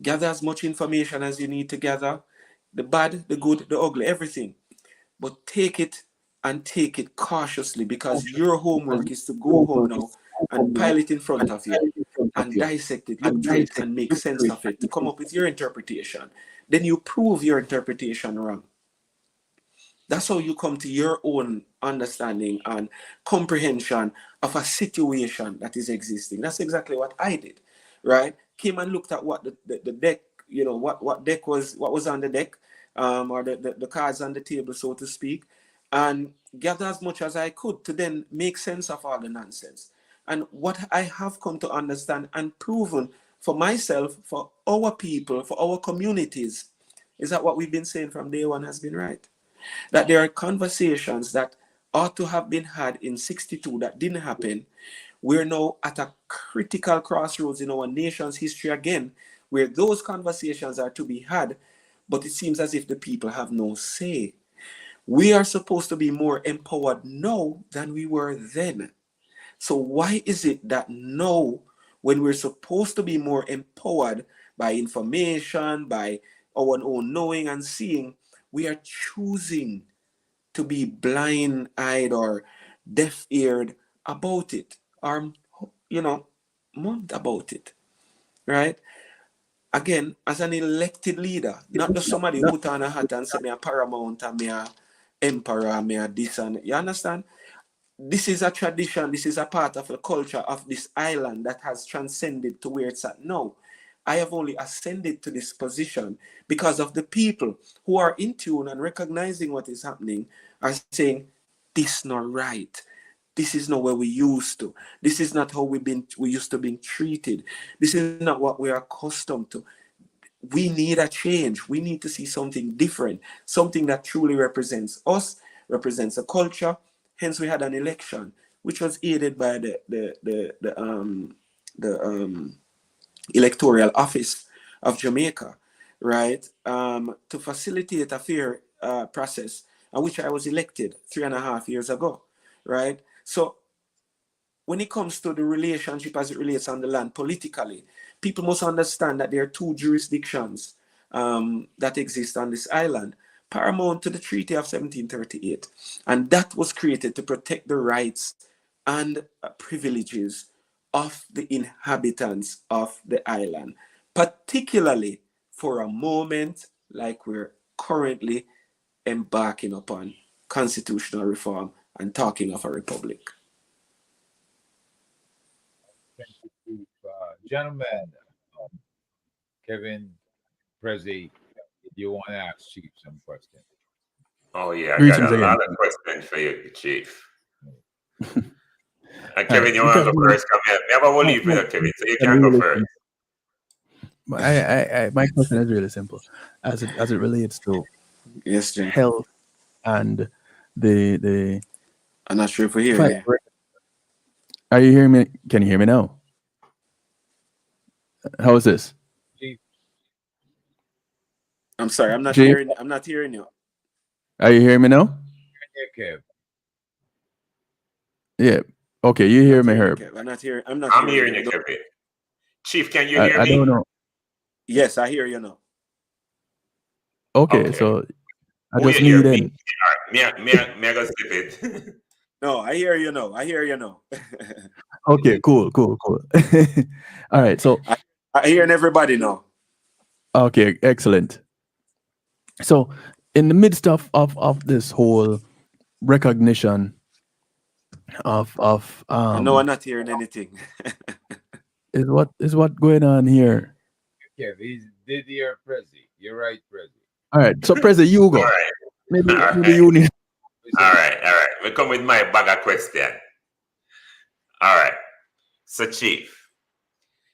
gather as much information as you need to gather, the bad, the good, the ugly, everything. But take it cautiously, because your homework is to go home now and pile it in front of you and dissect it, look through it, and make sense of it, to come up with your interpretation. Then you prove your interpretation wrong. That's how you come to your own understanding and comprehension of a situation that is existing. That's exactly what I did, right? Came and looked at what the deck, what deck was, what was on the deck, or the cards on the table, so to speak, and gather as much as I could to then make sense of all the nonsense. And what I have come to understand and proven for myself, for our people, for our communities, is that what we've been saying from day one has been right. That there are conversations that ought to have been had in 62 that didn't happen. We're now at a critical crossroads in our nation's history again, where those conversations are to be had, but it seems as if the people have no say. We are supposed to be more empowered now than we were then. So why is it that now, when we're supposed to be more empowered by information, by our own knowing and seeing, we are choosing to be blind-eyed or deaf-eared about it, or mummed about it, right? Again, as an elected leader, not just somebody who put on a hat and say me a paramount and me a emperor, me a this, and you understand? This is a tradition, this is a part of the culture of this island that has transcended to where it's at now. I have only ascended to this position because of the people who are in tune and recognizing what is happening, are saying, this is not right. This is not where we used to. This is not how we used to be treated. This is not what we are accustomed to. We need a change. We need to see something different, something that truly represents us, represents a culture. Hence, we had an election, which was aided by the electoral office of Jamaica, right, to facilitate a fair process, which I was elected 3.5 years ago, right? So when it comes to the relationship as it relates on the land politically, people must understand that there are two jurisdictions that exist on this island, paramount to the Treaty of 1738. And that was created to protect the rights and privileges of the inhabitants of the island, particularly for a moment like we're currently embarking upon constitutional reform and talking of a republic. Thank you, Chief. Gentlemen, Kevin, Prezi, you want to ask Chief some questions? Oh, yeah, I Greetings got a again. lot of questions for you, Chief. And Kevin, you want to go first? Come here. Me have a leave for you, Kevin, so you can go first. My question is really simple, as it relates to Yes, Jay. health and the I'm not sure if we hear fight. you. Are you hearing me? Can you hear me now? How is this? I'm sorry, I'm not Chief? hearing. I'm not hearing you. Are you hearing me now? Okay. Yeah. Okay, you hear me, Herb? I'm not hearing. I'm hearing you, Kevin. Chief, can you hear I me? don't know. Yes, I hear you now. Okay, so I Who just you hear need me? in. May I go skip it? No, I hear you now. I hear you now. Okay, cool. All right, so I hearing everybody now. okay, excellent. So in the midst of this whole recognition of no, I'm not hearing anything. is what going on here. Okay, he's Didier Prezi. You're right, Prezi. All right, so Prezi, you go. All right. Maybe you need. All right. We come with my bag of question. All right. So, Chief,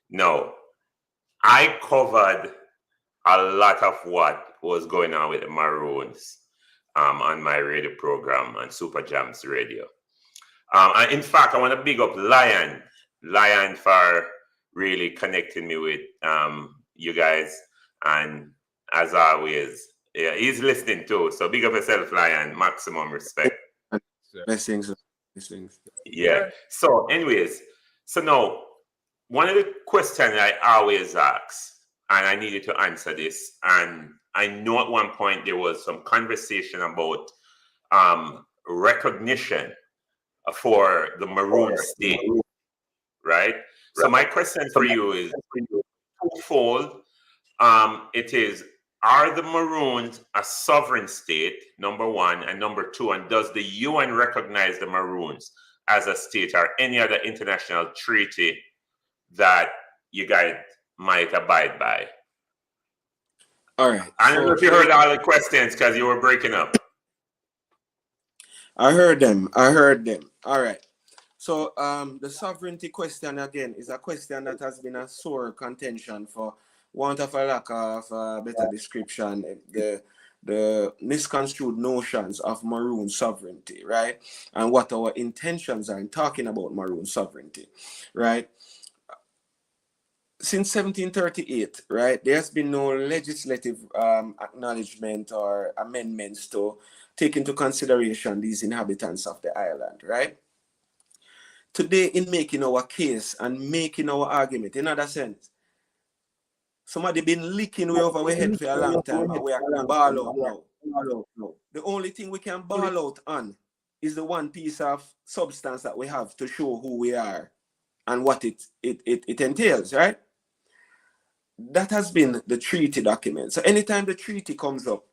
no, I covered a lot of what was going on with the Maroons on my radio program on Super Jams Radio. And in fact, I want to big up Lion for really connecting me with you guys. And as always, yeah, he's listening too. So big up yourself, Lion. Maximum respect. Blessings. Yeah. So anyways, so now, one of the questions I always ask, and I needed to answer this, and I know at one point there was some conversation about recognition for the Maroon state, right? So my question for you is twofold. It is, are the Maroons a sovereign state, number one, and number two, and does the UN recognize the Maroons as a state or any other international treaty that you guys might abide by? All right. I don't know if you heard all the questions because you were breaking up. I heard them. All right. So the sovereignty question again is a question that has been a sore contention for want of a lack of better description. The misconstrued notions of Maroon sovereignty, right? And what our intentions are in talking about Maroon sovereignty, right? Since 1738, right, there's been no legislative acknowledgement or amendments to take into consideration these inhabitants of the island, right? Today, in making our case and making our argument, in other sense, somebody been leaking way over our head for a long time and we are ball out now. The only thing we can ball out on is the one piece of substance that we have to show who we are and what it entails, right? That has been the treaty document. So anytime the treaty comes up,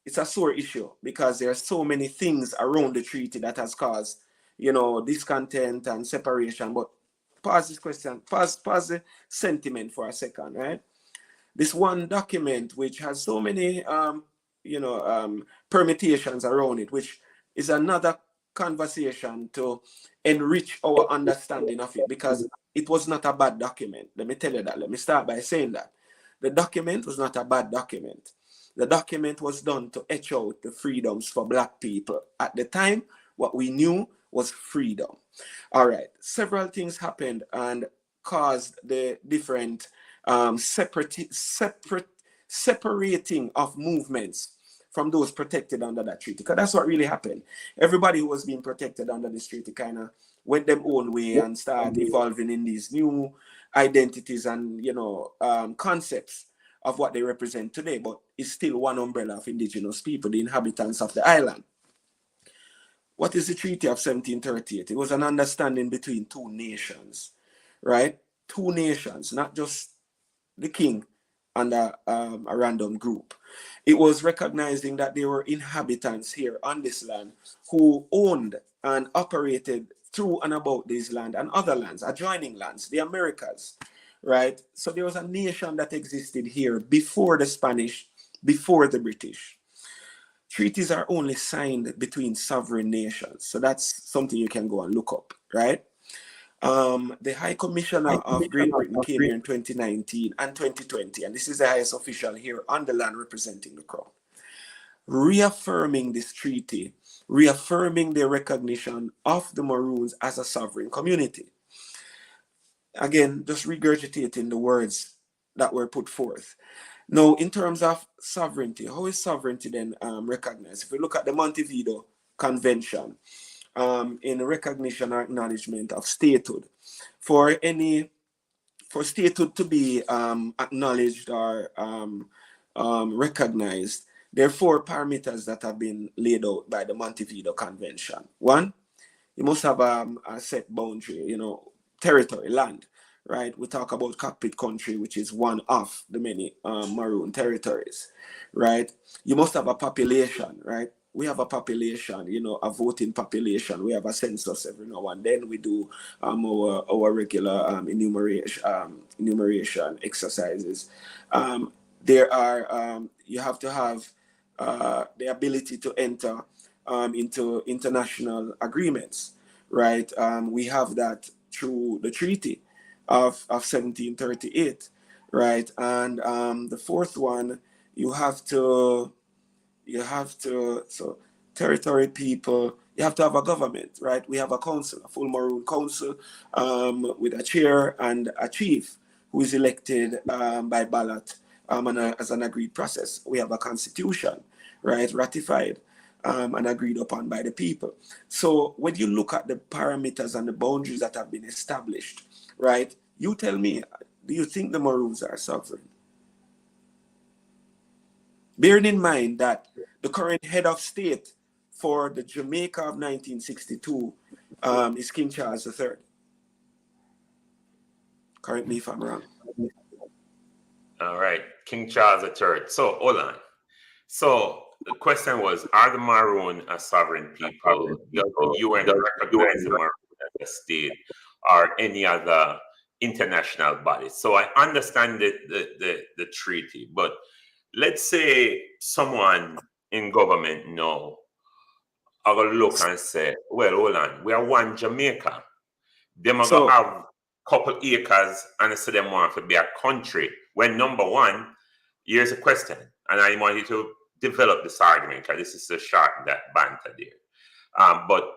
it's a sore issue because there are so many things around the treaty that has caused, discontent and separation. But pause this question, pause the sentiment for a second, right? This one document, which has so many, permutations around it, which is another conversation to enrich our understanding of it, because it was not a bad document. Let me tell you that. Let me start by saying that. The document was not a bad document. The document was done to etch out the freedoms for Black people. At the time, what we knew was freedom. All right, several things happened and caused the different separating of movements from those protected under that treaty. Because that's what really happened. Everybody who was being protected under this treaty kind of went their own way and started evolving in these new identities and concepts of what they represent today, but it's still one umbrella of indigenous people, the inhabitants of the island. What is the Treaty of 1738? It was an understanding between two nations, right? Two nations, not just the king and a random group. It was recognizing that there were inhabitants here on this land who owned and operated through and about this land and other lands, adjoining lands, the Americas, right? So there was a nation that existed here before the Spanish, before the British. Treaties are only signed between sovereign nations. So that's something you can go and look up, right? The High Commissioner of Great Britain came here in 2019 and 2020, and this is the highest official here on the land representing the Crown, reaffirming this treaty, reaffirming the recognition of the Maroons as a sovereign community. Again, just regurgitating the words that were put forth. Now, in terms of sovereignty, how is sovereignty then recognized? If we look at the Montevideo Convention, in recognition or acknowledgement of statehood, for statehood to be acknowledged or recognized, there are 4 parameters that have been laid out by the Montevideo Convention. 1, you must have a set boundary, territory, land, right? We talk about cockpit country, which is one of the many Maroon territories, right? You must have a population, right? We have a population, a voting population. We have a census every now and then. We do our regular enumeration exercises. There are, you have to have the ability to enter into international agreements, right? We have that through the treaty of 1738, right? And the 4th one, so territory people, you have to have a government, right? We have a council, a full Maroon council with a chair and a chief who is elected by ballot as an agreed process. We have a constitution, right? Ratified and agreed upon by the people. So when you look at the parameters and the boundaries that have been established, right? You tell me, do you think the Maroons are sovereign? Bearing in mind that the current head of state for the Jamaica of 1962 is King Charles III. Correct me if I'm wrong. All right, King Charles III. So hold on. So the question was, are the Maroon a sovereign people? The UN recognize the Maroon as a state or any other international body? So I understand the treaty, but let's say someone in government now are going to look and say, well, hold on, we are one Jamaica. Them are going to have a couple acres and say them want to be a country. When number one, here's a question, and I want you to develop this argument because this is a short that banter there. But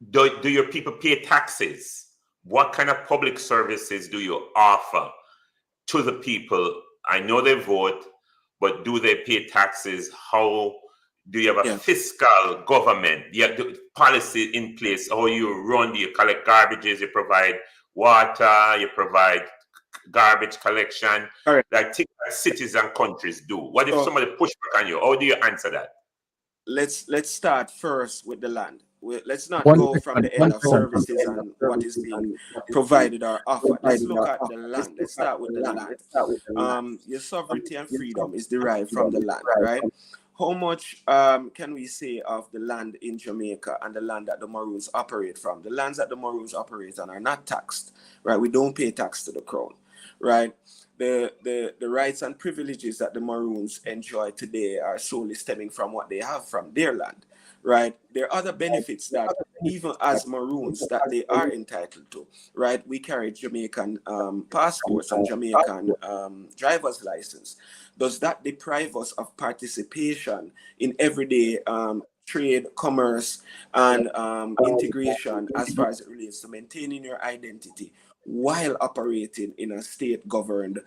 do your people pay taxes? What kind of public services do you offer to the people? I know they vote, but do they pay taxes? How do you have a fiscal government? You have the policy in place. How you run? Do you collect garbages? You provide water? You provide garbage collection? Right. Like things that cities and countries do. What if somebody push back on you? How do you answer that? Let's start first with the land. Let's not go from the end of services and what is being provided or offered. Let's look at the land. Let's start with the land. Your sovereignty and freedom is derived from the land, right? How much can we say of the land in Jamaica and the land that the Maroons operate from? The lands that the Maroons operate on are not taxed, right? We don't pay tax to the Crown, right? The rights and privileges that the Maroons enjoy today are solely stemming from what they have from their land, right? There are other benefits that even as Maroons that they are entitled to, right? We carry Jamaican passports and Jamaican driver's license. Does that deprive us of participation in everyday trade, commerce, and integration as far as it relates to maintaining your identity while operating in a state-governed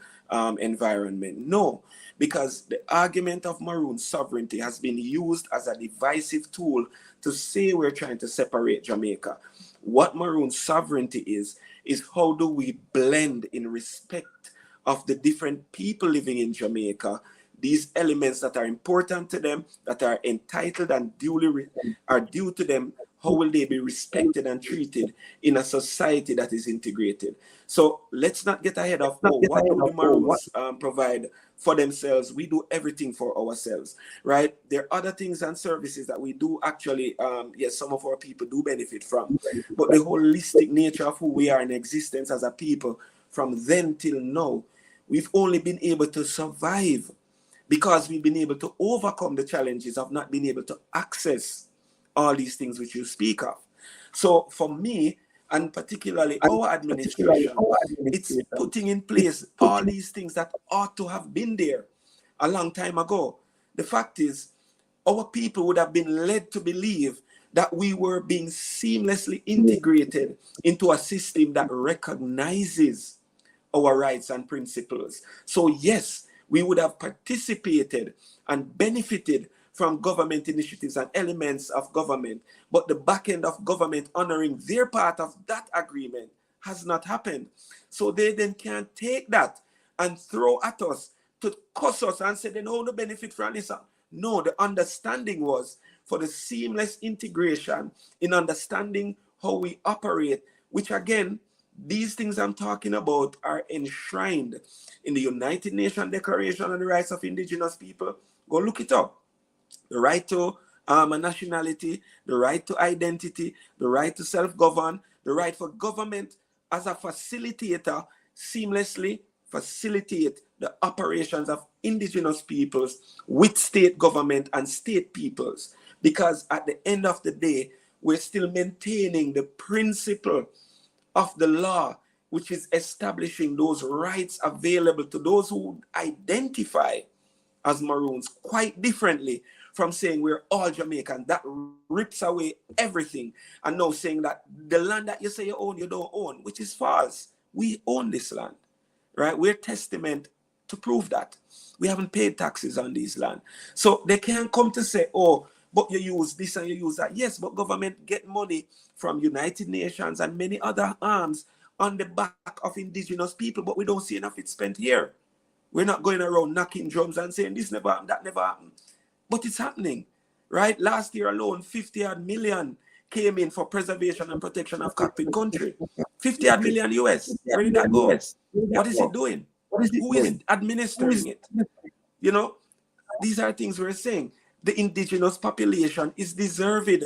environment? No, because the argument of Maroon sovereignty has been used as a divisive tool to say we're trying to separate Jamaica. What Maroon sovereignty is how do we blend in respect of the different people living in Jamaica, these elements that are important to them, that are entitled and are due to them, how will they be respected and treated in a society that is integrated? So let's not get ahead of what do the Maroons provide for themselves. We do everything for ourselves, right? There are other things and services that we do actually, yes, some of our people do benefit from, but the holistic nature of who we are in existence as a people from then till now, we've only been able to survive because we've been able to overcome the challenges of not being able to access all these things which you speak of. So for me, and particularly our administration, it's putting in place all these things that ought to have been there a long time ago. The fact is, our people would have been led to believe that we were being seamlessly integrated into a system that recognizes our rights and principles. So yes, we would have participated and benefited from government initiatives and elements of government, but the back end of government honoring their part of that agreement has not happened. So they then can't take that and throw at us to cuss us and say they know no benefit from this. No, the understanding was for the seamless integration in understanding how we operate, which again, these things I'm talking about are enshrined in the United Nations Declaration on the Rights of Indigenous People. Go look it up. The right to a nationality, the right to identity, the right to self-govern, the right for government as a facilitator seamlessly facilitate the operations of indigenous peoples with state government and state peoples. Because at the end of the day, we're still maintaining the principle of the law, which is establishing those rights available to those who identify as Maroons quite differently from saying we're all Jamaican. That rips away everything. And now saying that the land that you say you own, you don't own, which is false. We own this land, right? We're testament to prove that. We haven't paid taxes on this land. So they can't come to say, oh, but you use this and you use that. Yes, but government get money from United Nations and many other arms on the back of indigenous people, but we don't see enough it spent here. We're not going around knocking drums and saying this never happened, that never happened. But it's happening, right? Last year alone, 50-odd million came in for preservation and protection of cockpit country. 50-odd million US. Where did that go? What is it doing? Who is administering it? You know, these are things we're saying. The indigenous population is deserving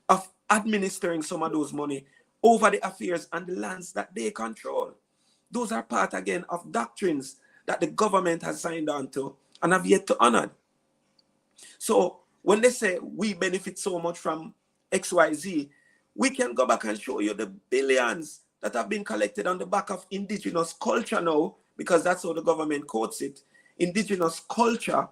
of administering some of those money over the affairs and the lands that they control. Those are part, again, of doctrines that the government has signed on to and have yet to honor. So when they say we benefit so much from XYZ, we can go back and show you the billions that have been collected on the back of indigenous culture now, because that's how the government quotes it. Indigenous culture,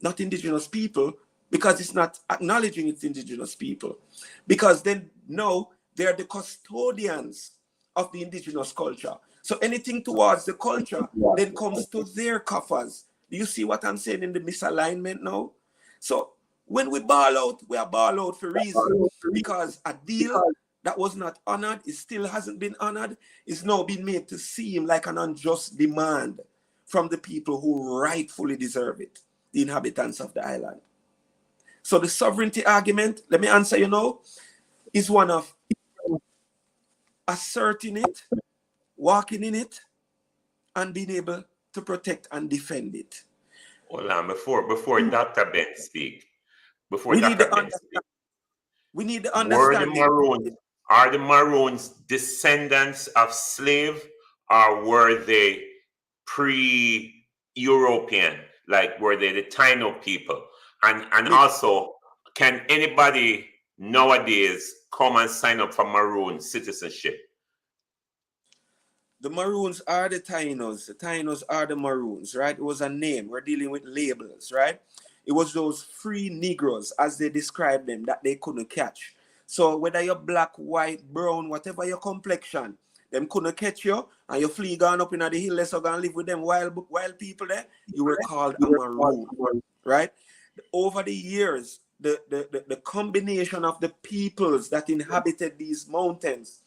not indigenous people, because it's not acknowledging it's indigenous people. Because then now they're the custodians of the indigenous culture. So anything towards the culture then comes to their coffers. Do you see what I'm saying in the misalignment now? So when we ball out, we are ball out for reason. Because a deal that was not honored, it still hasn't been honored, is now being made to seem like an unjust demand from the people who rightfully deserve it, the inhabitants of the island. So the sovereignty argument, let me answer you now, is one of asserting it, walking in it, and being able to protect and defend it. Hold on, before Dr. Ben speak, we need the understanding. Are the Maroons descendants of slave, or were they pre-European? Like, were they the Taino people? And also, can anybody nowadays come and sign up for Maroon citizenship? The Maroons are the Tainos. The Tainos are the Maroons, right? It was a name. We're dealing with labels, right? It was those free Negroes, as they described them, that they couldn't catch. So whether you're black, white, brown, whatever your complexion, them couldn't catch you, and you flee gone up in the hill, so go and live with them wild people there, you were called a Maroon, right? Over the years, the combination of the peoples that inhabited these mountains,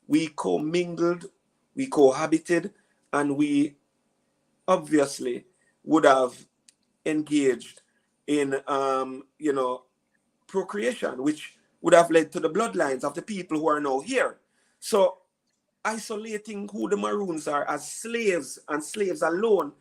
we commingled, we cohabited, and we obviously would have engaged in, procreation, which would have led to the bloodlines of the people who are now here. So isolating who the Maroons are as slaves and slaves alone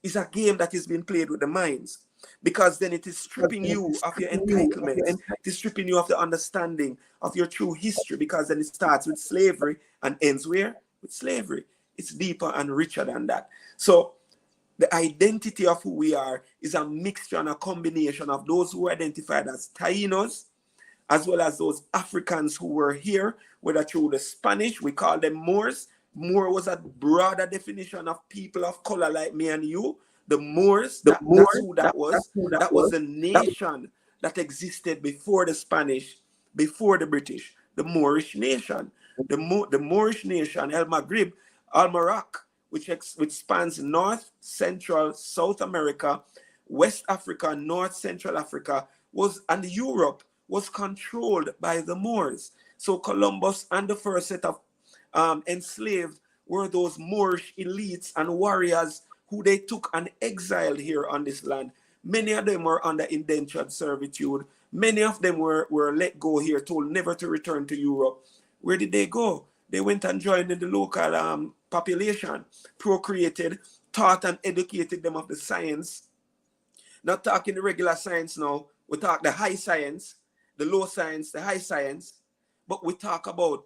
is a game that is being played with the minds, because then it is stripping you of your entitlements. It is stripping you of the understanding of your true history, because then it starts with slavery and ends where? With slavery. It's deeper and richer than that. So the identity of who we are is a mixture and a combination of those who are identified as Tainos as well as those Africans who were here, whether through the Spanish, we call them Moors. Moor was a broader definition of people of color like me and you. The Moors, that's who that was. That was the nation that existed before the Spanish, before the British, the Moorish nation. The Moorish nation, El Maghrib, Al Maroc, which spans North, Central, South America, West Africa, North, Central Africa, and Europe was controlled by the Moors. So Columbus and the first set of enslaved were those Moorish elites and warriors who they took and exiled here on this land. Many of them were under indentured servitude. Many of them were let go here, told never to return to Europe. Where did they go? They went and joined in the local population, procreated, taught and educated them of the science. Not talking the regular science now. We talk the high science, the low science, the high science. But we talk about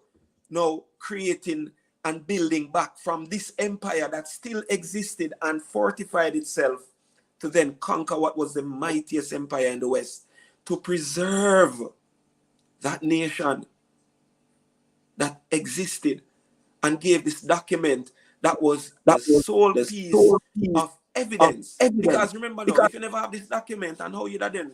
now creating and building back from this empire that still existed and fortified itself to then conquer what was the mightiest empire in the West, to preserve that nation that existed and gave this document that was the sole piece of evidence. Because remember now, if you never have this document and how you then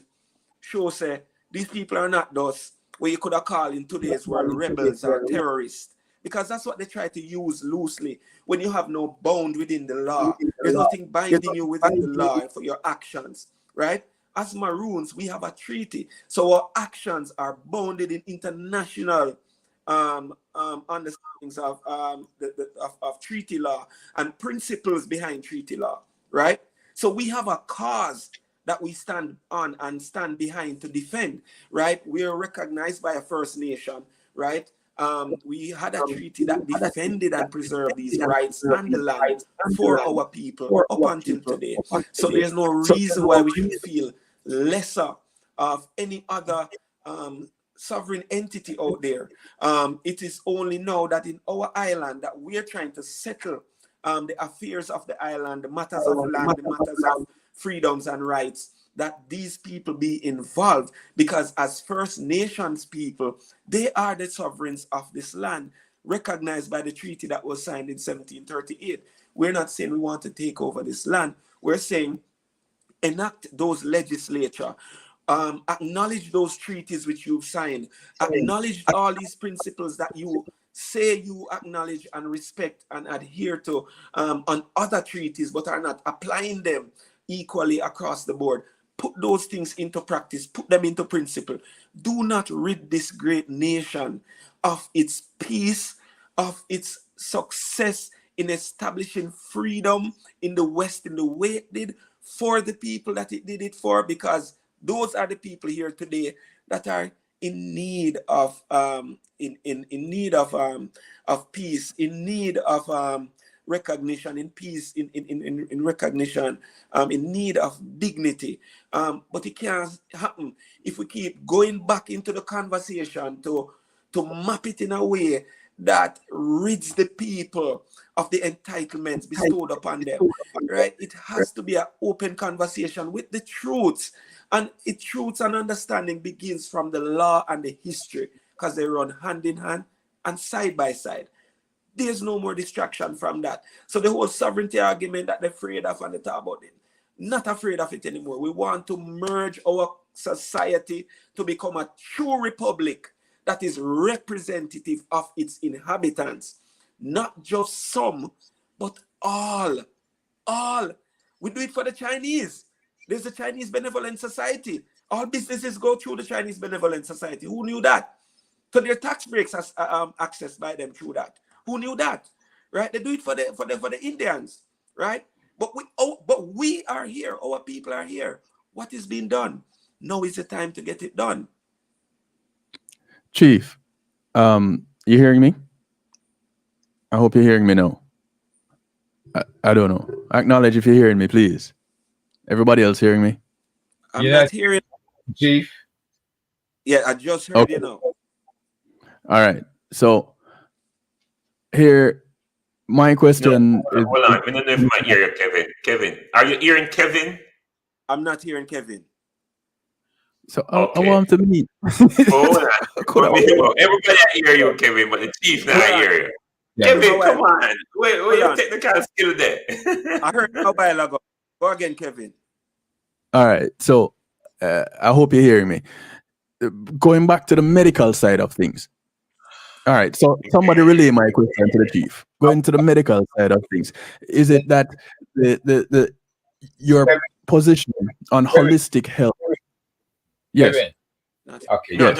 show say these people are not those what you could have called in today's world rebels or terrorists, because that's what they try to use loosely when you have no bound within the law. There's nothing binding you within the law for your actions, right? As Maroons, we have a treaty, so our actions are bounded in international understandings of treaty law and principles behind treaty law, right? So we have a cause that we stand on and stand behind to defend, right? We are recognized by a First Nation, right? We had a treaty that defended and preserved these rights and the land for our people up until today. So there's no reason why we should feel lesser of any other sovereign entity out there. It is only now that in our island that we are trying to settle the affairs of the island, the matters of land, the matters of freedoms and rights, that these people be involved, because as First Nations people, they are the sovereigns of this land, recognized by the treaty that was signed in 1738. We're not saying we want to take over this land. We're saying enact those legislature, acknowledge those treaties which you've signed, acknowledge all these principles that you say you acknowledge and respect and adhere to on other treaties, but are not applying them equally across the board. Put those things into practice, put them into principle. Do not rid this great nation of its peace, of its success in establishing freedom in the West in the way it did, for the people that it did it for, because those are the people here today that are in need of in need of peace, in need of recognition, in peace, in recognition, in need of dignity. But it can't happen if we keep going back into the conversation to map it in a way that rids the people of the entitlements bestowed upon them, right? It has to be an open conversation with the truths, and truths and understanding begins from the law and the history, because they run hand in hand and side by side. There's no more distraction from that. So the whole sovereignty argument that they're afraid of and they talk about it, not afraid of it anymore. We want to merge our society to become a true republic that is representative of its inhabitants. Not just some, but all. All. We do it for the Chinese. There's a Chinese Benevolent Society. All businesses go through the Chinese Benevolent Society. Who knew that? So their tax breaks are accessed by them through that. Who knew that? Right? They do it for the Indians, right? But we are here. Our people are here. What is being done? Now is the time to get it done. Chief, you hearing me? I hope you're hearing me now. I don't know. Acknowledge if you're hearing me, please. Everybody else hearing me? I'm not hearing. Chief? Yeah, I just heard you now. All right. So here, my question is... Hold on. I don't know if I hear you, Kevin. Kevin, are you hearing Kevin? I'm not hearing Kevin. So I want to meet. Hold on. Everybody hear you, Kevin, but the chief not hear you. Yeah. Kevin, come on. Where your technical skill there? I heard a while ago. Go again, Kevin. All right. So I hope you're hearing me. Going back to the medical side of things. All right. So somebody relay my question to the chief. Going to the medical side of things. Is it that your position on holistic health? Yes. Okay. No,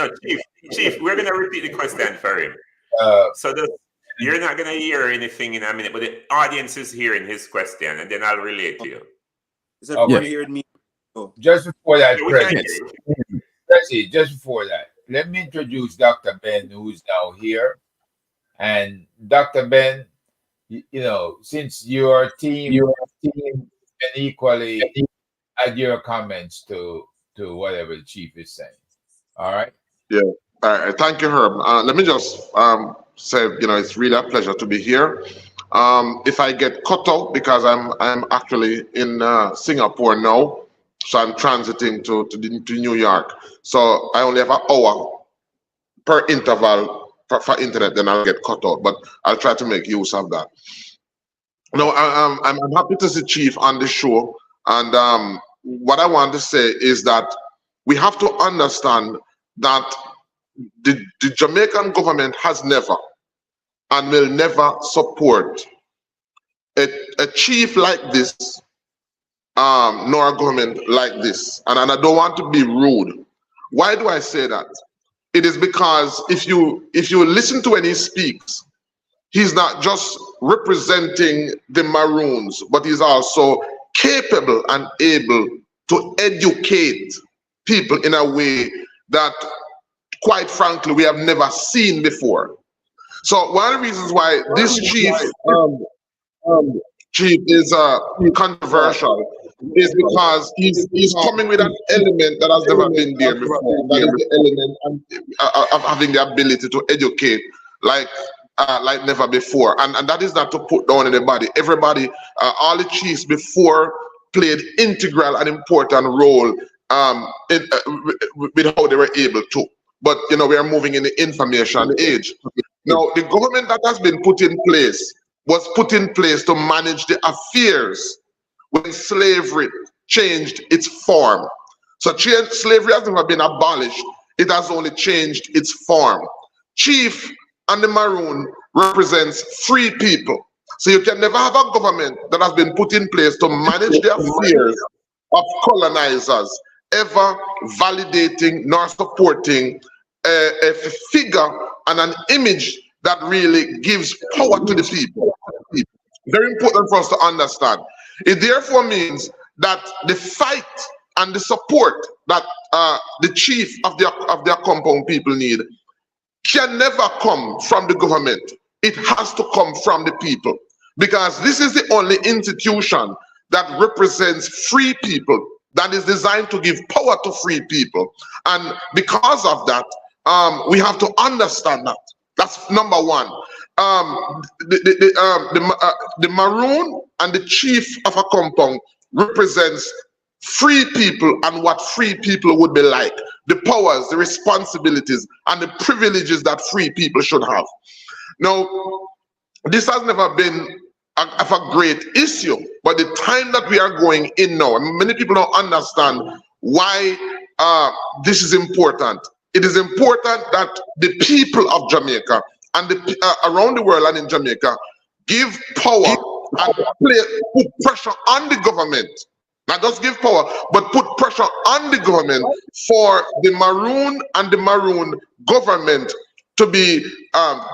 Chief, we're gonna repeat the question for him. You're not gonna hear anything in a minute, but the audience is hearing his question, and then I'll relate to you. Is everyone hearing me? Just before that, Yeah, Prezi, just before that, let me introduce Dr. Ben, who's now here. And Dr. Ben, since your team can equally add your comments to whatever the chief is saying. All right? Yeah. All right. Thank you, Herb. Let me just say, it's really a pleasure to be here. If I get cut out, because I'm actually in Singapore now, so I'm transiting to New York. So I only have an hour per interval for internet, then I'll get cut out. But I'll try to make use of that. No, I'm happy to see Chief on the show. And what I want to say is that we have to understand that the Jamaican government has never and will never support a chief like this, nor a government like this. And I don't want to be rude. Why do I say that? It is because if you listen to when he speaks, he's not just representing the Maroons, but he's also capable and able to educate people in a way that, quite frankly, we have never seen before. So one of the reasons why this chief is controversial is because he's coming with an element that has never been there before. That is the element of having the ability to educate like never before. And that is not to put down anybody. Everybody, all the chiefs before played integral and important role with how they were able to. But we are moving in the information age. Now, the government that has been put in place was put in place to manage the affairs when slavery changed its form. So slavery has never been abolished. It has only changed its form. Chief and the Maroon represents free people. So you can never have a government that has been put in place to manage the affairs of colonizers ever validating nor supporting a figure and an image that really gives power to the people. Very important for us to understand. It therefore means that the fight and the support that the chief of their compound people need can never come from the government. It has to come from the people, because this is the only institution that represents free people, that is designed to give power to free people. And because of that, we have to understand that. That's number one. The Maroon and the chief of a compound represents free people and what free people would be like, the powers, the responsibilities, and the privileges that free people should have. Now, this has never been of a great issue, but the time that we are going in now, and many people don't understand why this is important. It is important that the people of Jamaica and around the world and in Jamaica give power and put pressure on the government. Not just give power, but put pressure on the government for the Maroon and the Maroon government to be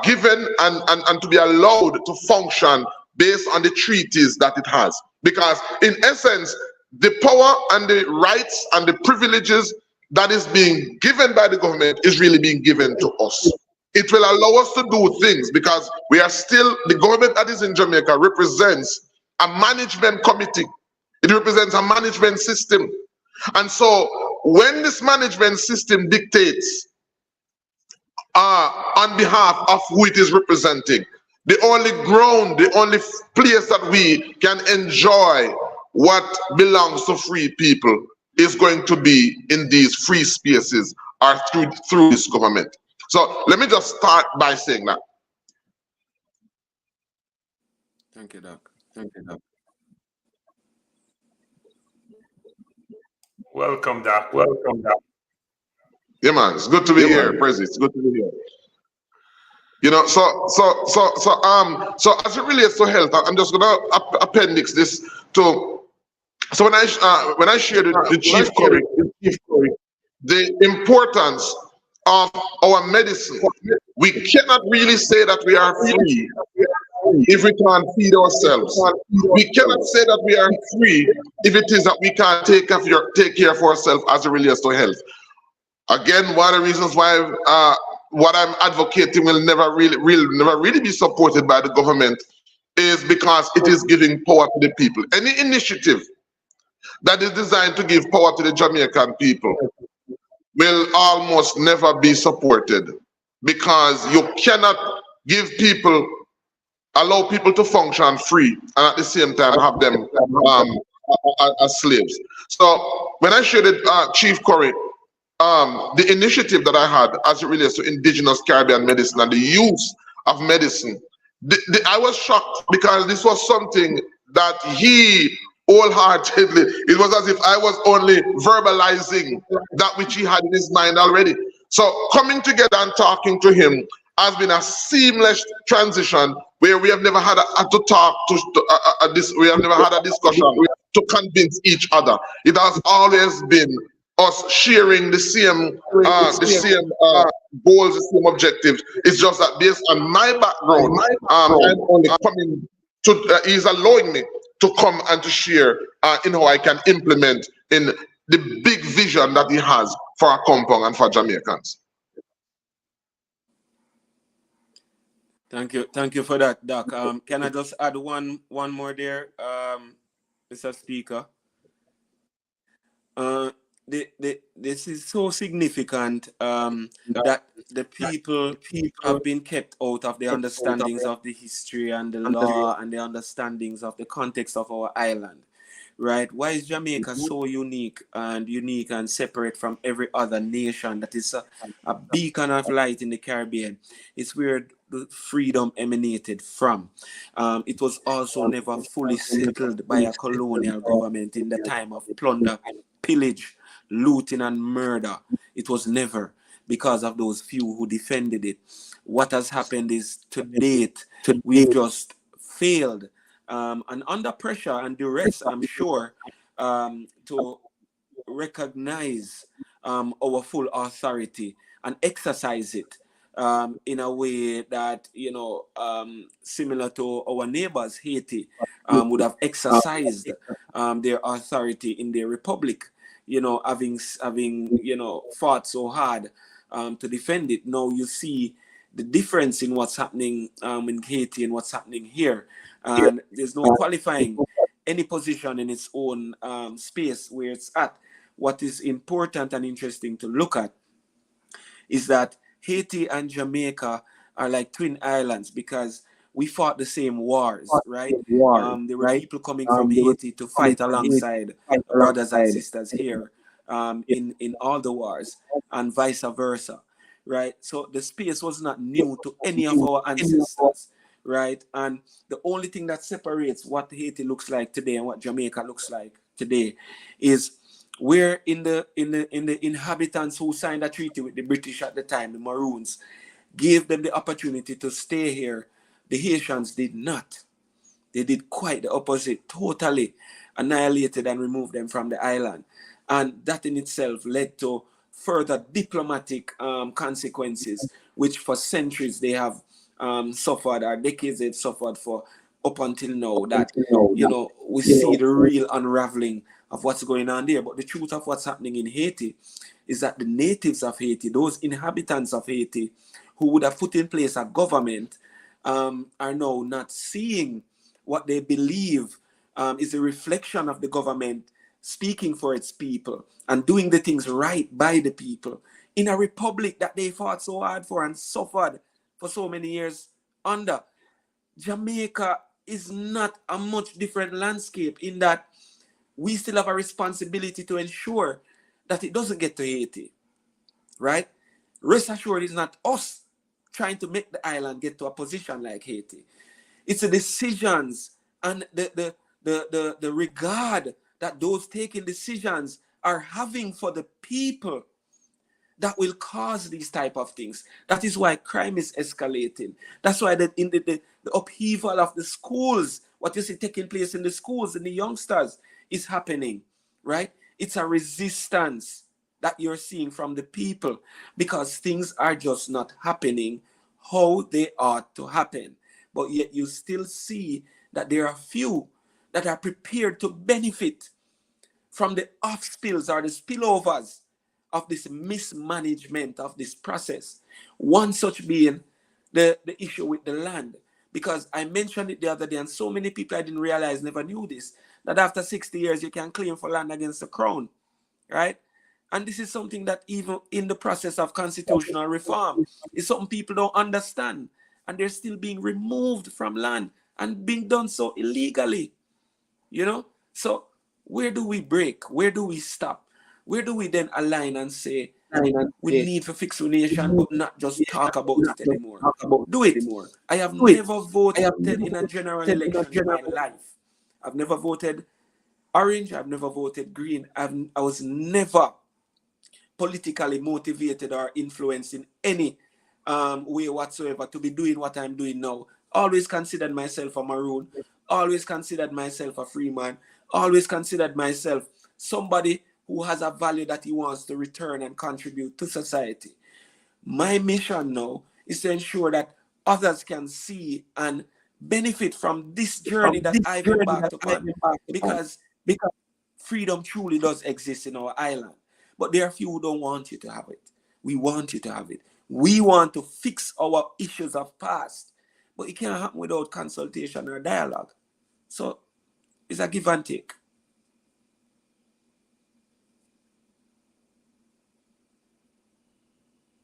given and to be allowed to function based on the treaties that it has. Because in essence, the power and the rights and the privileges that is being given by the government is really being given to us. It will allow us to do things because we are still, the government that is in Jamaica represents a management committee. It represents a management system. And so when this management system dictates on behalf of who it is representing, the only ground, the only place that we can enjoy what belongs to free people is going to be in these free spaces or through this government. So let me just start by saying that. Thank you, Doc. Thank you, Doc. Welcome, Doc. Welcome, Doc. Yeah, man, it's good to be here, Prezi. It's good to be here. You know, so as it relates to health, I'm just gonna appendix this to. So when I shared the Chief Curry, the importance of our medicine, we cannot really say that we are free if we can't feed ourselves. We cannot say that we are free if it is that we can't take care of ourselves as it relates to health. Again, one of the reasons why what I'm advocating will never really be supported by the government is because it is giving power to the people. Any initiative that is designed to give power to the Jamaican people will almost never be supported, because you cannot allow people to function free and at the same time have them as slaves. So when I shared it, Chief Curry, the initiative that I had as it relates to Indigenous Caribbean medicine and the use of medicine, I was shocked, because this was something that he wholeheartedly, it was as if I was only verbalizing that which he had in his mind already. So coming together and talking to him has been a seamless transition, where we have never had we have never had a discussion to convince each other. It has always been us sharing the same goals, the same objectives. It's just that based on my background, I'm only coming to, he's allowing me to come and to share in how I can implement in the big vision that he has for our compound and for Jamaicans. Thank you for that, Doc. Can I just add one more there, Mr. Speaker? This is so significant that the people have been kept out of the understandings of the history and the law and the understandings of the context of our island, right? Why is Jamaica so unique and separate from every other nation that is a beacon of light in the Caribbean? It's where the freedom emanated from. It was also never fully settled by a colonial government in the time of plunder, pillage, looting and murder. It was never, because of those few who defended it. What has happened is, to date, we've just failed, and under pressure and duress, I'm sure, to recognize our full authority and exercise it in a way that, similar to our neighbors, Haiti, would have exercised their authority in their republic, having fought so hard to defend it. Now you see the difference in what's happening in Haiti and what's happening here, and there's no qualifying any position in its own space where it's at. What is important and interesting to look at is that Haiti and Jamaica are like twin islands, because we fought the same wars, right? There were people coming from Haiti to fight alongside brothers and sisters here in all the wars, and vice versa, right? So the space was not new to any of our ancestors, right? And the only thing that separates what Haiti looks like today and what Jamaica looks like today is where in the inhabitants who signed a treaty with the British at the time, the Maroons, gave them the opportunity to stay here. The Haitians did not. They did quite the opposite, totally annihilated and removed them from the island. And that in itself led to further diplomatic consequences, which for centuries they have suffered, or decades they've suffered for, up until now, that, we see the real unraveling of what's going on there. But the truth of what's happening in Haiti is that the natives of Haiti, those inhabitants of Haiti who would have put in place a government, are now not seeing what they believe is a reflection of the government speaking for its people and doing the things right by the people in a republic that they fought so hard for and suffered for so many years under. Jamaica is not a much different landscape in that we still have a responsibility to ensure that it doesn't get to Haiti, right? Rest assured, it's not us trying to make the island get to a position like Haiti. It's the decisions and the regard that those taking decisions are having for the people that will cause these type of things. That is why crime is escalating. That's why the upheaval of the schools, what you see taking place in the schools and the youngsters is happening, right? It's a resistance that you're seeing from the people because things are just not happening how they ought to happen. But yet you still see that there are few that are prepared to benefit from the off spills or the spillovers of this mismanagement of this process. One such being the issue with the land. Because I mentioned it the other day, and so many people I didn't realize never knew this, that after 60 years you can claim for land against the crown, right? And this is something that even in the process of constitutional reform is something people don't understand. And they're still being removed from land and being done so illegally, you know? So where do we break? Where do we stop? Where do we then align and say, we need to fix the nation, but not just talk about it anymore? Do it. I have never voted in a general election in my life. I've never voted orange. I've never voted green. I was never politically motivated or influenced in any way whatsoever to be doing what I'm doing now. Always considered myself a Maroon. Always considered myself a free man. Always considered myself somebody who has a value that he wants to return and contribute to society. My mission now is to ensure that others can see and benefit from this journey that I've embarked upon, because freedom truly does exist in our island. But there are few who don't want you to have it. We want you to have it. We want to fix our issues of past, but it can't happen without consultation or dialogue. So it's a give and take.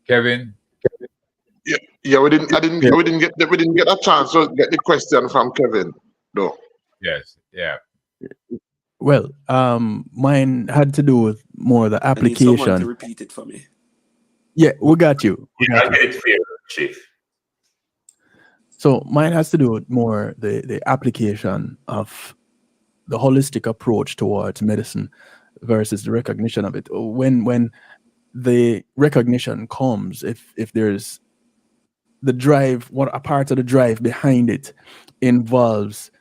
Kevin? Yeah, we didn't get a chance to get the question from Kevin, though. Yes, yeah. Well, mine had to do with more the I need someone application. to repeat it for me. Yeah, we got you. I get it for you, Chief. So mine has to do with more the application of the holistic approach towards medicine versus the recognition of it. When the recognition comes, if there's the drive, what a part of the drive behind it involves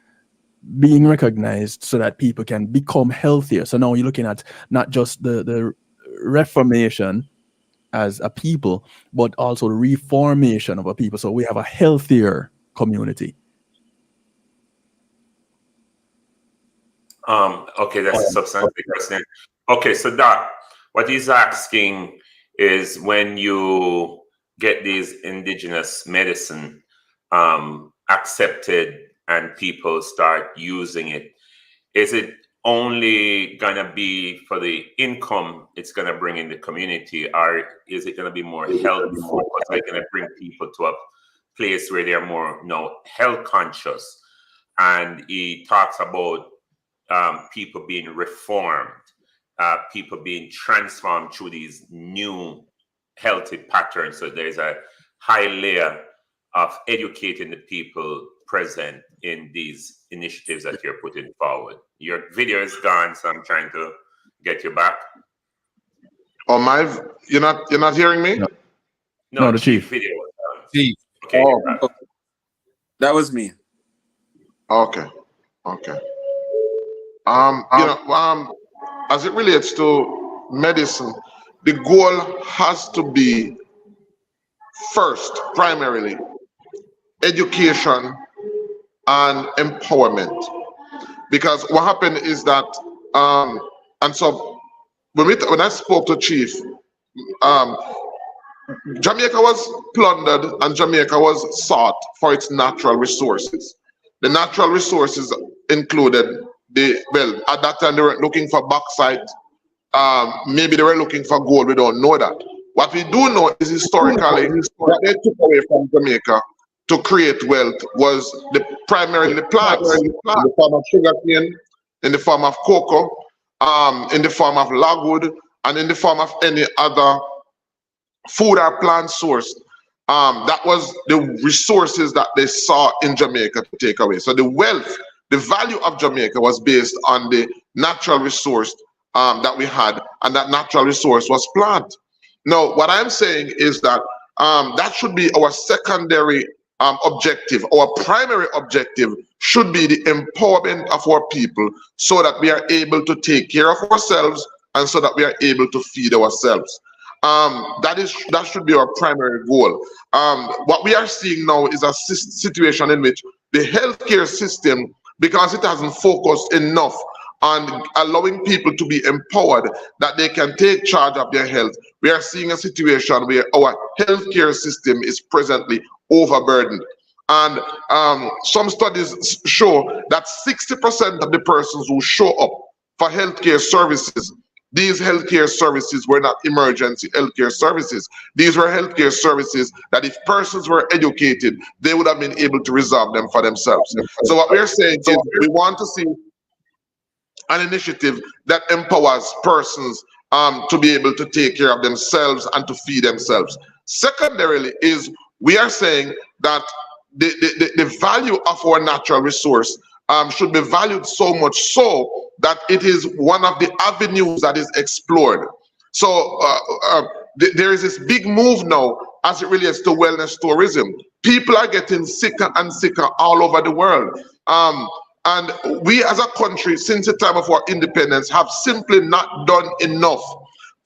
being recognized so that people can become healthier. So now you're looking at not just the reformation as a people, but also the reformation of a people. So we have a healthier community. Okay, that's a substantive question. Okay, so Doc, what he's asking is when you get these indigenous medicine accepted and people start using it, is it only gonna be for the income it's gonna bring in the community, or is it gonna be more health focused? Like gonna bring people to a place where they're more, health conscious? And he talks about people being reformed, people being transformed through these new healthy patterns. So there's a high layer of educating the people present in these initiatives that you're putting forward. Your video is gone, so I'm trying to get you back. Oh, you're not hearing me? No, the chief video was gone. Chief. Okay, Oh. That was me. Okay. As it relates to medicine, the goal has to be first, primarily, education and empowerment. Because what happened is that, and so when I spoke to Chief, Jamaica was plundered and Jamaica was sought for its natural resources. The natural resources included at that time they were looking for bauxite. Maybe they were looking for gold. We don't know that. What we do know is historically what they took away from Jamaica to create wealth was primarily the plants in the form of sugarcane, in the form of cocoa, in the form of logwood and in the form of any other food or plant source. That was the resources that they saw in Jamaica to take away. So the wealth, the value of Jamaica was based on the natural resource that we had, and that natural resource was plant. Now, what I'm saying is that that should be our secondary objective. Our primary objective should be the empowerment of our people so that we are able to take care of ourselves and so that we are able to feed ourselves. That should be our primary goal. What we are seeing now is a situation in which the healthcare system, because it hasn't focused enough on allowing people to be empowered that they can take charge of their health, we are seeing a situation where our healthcare system is presently overburdened. And some studies show that 60% of the persons who show up for healthcare services, these healthcare services were not emergency healthcare services. These were healthcare services that if persons were educated, they would have been able to resolve them for themselves. So what we're saying is we want to see an initiative that empowers persons to be able to take care of themselves and to feed themselves. Secondarily is we are saying that the value of our natural resource should be valued so much so that it is one of the avenues that is explored. So there is this big move now as it relates to wellness tourism. People are getting sicker and sicker all over the world. And we as a country, since the time of our independence, have simply not done enough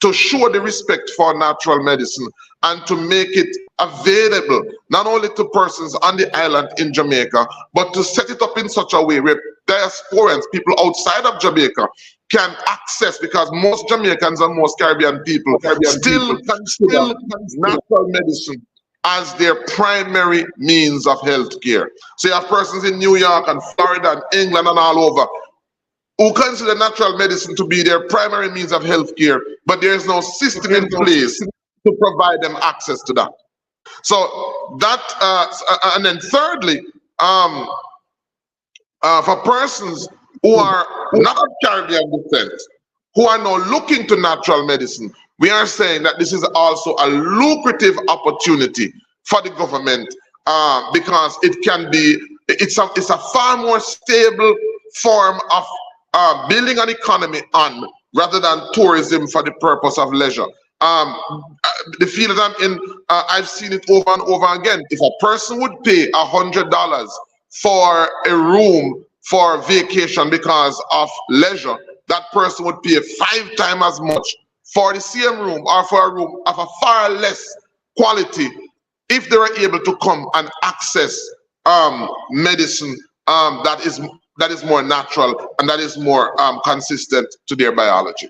to show the respect for natural medicine and to make it available not only to persons on the island in Jamaica, but to set it up in such a way where diasporans, people outside of Jamaica, can access, because most Jamaicans and most Caribbean people still consider natural medicine as their primary means of health care. So you have persons in New York and Florida and England and all over who consider natural medicine to be their primary means of health care, but there is no system in place to provide them access to that. So that, and then thirdly, for persons who are not of Caribbean descent, who are now looking to natural medicine, we are saying that this is also a lucrative opportunity for the government because it can be, it's a far more stable form of building an economy on rather than tourism for the purpose of leisure. The field that I'm in, I've seen it over and over again. If a person would pay $100 for a room for vacation because of leisure, that person would pay 5 times as much for the same room or for a room of a far less quality if they were able to come and access medicine that is more natural and that is more consistent to their biology.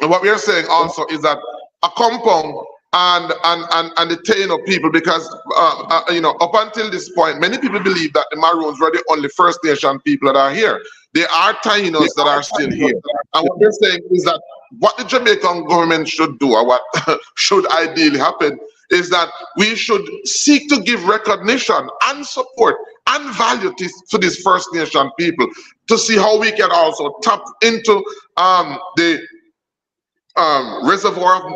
And what we are saying also is that a compound and the Taino people, because you know, up until this point, many people believe that the Maroons were the only First Nation people that are here. There are Tainos that are still here. And what we're saying is that what the Jamaican government should do, or what should ideally happen, is that we should seek to give recognition and support and value to these First Nation people to see how we can also tap into the reservoir of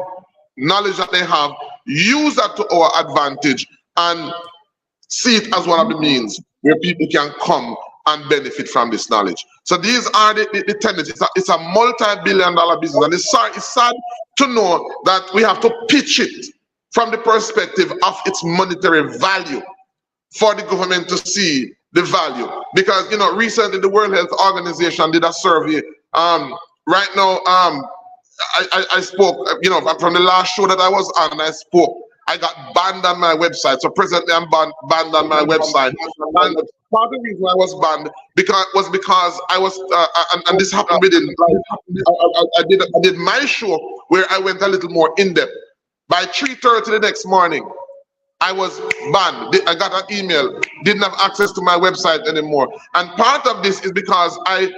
knowledge that they have, use that to our advantage, and see it as one of the means where people can come and benefit from this knowledge. So these are the tendencies. It's a multi-billion-dollar business, and it's sad to know that we have to pitch it from the perspective of its monetary value for the government to see the value. Because, you know, recently the World Health Organization did a survey. Right now, I spoke, you know, from the last show that I was on, I spoke. I got banned on my website. So presently I'm banned on my website. And part of the reason I was banned was because I was, and this happened within, I did my show where I went a little more in depth. By 3:30 the next morning, I was banned. I got an email, didn't have access to my website anymore. And part of this is because I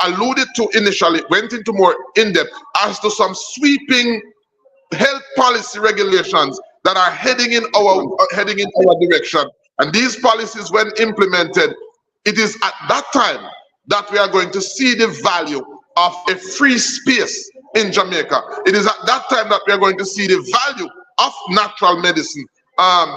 alluded to initially, went into more in-depth as to some sweeping health policy regulations that are heading in our direction. And these policies, when implemented, it is at that time that we are going to see the value of a free space in Jamaica. It is at that time that we are going to see the value of natural medicine,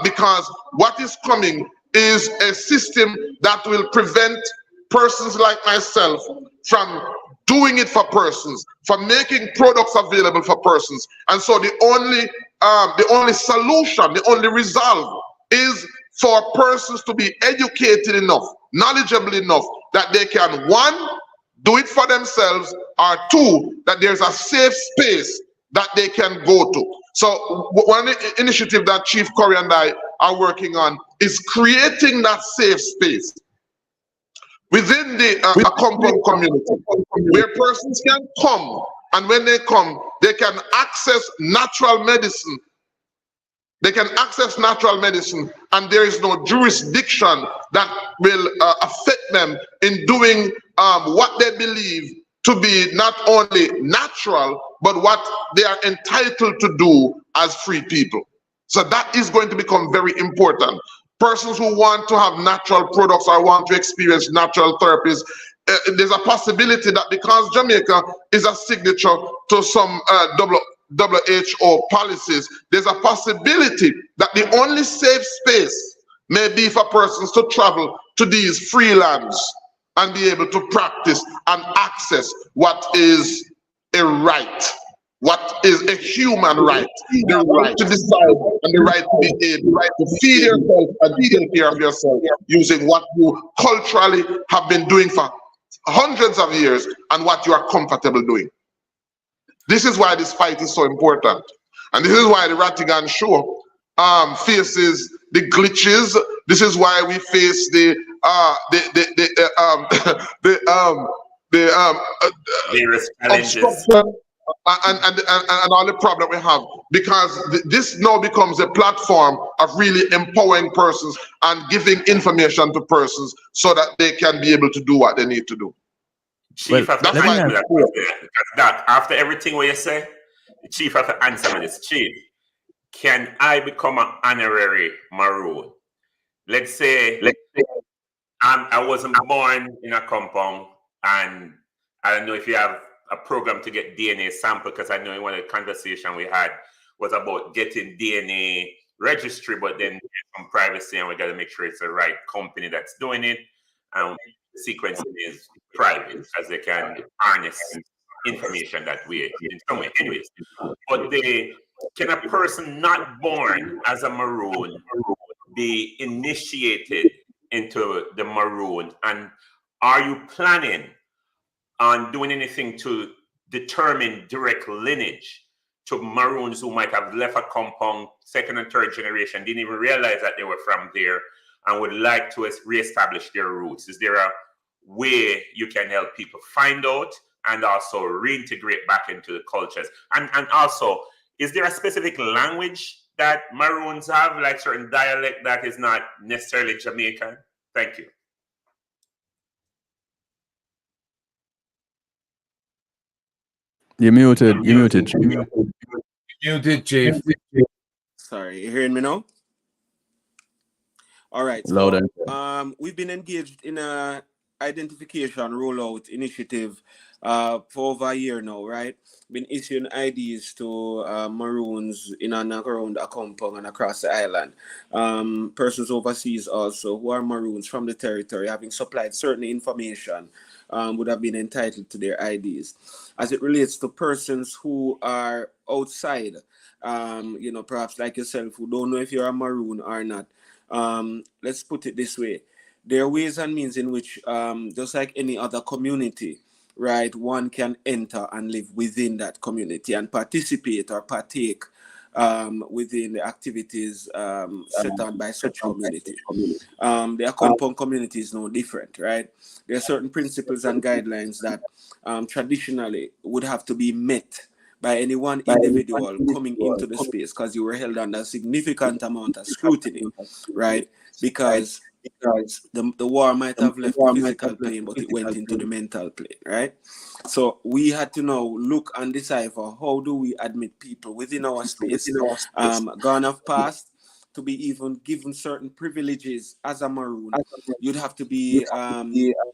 because what is coming is a system that will prevent persons like myself from doing it for persons, from making products available for persons. And so the only solution, the only resolve is for persons to be educated enough, knowledgeable enough that they can, one, do it for themselves, or two, that there's a safe space that they can go to. So one initiative that Chief Corey and I are working on is creating that safe space within the compound community, where persons can come, and when they come, they can access natural medicine. They can access natural medicine, and there is no jurisdiction that will affect them in doing what they believe to be not only natural, but what they are entitled to do as free people. So that is going to become very important. Persons who want to have natural products or want to experience natural therapies, there's a possibility that because Jamaica is a signature to some WHO policies, there's a possibility that the only safe space may be for persons to travel to these free lands and be able to practice and access what is a right, what is a human right, the right to decide and the right to be able, the right to feed yourself and take care of yourself using what you culturally have been doing for hundreds of years and what you are comfortable doing. This is why this fight is so important, and this is why the Rattigan show faces the glitches. This is why we face the various challenges and all the problem we have, because this now becomes a platform of really empowering persons and giving information to persons so that they can be able to do what they need to do. Chief, have to answer that question, because that, after everything what you say, the Chief have to answer me this. Chief, can I become an honorary Maroon? Let's say I wasn't born in a compound, and I don't know if you have a program to get DNA sample, because I know in one of the conversation we had was about getting DNA registry, but then some privacy, and we got to make sure it's the right company that's doing it. Sequencing is private, because they can harness information that way in some way. Anyways, but can a person not born as a Maroon be initiated into the Maroon? And are you planning on doing anything to determine direct lineage to Maroons who might have left a compound, second and third generation, didn't even realize that they were from there, and would like to reestablish their roots? Is there a way you can help people find out and also reintegrate back into the cultures? And also, is there a specific language that Maroons have, like certain dialect that is not necessarily Jamaican? Thank you. You're muted. You're muted. Muted, Chief. Sorry, you hearing me now? All right. Louder. So, we've been engaged in a identification rollout initiative for over a year now, right? Been issuing IDs to Maroons in and around a compound and across the island. Persons overseas also who are Maroons from the territory, having supplied certain information, would have been entitled to their IDs. As it relates to persons who are outside, perhaps like yourself, who don't know if you're a Maroon or not, let's put it this way. There are ways and means in which, just like any other community, right, one can enter and live within that community and participate or partake within the activities set on by such community. The compound community is no different, right? There are certain principles and guidelines that traditionally would have to be met by any one individual coming into the space, because you were held under a significant amount of scrutiny, right? Because the war might have left the physical plane, but it went into the mental plane, right? So we had to now look and decipher, how do we admit people within our space? Gone have passed, to be even given certain privileges as a Maroon, you'd have to be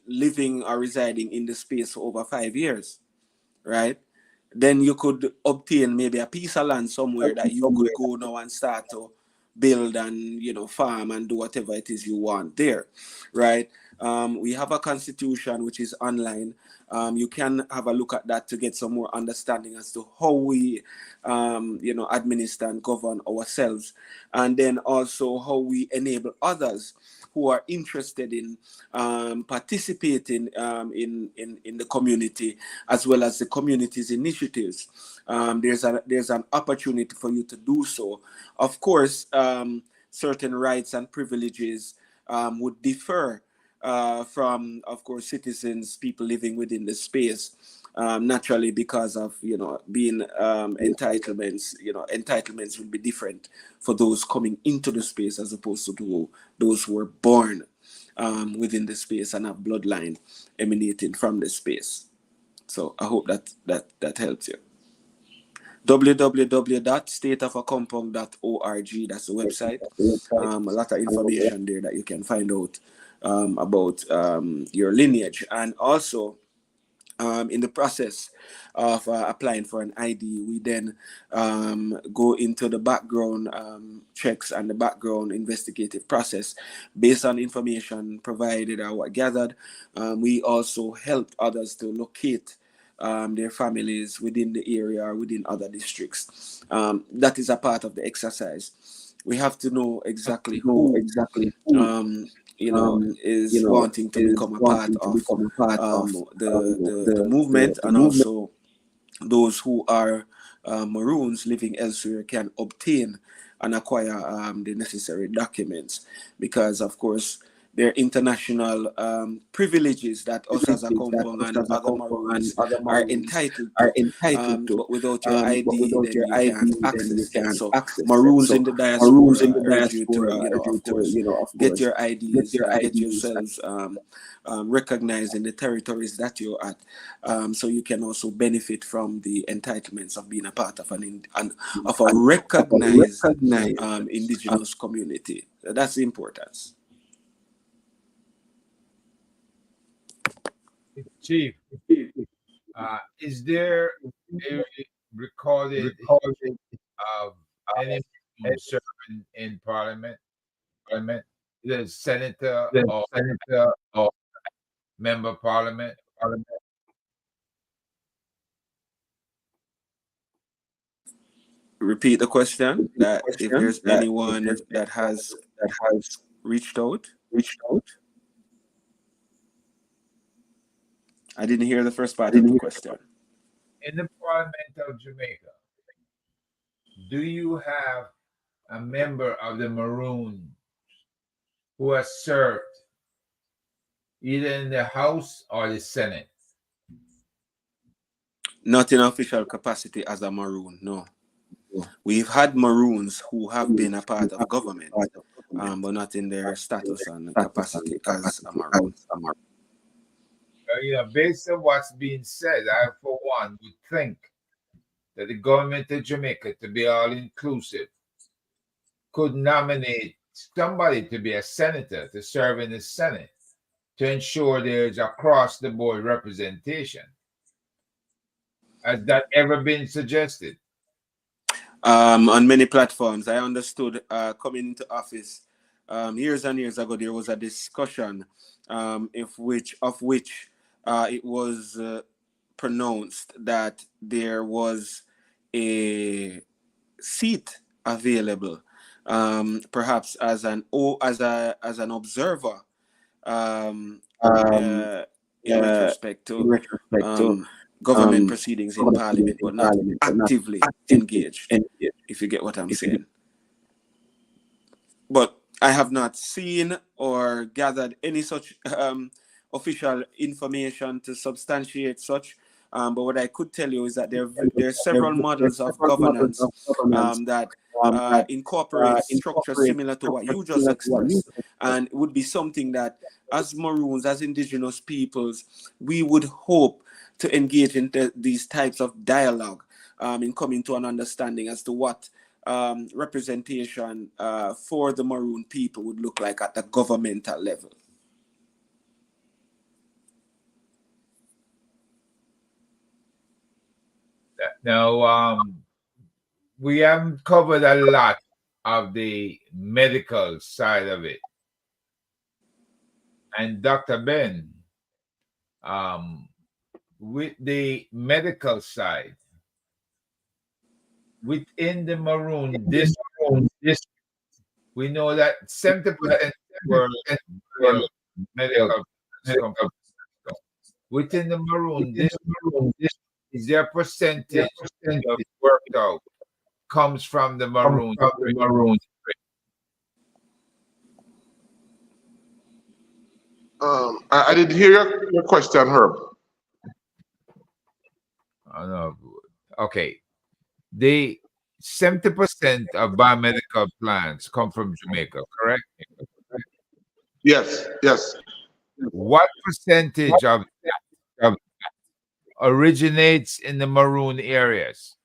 living or residing in the space for over 5 years, right? Then you could obtain maybe a piece of land somewhere that you could go now and start to build and, you know, farm and do whatever it is you want there, right? We have a constitution which is online. You can have a look at that to get some more understanding as to how we, you know, administer and govern ourselves, and then also how we enable others who are interested in participating in the community, as well as the community's initiatives. There's an opportunity for you to do so. Of course, certain rights and privileges would differ from, of course, citizens, people living within the space, naturally, because of, you know, being entitlements. You know, entitlements will be different for those coming into the space as opposed to those who were born within the space and have bloodline emanating from the space. So I hope that helps you. www.stateofacompound.org, that's the website. A lot of information there that you can find out about your lineage. And also, in the process of applying for an ID, we then go into the background checks and the background investigative process based on information provided or gathered. We also help others to locate their families within the area or within other districts. That is a part of the exercise. We have to know exactly who is wanting to become a part of the movement, and also those who are Maroons living elsewhere can obtain and acquire the necessary documents, because of course there are international privileges that us as a compound and other Maroons are entitled to. But without your ID, then you can't access it. So Maroons in the diaspora, I urge you to, of course, get your IDs, get yourselves recognized in the territories that you're at, so you can also benefit from the entitlements of being a part of a recognized indigenous community. That's the importance. Chief, is there a recorded of any serving in Parliament, the senator or member of Parliament? Repeat the question. That if there's anyone that has reached out. I didn't hear the first part of the question. In the Parliament of Jamaica, do you have a member of the Maroons who has served either in the House or the Senate? Not in official capacity as a Maroon, no. We've had Maroons who have been a part of government, but not in their status and capacity as a Maroon. Based on what's being said, I, for one, would think that the government of Jamaica, to be all-inclusive, could nominate somebody to be a senator to serve in the Senate to ensure there's across-the-board representation. Has that ever been suggested? On many platforms. I understood coming into office years and years ago, there was a discussion of which it was pronounced that there was a seat available, perhaps as an observer, in retrospect to government proceedings in Parliament, but not actively engaged, if you get what I'm saying. But I have not seen or gathered any such official information to substantiate such. But what I could tell you is that there are several models of governance that incorporate structure similar to what you just expressed, and it would be something that, as Maroons, as indigenous peoples, we would hope to engage in these types of dialogue in coming to an understanding as to what representation for the Maroon people would look like at the governmental level? Now, we haven't covered a lot of the medical side of it. And Dr. Ben, with the medical side, within the Maroon district, we know that 70% were medical companies. Within the Maroon district, is there a percentage of worked out comes from the Maroon? I didn't hear your question, Herb. Oh, no. Okay. The 70% of biomedical plants come from Jamaica, correct? Yes, yes. What percentage of that originates in the Maroon areas?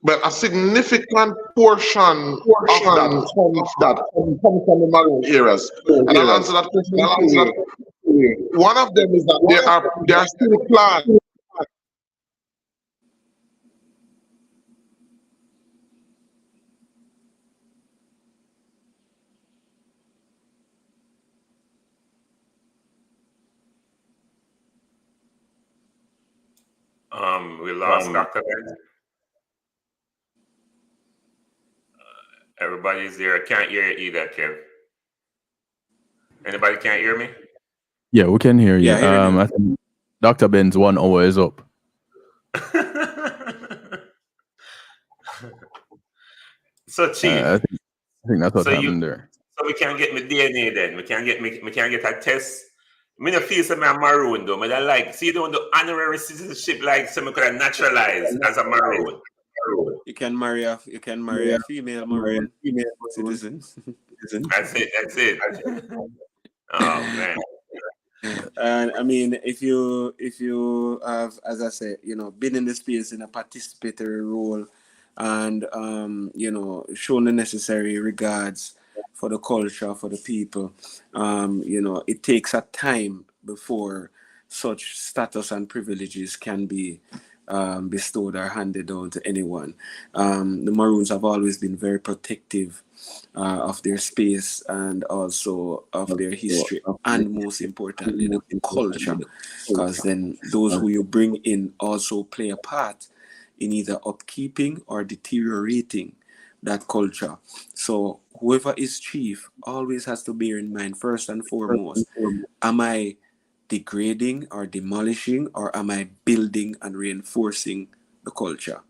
But a significant portion of that comes from the Maroon areas. And I'll answer that question. One of them is that there are still plans. We lost Dr. Ben. Everybody's there. I can't hear you either, Kev. Anybody can't hear me? Yeah, we can hear you. Yeah, I think Dr. Ben's 1 hour is up. So, Chief. I think that's what happened there. So we can't get my DNA then. We can't get a test. I mean, I feel some Maroon though. But I like, see, you don't do honorary citizenship like some could have naturalized as a Maroon. You can marry a female Maroon citizen. That's it. Oh man. And I mean, if you have, as I said, been in the space in a participatory role and shown the necessary regards for the culture, for the people, it takes a time before such status and privileges can be bestowed or handed down to anyone. The Maroons have always been very protective of their space and also of their history, and most importantly, the culture, because then those who you bring in also play a part in either upkeeping or deteriorating that culture. So whoever is chief always has to bear in mind, first and foremost, am I degrading or demolishing, or am I building and reinforcing the culture?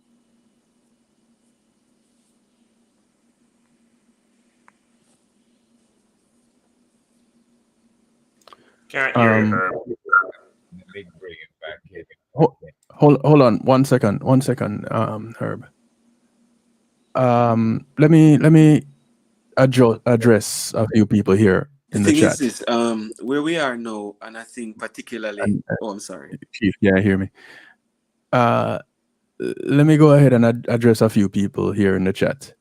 Can't hear you, Herb. Let me bring it back here. Hold on 1 second, Herb. Let me address a few people here in the chat. Thing is where we are now, and I think particularly, I'm sorry, Chief, yeah, hear me. Let me go ahead and address a few people here in the chat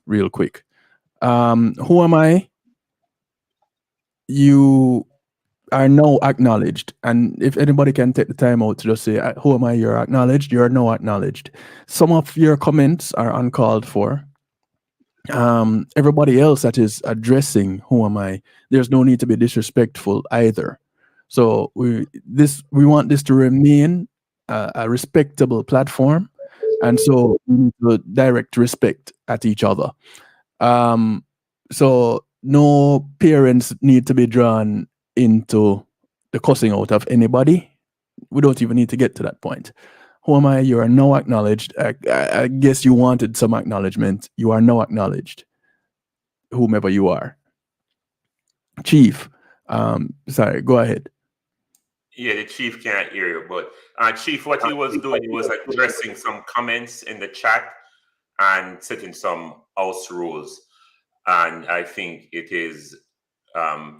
real quick. Who am I? You are now acknowledged, and if anybody can take the time out to just say, who am I? You're acknowledged. You're now acknowledged. Some of your comments are uncalled for. Everybody else that is addressing who am I, there's no need to be disrespectful either. So we want this to remain a respectable platform, and so we need to direct respect at each other. So no parents need to be drawn into the cussing out of anybody. We don't even need to get to that point. Who am I? You are now acknowledged. I guess you wanted some acknowledgement. You are now acknowledged, whomever you are. Chief, sorry, go ahead. Yeah, the chief can't hear you, but Chief, what he was doing, he was addressing some comments in the chat and setting some house rules. And I think it is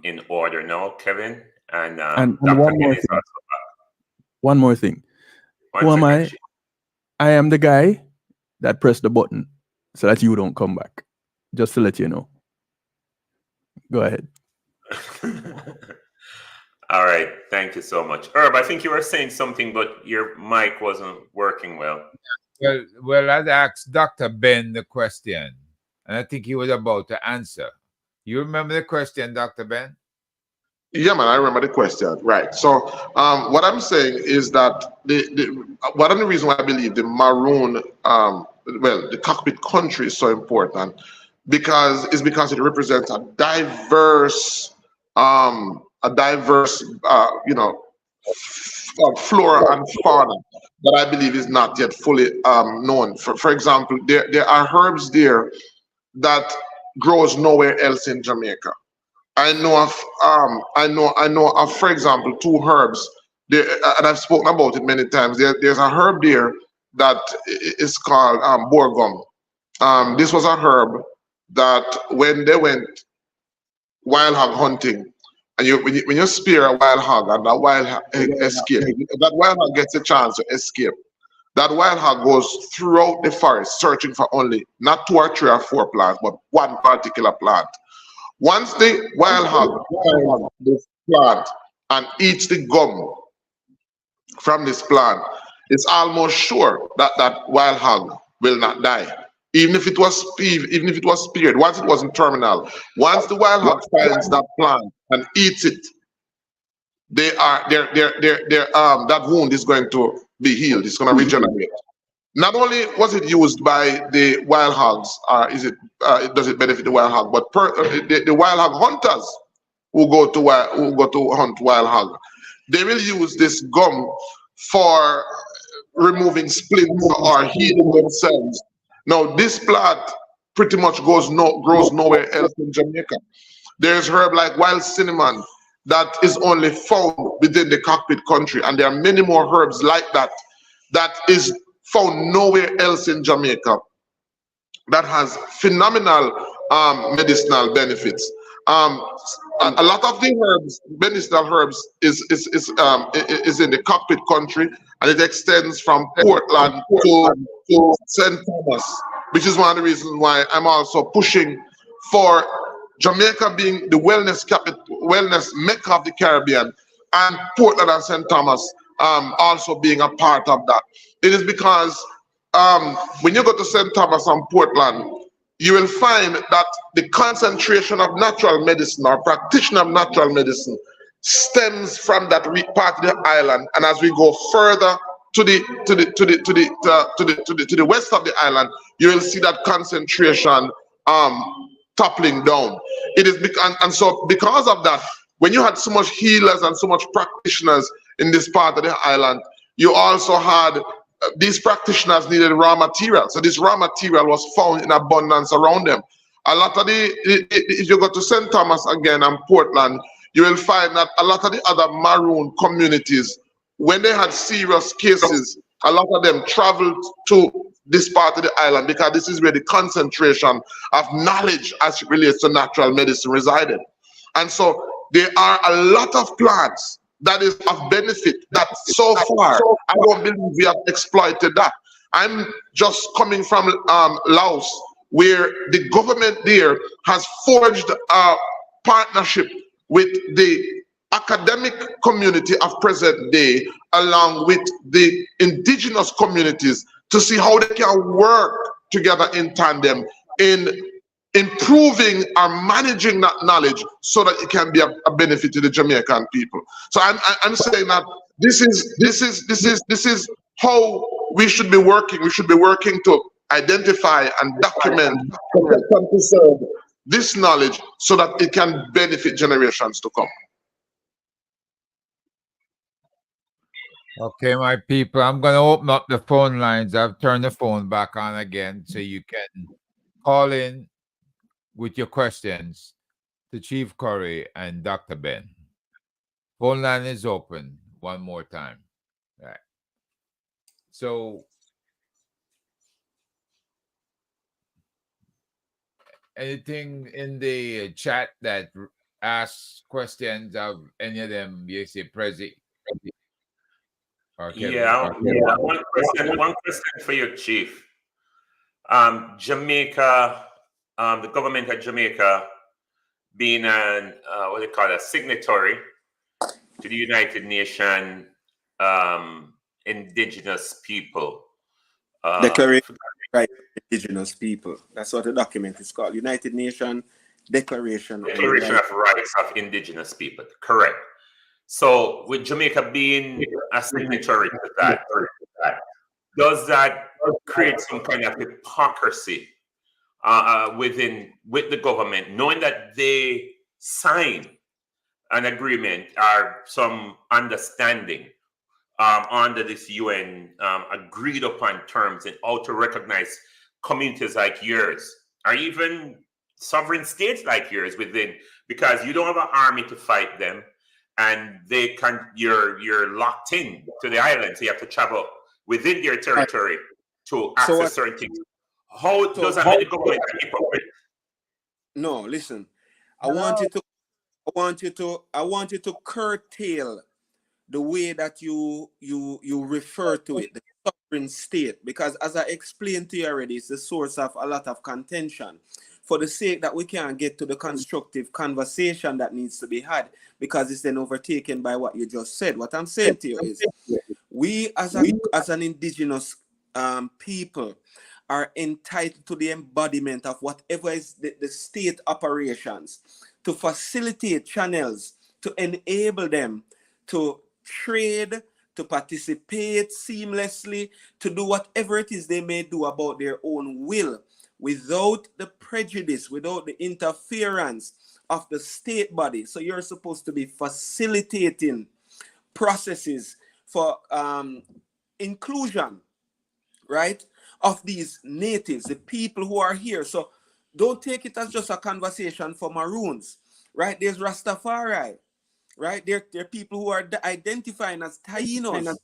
in order now, Kevin. And one more thing. Who am I? I am the guy that pressed the button so that you don't come back. Just to let you know. Go ahead. All right, thank you so much. Herb, I think you were saying something, but your mic wasn't working well. Well, I'd asked Dr. Ben the question, and I think he was about to answer. You remember the question, Dr. Ben? Yeah, man, I remember the question. Right. So, what I'm saying is that one of the reasons why I believe the Maroon, the cockpit country is so important because it represents a diverse, flora and fauna that I believe is not yet fully known. For example, there are herbs there that grows nowhere else in Jamaica. I know of, for example, two herbs there, and I've spoken about it many times. There's a herb there that is called borgum. This was a herb that when they went wild hog hunting, and when you spear a wild hog and that wild hog escapes, that wild hog gets a chance to escape. That wild hog goes throughout the forest searching for only not 2 or 3 or 4 plants, but one particular plant. Once the wild hog finds this plant and eats the gum from this plant, it's almost sure that that wild hog will not die. Even if it was speared, once it wasn't terminal, once the wild hog finds that plant and eats it, that wound is going to be healed. It's going to regenerate. Not only was it used by the wild hogs, does it benefit the wild hog, but the wild hog hunters who go to hunt wild hog, they will use this gum for removing splints or healing themselves. Now, this plant pretty much grows nowhere else in Jamaica. There's herb like wild cinnamon that is only found within the cockpit country, and there are many more herbs like that is found nowhere else in Jamaica that has phenomenal medicinal benefits. A lot of the herbs, medicinal herbs, is in the cockpit country, and it extends from Portland to St. Thomas, which is one of the reasons why I'm also pushing for Jamaica being the wellness mecca of the Caribbean, and Portland and St. Thomas also being a part of that. It is because when you go to St. Thomas and Portland, you will find that the concentration of natural medicine or practitioner of natural medicine stems from that part of the island. And as we go further to the west of the island, you will see that concentration toppling down. It is because of that, when you had so much healers and so much practitioners in this part of the island, you also had these practitioners needed raw material. So this raw material was found in abundance around them. A lot of if you go to St. Thomas again and Portland, you will find that a lot of the other Maroon communities, when they had serious cases, a lot of them traveled to this part of the island because this is where the concentration of knowledge as it relates to natural medicine resided. And so there are a lot of plants that is of benefit that so far I don't believe we have exploited that. I'm just coming from Laos, where the government there has forged a partnership with the academic community of present day along with the indigenous communities to see how they can work together in tandem in improving or managing that knowledge so that it can be a benefit to the Jamaican people. So I'm saying that this is how we should be working. We should be working to identify and document and preserve this knowledge so that it can benefit generations to come. Okay, my people, I'm going to open up the phone lines. I've turned the phone back on again so you can call in with your questions to Chief Curry and Dr. Ben. Phone line is open one more time. All right. So, anything in the chat that asks questions of any of them, you say Prezi? Yeah, one question for you, Chief. Jamaica, the government of Jamaica being an what they call a signatory to the United Nations Indigenous People Declaration of Rights of Indigenous People. That's what the document is called. United Nations Declaration on the Declaration of Rights of Indigenous People. Correct. So with Jamaica being a signatory to that, does that create some kind of hypocrisy with the government, knowing that they sign an agreement or some understanding under this UN agreed upon terms and how to recognize communities like yours, or even sovereign states like yours within, because you don't have an army to fight them, and you're locked in to the island, so you have to travel within their territory to access certain things. How does that make the government a hypocrite? No, listen. I want you to curtail the way that you refer to it, the sovereign state, because as I explained to you already, it's the source of a lot of contention. For the sake that we can't get to the constructive conversation that needs to be had, because it's then overtaken by what you just said. What I'm saying to you is, we as an indigenous people are entitled to the embodiment of whatever is the state operations, to facilitate channels, to enable them to trade, to participate seamlessly, to do whatever it is they may do about their own will, without the prejudice, without the interference of the state body. So you're supposed to be facilitating processes for inclusion, right, of these natives, the people who are here. So don't take it as just a conversation for Maroons, right? There's Rastafari, right? There are people who are identifying as Tainos,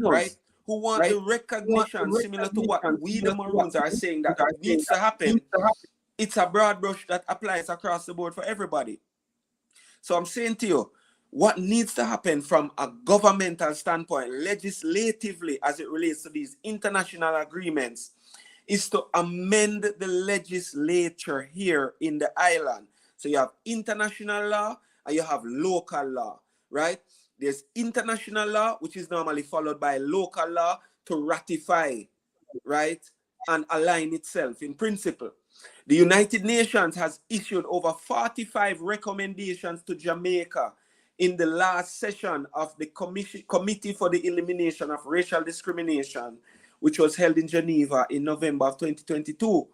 right? Who want the recognition similar to what we the Maroons are saying that needs to happen. It's a broad brush that applies across the board for everybody. So I'm saying to you, what needs to happen from a governmental standpoint, legislatively, as it relates to these international agreements, is to amend the legislature here in the island. So you have international law and you have local law, right? There's international law, which is normally followed by local law to ratify, right, and align itself in principle. The United Nations has issued over 45 recommendations to Jamaica in the last session of the Committee for the Elimination of Racial Discrimination, which was held in Geneva in November of 2022.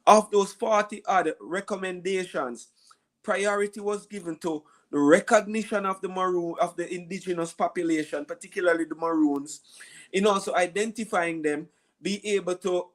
Of those 40 other recommendations, priority was given to the recognition of the indigenous population, particularly the Maroons, in also identifying them, be able to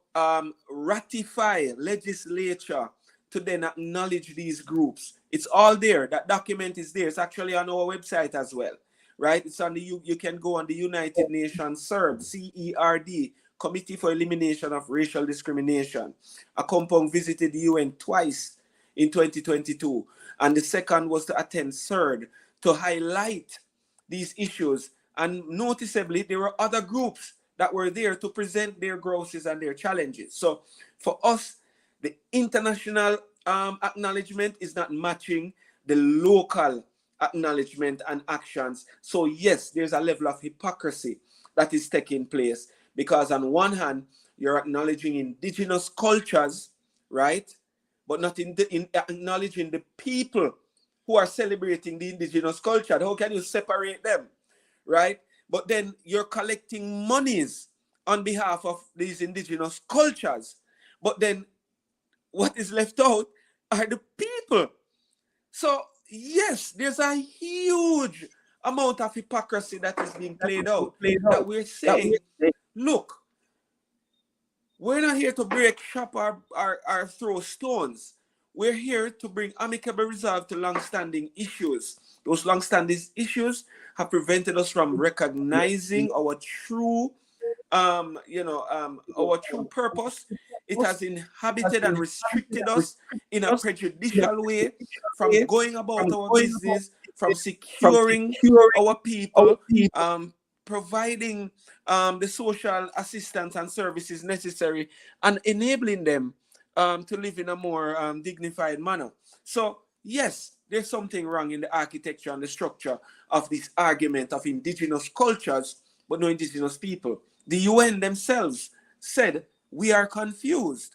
ratify legislature to then acknowledge these groups. It's all there. That document is there. It's actually on our website as well, right? It's on the you can go on the United Nations CERD, CERD, Committee for Elimination of Racial Discrimination. Akompong visited the UN twice in 2022, and the second was to attend CERD to highlight these issues. And noticeably, there were other groups that were there to present their grosses and their challenges. So for us, the international acknowledgement is not matching the local acknowledgement and actions. So yes, there's a level of hypocrisy that is taking place, because on one hand, you're acknowledging indigenous cultures, right? But not in acknowledging the people who are celebrating the indigenous culture. How can you separate them, right? But then you're collecting monies on behalf of these indigenous cultures. But then what is left out are the people. So yes, there's a huge amount of hypocrisy that is being played out. That we're saying, look, we're not here to break shop or throw stones. We're here to bring amicable resolve to long-standing issues. Those long-standing issues have prevented us from recognizing our true, our true purpose. It has inhabited and restricted us in a prejudicial way from going about our business, from securing our people, providing the social assistance and services necessary and enabling them to live in a more dignified manner. So, yes, there's something wrong in the architecture and the structure of this argument of indigenous cultures, but no indigenous people. The UN themselves said, we are confused.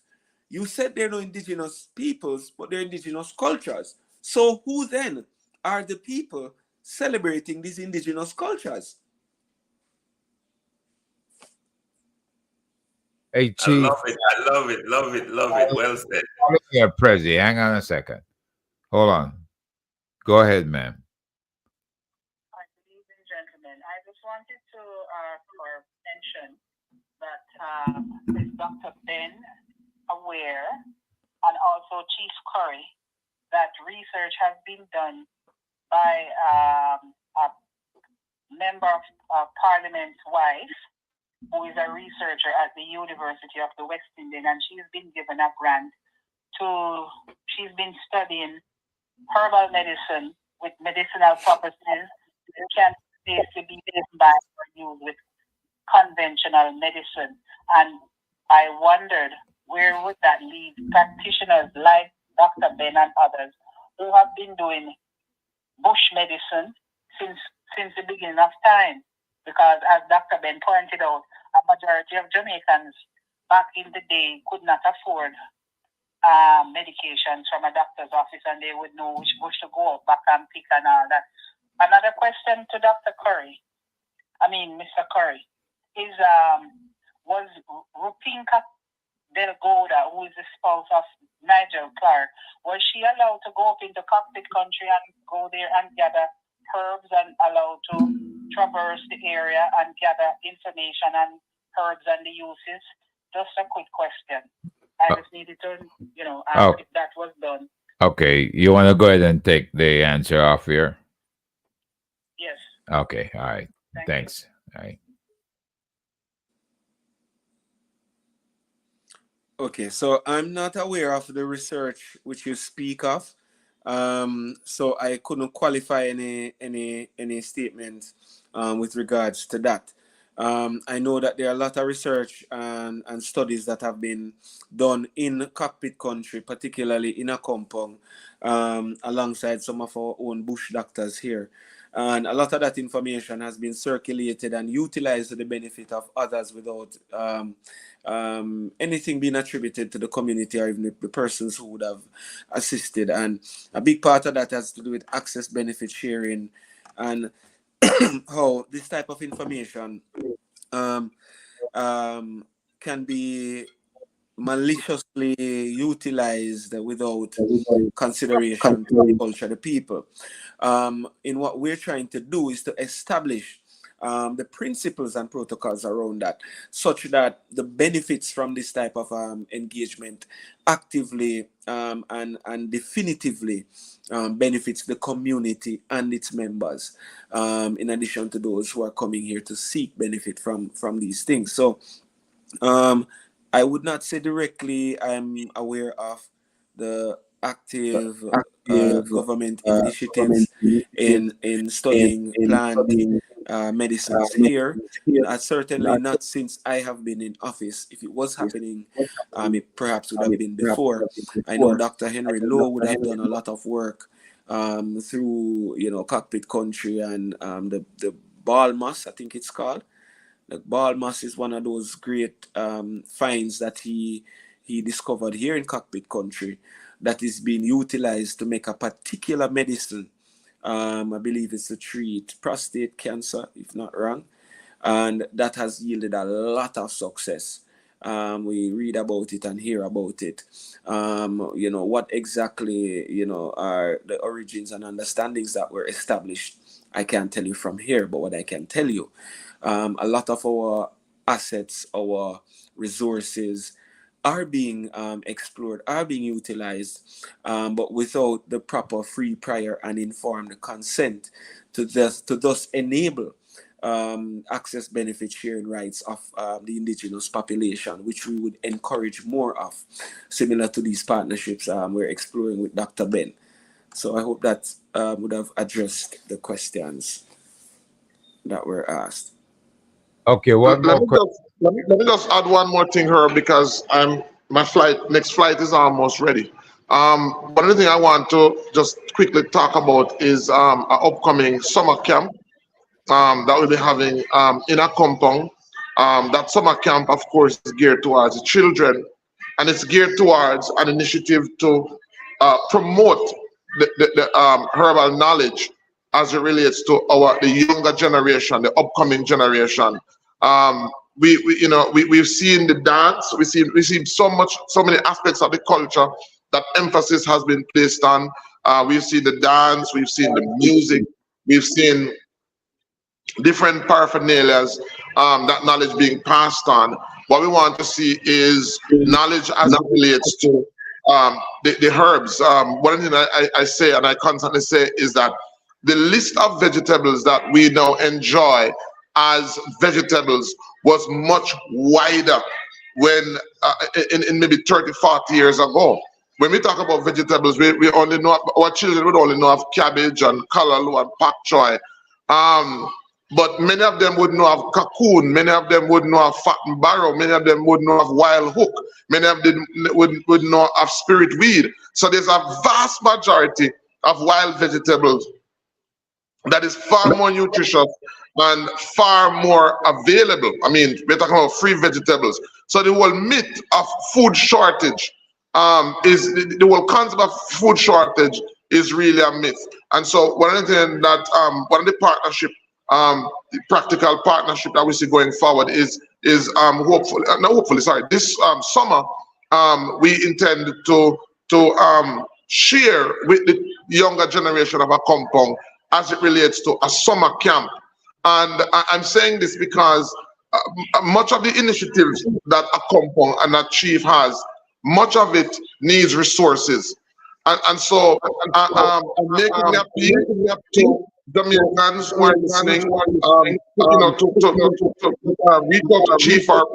You said there are no indigenous peoples, but they're indigenous cultures. So who then are the people celebrating these indigenous cultures? Hey, I Chief. love it. I love it. Love it. Love it. Well said. Yeah, Prezi, hang on a second. Hold on. Go ahead, ma'am. Good evening, gentlemen. I just wanted to mention that is Dr. Ben aware, and also Chief Curry, that research has been done by a member of Parliament's wife, who is a researcher at the University of the West Indies, and she's been given a grant she's been studying herbal medicine with medicinal purposes. It can basically be combined or used with conventional medicine. And I wondered, where would that leave practitioners like Dr. Ben and others who have been doing bush medicine since the beginning of time? Because as Dr. Ben pointed out, a majority of Jamaicans back in the day could not afford medications from a doctor's office, and they would know which bush to go back and pick and all that. Another question to Mr. Curry, is was Rupinka Delgoda, who is the spouse of Nigel Clark, was she allowed to go up into cockpit country and go there and gather herbs and allowed to traverse the area and gather information on herbs and the uses? Just a quick question. I just needed to, ask if that was done. Okay, you want to go ahead and take the answer off here? Yes. Okay, all right. Thanks. All right. Okay, so I'm not aware of the research which you speak of, so I couldn't qualify any statement with regards to that. I know that there are a lot of research and studies that have been done in cockpit country, particularly in a compound, alongside some of our own bush doctors here. And a lot of that information has been circulated and utilized to the benefit of others without anything being attributed to the community or even the persons who would have assisted. And a big part of that has to do with access benefit sharing and how this type of information can be maliciously utilized without consideration to the culture of the people. In what we're trying to do is to establish the principles and protocols around that, such that the benefits from this type of engagement actively and definitively benefits the community and its members, in addition to those who are coming here to seek benefit from these things. So I would not say directly I'm aware of the active government initiatives in studying plant medicines here. Certainly not since I have been in office. If it was happening, it perhaps would have been before. I know Dr. Henry Lowe would have done a lot of work through cockpit country and the ball moss, I think it's called. The ball moss is one of those great finds that he discovered here in cockpit country that is being utilized to make a particular medicine. I believe it's to treat prostate cancer, if not wrong, and that has yielded a lot of success. We read about it and hear about it. What exactly are the origins and understandings that were established, I can't tell you from here, but what I can tell you, a lot of our assets, our resources are being explored, are being utilized, but without the proper free, prior, and informed consent to thus enable access benefit sharing rights of the indigenous population, which we would encourage more of, similar to these partnerships we're exploring with Dr. Ben. So I hope that would have addressed the questions that were asked. Okay, one Let more me question. just let me just add one more thing here because my next flight is almost ready. One of the things I want to just quickly talk about is an upcoming summer camp that we'll be having in a compound. That summer camp, of course, is geared towards children, and it's geared towards an initiative to promote the herbal knowledge as it relates to the younger generation, the upcoming generation. We've seen the dance, we've seen so many aspects of the culture that emphasis has been placed on. We've seen the dance, we've seen the music, we've seen different paraphernalias, that knowledge being passed on. What we want to see is knowledge as it relates to the herbs. One thing I say and I constantly say is that the list of vegetables that we now enjoy as vegetables was much wider when in maybe 30, 40 years ago. When we talk about vegetables, we only know, our children would only know of cabbage and callaloo and pak choy. But many of them would know of cocoon, many of them would know of fat and barrow, many of them would know of wild hook, many of them would know of spirit weed. So there's a vast majority of wild vegetables that is far more nutritious and far more available. I mean, we're talking about free vegetables. So the whole myth of food shortage is the whole concept of food shortage is really a myth. And so one of the things that one of the partnership, the practical partnership that we see going forward is this summer we intend to share with the younger generation of a compound as it relates to a summer camp. And I'm saying this because much of the initiatives that a compound and a chief has, much of it needs resources. And so I'm making an appeal to Jamaicans who are listening, to reach out to chief or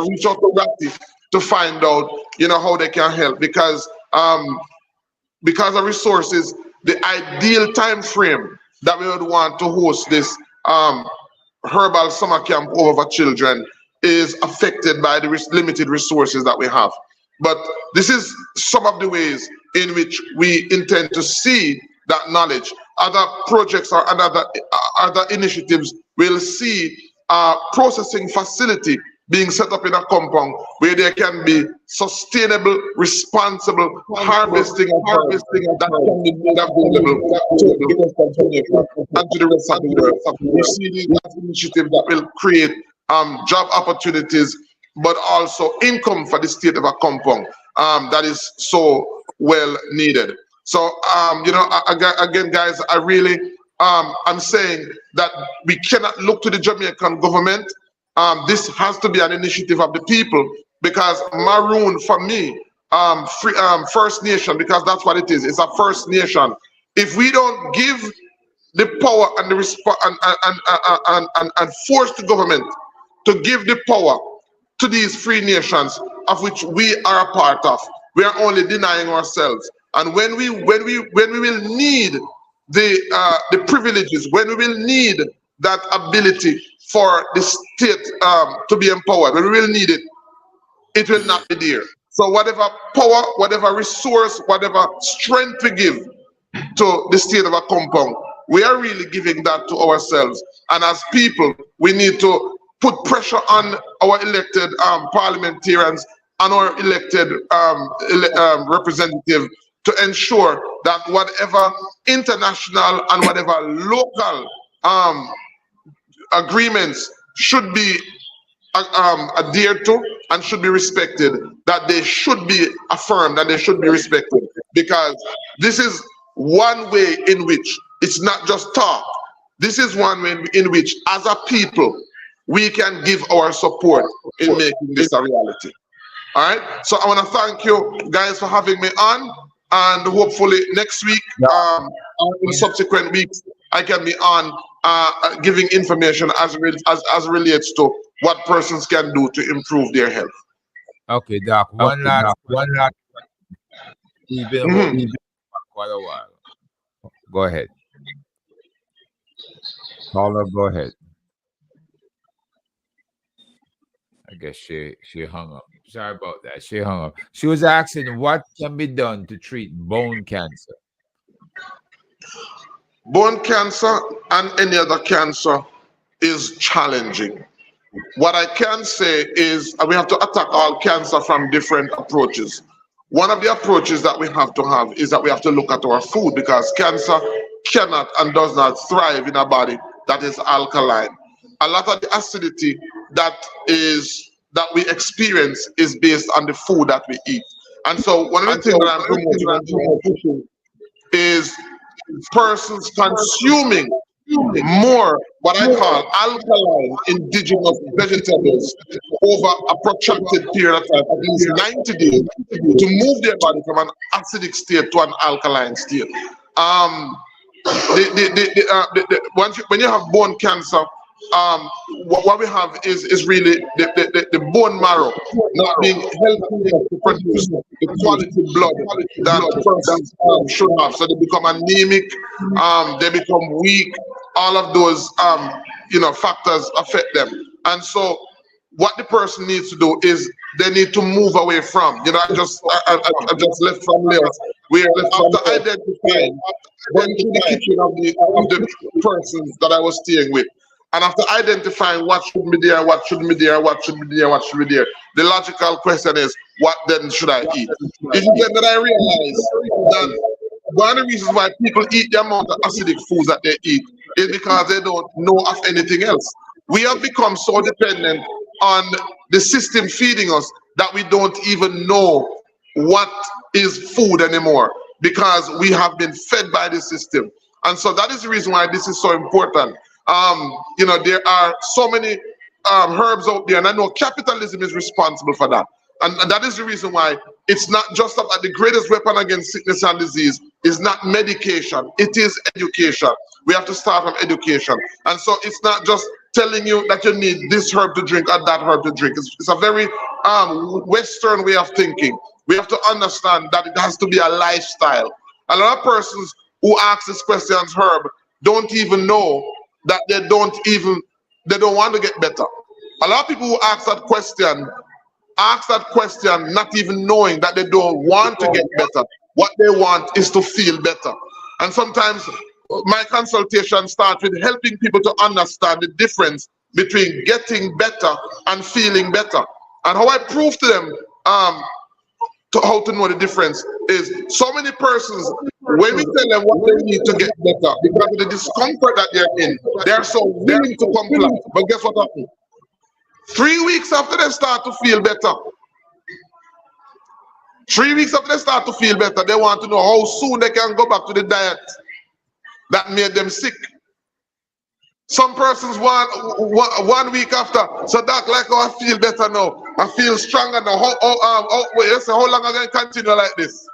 reach out to Ratty to find out, how they can help, because of resources, the ideal time frame that we would want to host this herbal summer camp over children is affected by the limited resources that we have. But this is some of the ways in which we intend to see that knowledge. Other projects or other initiatives will see a processing facility being set up in a compound where there can be sustainable, responsible harvesting that can be made available to the rest of Jamaica and to the rest of the world. We see these initiatives that will create job opportunities, but also income for the state of a compound that is so well needed. So, again, guys, I really, I'm saying that we cannot look to the Jamaican government. This has to be an initiative of the people, because Maroon, for me, First Nation, because that's what it is. It's a First Nation. If we don't give the power and the and force the government to give the power to these free nations of which we are a part of, we are only denying ourselves. And when we will need the privileges, when we will need that ability for the state to be empowered, when we will need it, it will not be there. So whatever power, whatever resource, whatever strength we give to the state of a compound, we are really giving that to ourselves. And as people, we need to put pressure on our elected parliamentarians and our elected representative to ensure that whatever international and whatever local agreements should be adhered to and should be respected, that they should be affirmed and they should be respected, because this is one way in which it's not just talk. This is one way in which, as a people, we can give our support in making this a reality. All right. So I want to thank you guys for having me on, and hopefully next week, in subsequent weeks, I can be on giving information as relates to what persons can do to improve their health. Okay, Doc. One last. We've been holding for quite a while. Go ahead. Caller, go ahead. guess she hung up. Sorry about that. She hung up. She was asking what can be done to treat bone cancer. Bone cancer and any other cancer is challenging. What I can say is we have to attack all cancer from different approaches. One of the approaches that we have to have is that we have to look at our food, because cancer cannot and does not thrive in a body that is alkaline. A lot of the acidity that we experience is based on the food that we eat. And so one of the things that I'm promoting is persons consuming more what I call alkaline indigenous vegetables over a protracted period of time, at least 90 days, to move their body from an acidic state to an alkaline state. When you have bone cancer, what we have is really the bone marrow not being healthy to produce the quality blood that persons should have. So they become anemic, they become weak. All of those factors affect them. And so what the person needs to do is they need to move away from. I just left from Laos, where after identifying, went to the kitchen of the persons that I was staying with. And after identifying what should be there, what shouldn't be there, what should be there, what should be there, the logical question is, what then should I eat? It's then that I realize that one of the reasons why people eat the amount of acidic foods that they eat is because they don't know of anything else. We have become so dependent on the system feeding us that we don't even know what is food anymore, because we have been fed by the system. And so that is the reason why this is so important. There are so many herbs out there, and I know capitalism is responsible for that. And that is the reason why it's not just that the greatest weapon against sickness and disease is not medication, it is education. We have to start from education. And so it's not just telling you that you need this herb to drink or that herb to drink. It's a very Western way of thinking. We have to understand that it has to be a lifestyle. A lot of persons who ask these questions, herb, don't even know that they don't want to get better. A lot of people who ask that question not even knowing that they don't want to get better. What they want is to feel better. And sometimes my consultation starts with helping people to understand the difference between getting better and feeling better. And how I prove to them how to know the difference is so many persons, when we tell them what they need to get better, because of the discomfort that they're in, they're so willing to comply. But guess what happens? 3 weeks after they start to feel better, 3 weeks after they start to feel better, they want to know how soon they can go back to the diet that made them sick. Some persons one week after, so doc, like, oh, I feel better now, I feel stronger now. How long am I going to continue like this?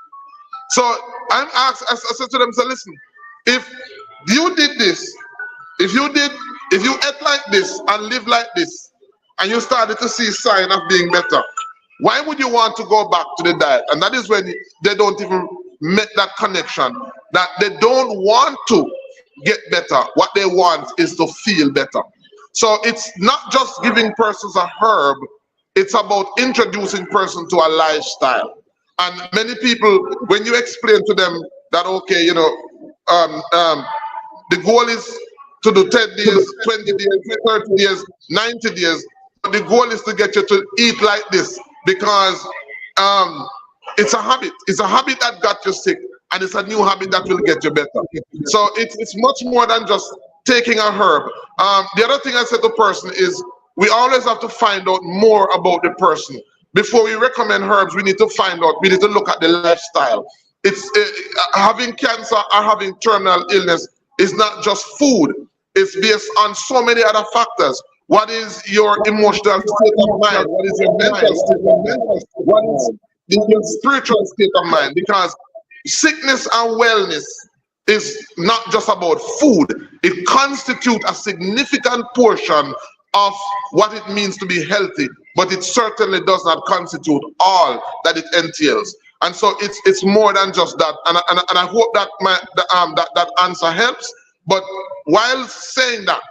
So I'm asked, I said to them, so listen, if you did this, if you ate like this and live like this, and you started to see sign of being better, why would you want to go back to the diet? And that is when they don't even make that connection, that they don't want to get better. What they want is to feel better. So it's not just giving persons a herb, it's about introducing person to a lifestyle. And many people, when you explain to them that, okay, the goal is to do 10 days, 20 days, 30 days, 90 days, but the goal is to get you to eat like this, because it's a habit. It's a habit that got you sick, and it's a new habit that will get you better. So it's much more than just taking a herb. The other thing I said to person is we always have to find out more about the person. Before we recommend herbs, we need to find out, we need to look at the lifestyle. It's having cancer or having terminal illness is not just food. It's based on so many other factors. What is your emotional state of mind? What is your mental state of mind? What is your spiritual state of mind? Because sickness and wellness is not just about food. It constitutes a significant portion of what it means to be healthy, but it certainly does not constitute all that it entails. And so it's more than just that. And I hope that that answer helps. But while saying that,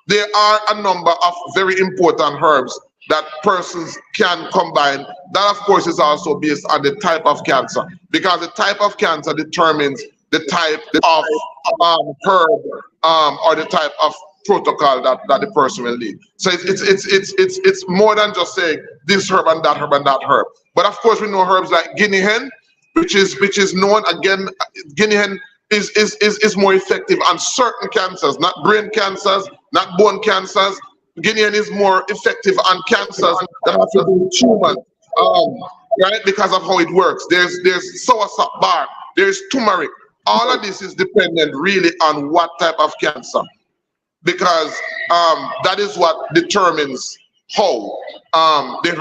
there are a number of very important herbs that persons can combine. That, of course, is also based on the type of cancer, because the type of cancer determines the type of herb or the type of protocol that the person will need. So it's more than just saying this herb and that herb and that herb. But of course, we know herbs like guinea hen, which is known again. Guinea hen is more effective on certain cancers, not brain cancers, not bone cancers. Guinea hen is more effective on cancers that have to do with tumors, right? Because of how it works. There's soursop bark, there's turmeric. All of this is dependent really on what type of cancer, because that is what determines how the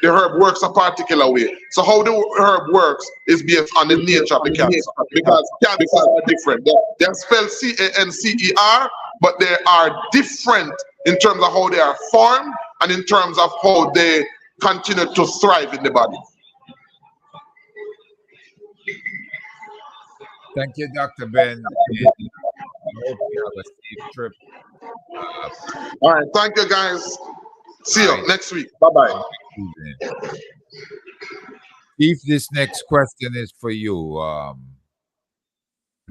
herb works a particular way. So how the herb works is based on the nature of the cancer, because cancers are different. They're spelled CANCER, but they are different in terms of how they are formed and in terms of how they continue to thrive in the body. Thank you, Dr. Ben. And I hope you have a safe trip. All right, thank you, guys. See you next week. Bye-bye. Chief, this next question is for you.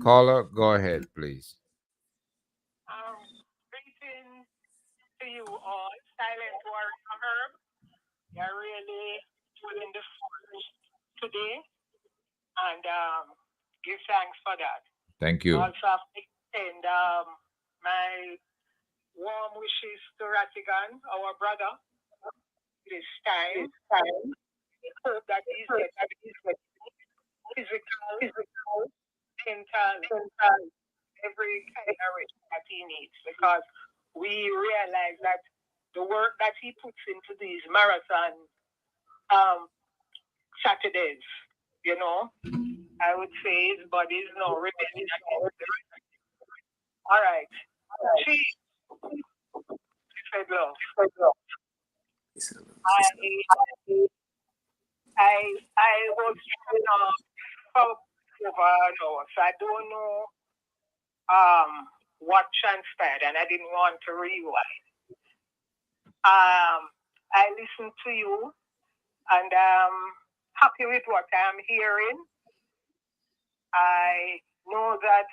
Caller, go ahead, please. Greetings to you all, Silent Warrior Herb. You're really doing the first today, and give thanks for that. Thank you. Also, I extend my warm wishes to Rattigan, our brother. This time, I hope that he's getting physical, mental, every kind of rest that he needs, because we realize that the work that he puts into these marathon Saturdays, you know, I would say his body is now rebelling against the rest. All right. Chief, love. I was trying for over an hour, so I don't know what transpired, and I didn't want to rewind. I listened to you, and I'm happy with what I'm hearing. I know that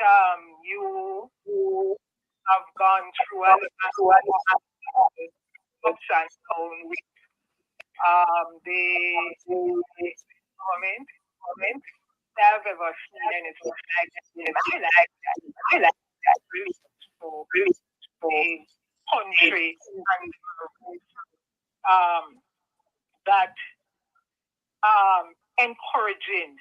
you have gone through a lot of ups and downs with the government. I've ever seen anything like that in my life. I like that really so the country and that encouraging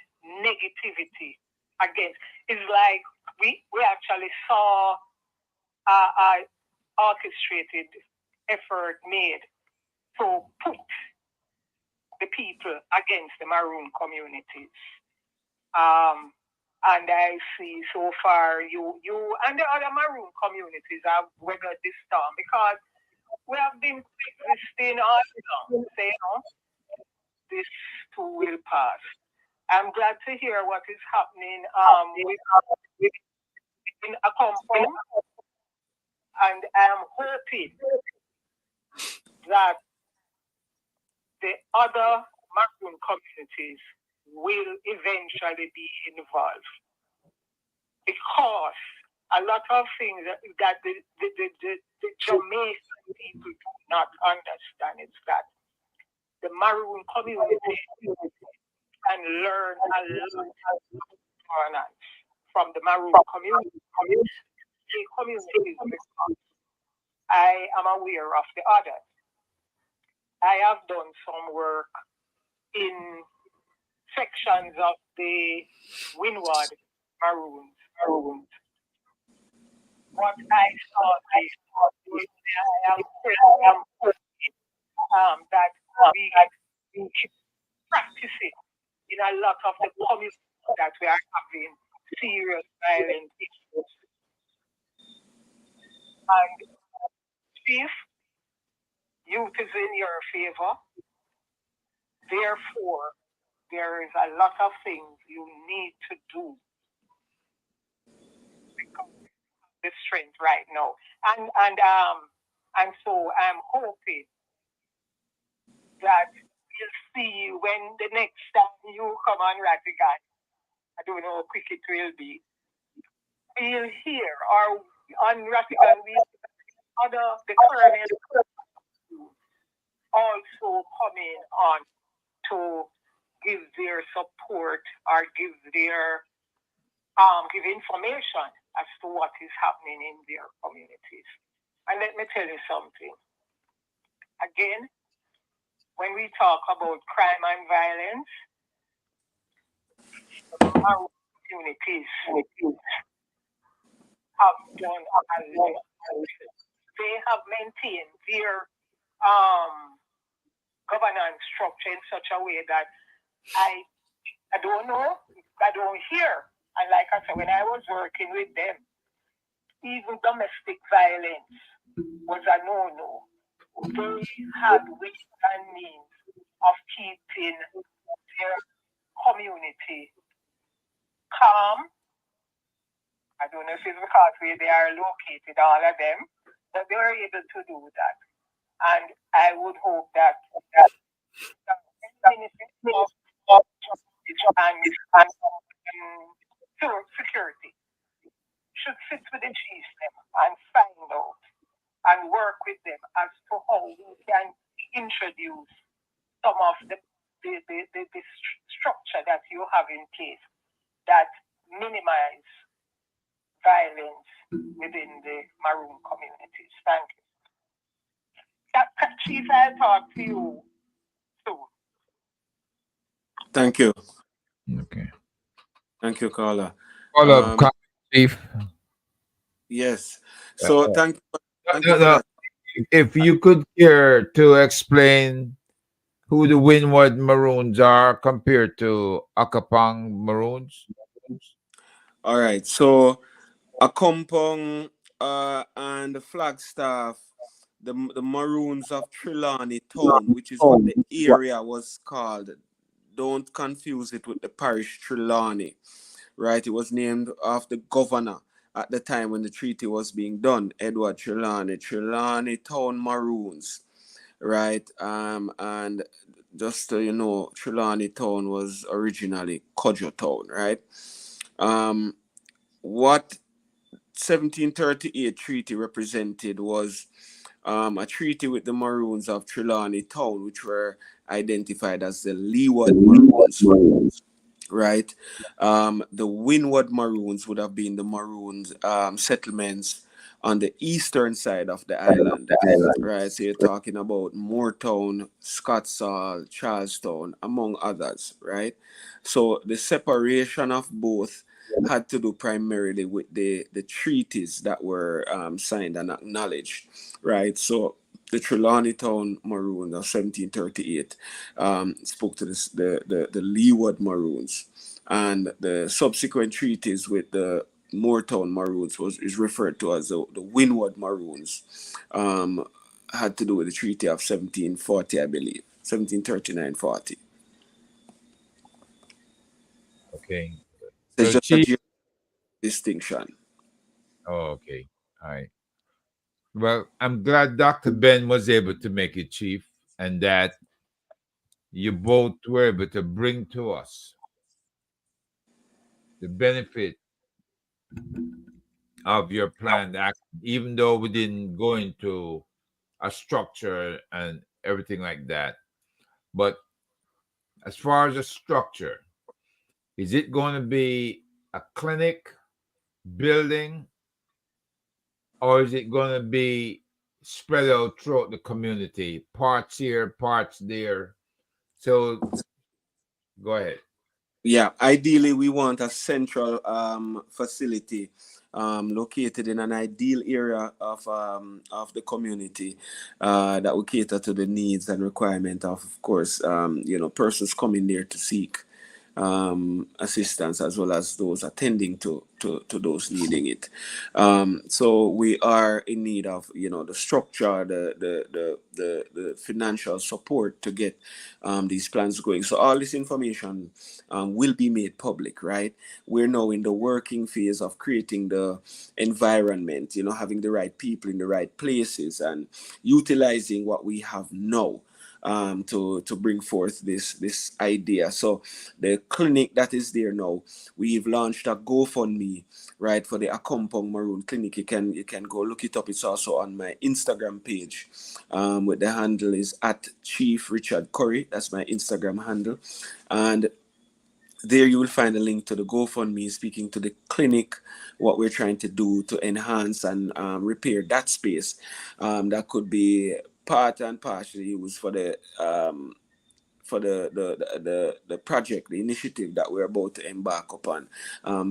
negativity against. It's like we actually saw a orchestrated effort made to put the people against the Maroon communities. And I see so far you and the other Maroon communities have weathered this storm, because we have been existing all along. Say, this too will pass. I'm glad to hear what is happening in a compound, and I'm hoping that the other Maroon communities will eventually be involved, because a lot of things that the Jamaican people do not understand is that the Maroon community can learn a lot from the Maroon community. Because I am aware of the others. I have done some work in sections of the Windward Maroons. What I saw is I am that we practice it in a lot of the communities that we are having serious violent issues. And if youth is in your favor, therefore, there is a lot of things you need to do because the strength right now. And so I'm hoping that we'll see when the next time you come on Rattigan. I don't know how quick it will be. We'll hear, or on Rattigan, the colonel also coming on to give their support or give their give information as to what is happening in their communities. And let me tell you something. Again, when we talk about crime and violence, our communities have done a lot. They have maintained their governance structure in such a way that I don't know, I don't hear. And like I said, when I was working with them, even domestic violence was a no-no. They had ways and means of keeping their community calm. I don't know if it's because where they are located, all of them, but they were able to do that. And I would hope that Ministry of Justice and Security should sit with the chiefs and find out and work with them as to how we can introduce some of the structure that you have in place that minimize violence within the Maroon communities. Thank you. Chief, I'll talk to you soon. Thank you. Okay. Thank you, Carla. Follow up, Chief. Yes. So thank you for that. If you could care to explain who the Windward Maroons are compared to Akapang Maroons. All right. So Akompong and Flagstaff, the Maroons of Trelawney Town, which is what the area was called. Don't confuse it with the parish Trelawney, right? It was named after the governor at the time when the treaty was being done, Edward Trelawney, Trelawney Town Maroons, right? And just so you know, Trelawney Town was originally Kodjo Town, right? What 1738 treaty represented was a treaty with the Maroons of Trelawney Town, which were identified as the Leeward Maroons, right? The Windward Maroons would have been the Maroons settlements on the eastern side of the island, right? So you're talking about Moortown, Scotsall, Charlestown, among others, right? So the separation of both had to do primarily with the treaties that were signed and acknowledged, right? So the Trelawney Town Maroons of 1738 spoke to the Leeward Maroons, and the subsequent treaties with the Moortown Maroons is referred to as the Windward Maroons. Had to do with the Treaty of 1740, I believe, 1739-40. Okay. It's So just a distinction. Oh, okay. All right. Well, I'm glad Dr. Ben was able to make it, Chief, and that you both were able to bring to us the benefit of your planned action, even though we didn't go into a structure and everything like that. But as far as a structure, is it going to be a clinic, building, or is it going to be spread out throughout the community, parts here, parts there? So go ahead. Yeah, ideally we want a central facility located in an ideal area of the community that will cater to the needs and requirement of course, persons coming there to seek assistance, as well as those attending to those needing it. So we are in need of the structure, the financial support to get these plans going. So all this information will be made public, right? We're now in the working phase of creating the environment, having the right people in the right places and utilizing what we have now. to bring forth this idea. So the clinic that is there now, we've launched a GoFundMe, right, for the Akompong Maroon Clinic. You can go look it up. It's also on my Instagram page, with the handle is at Chief Richard Curry. That's my Instagram handle, and there you will find a link to the GoFundMe speaking to the clinic, what we're trying to do to enhance and repair that space. That could be part and partially used for the project, the initiative that we're about to embark upon,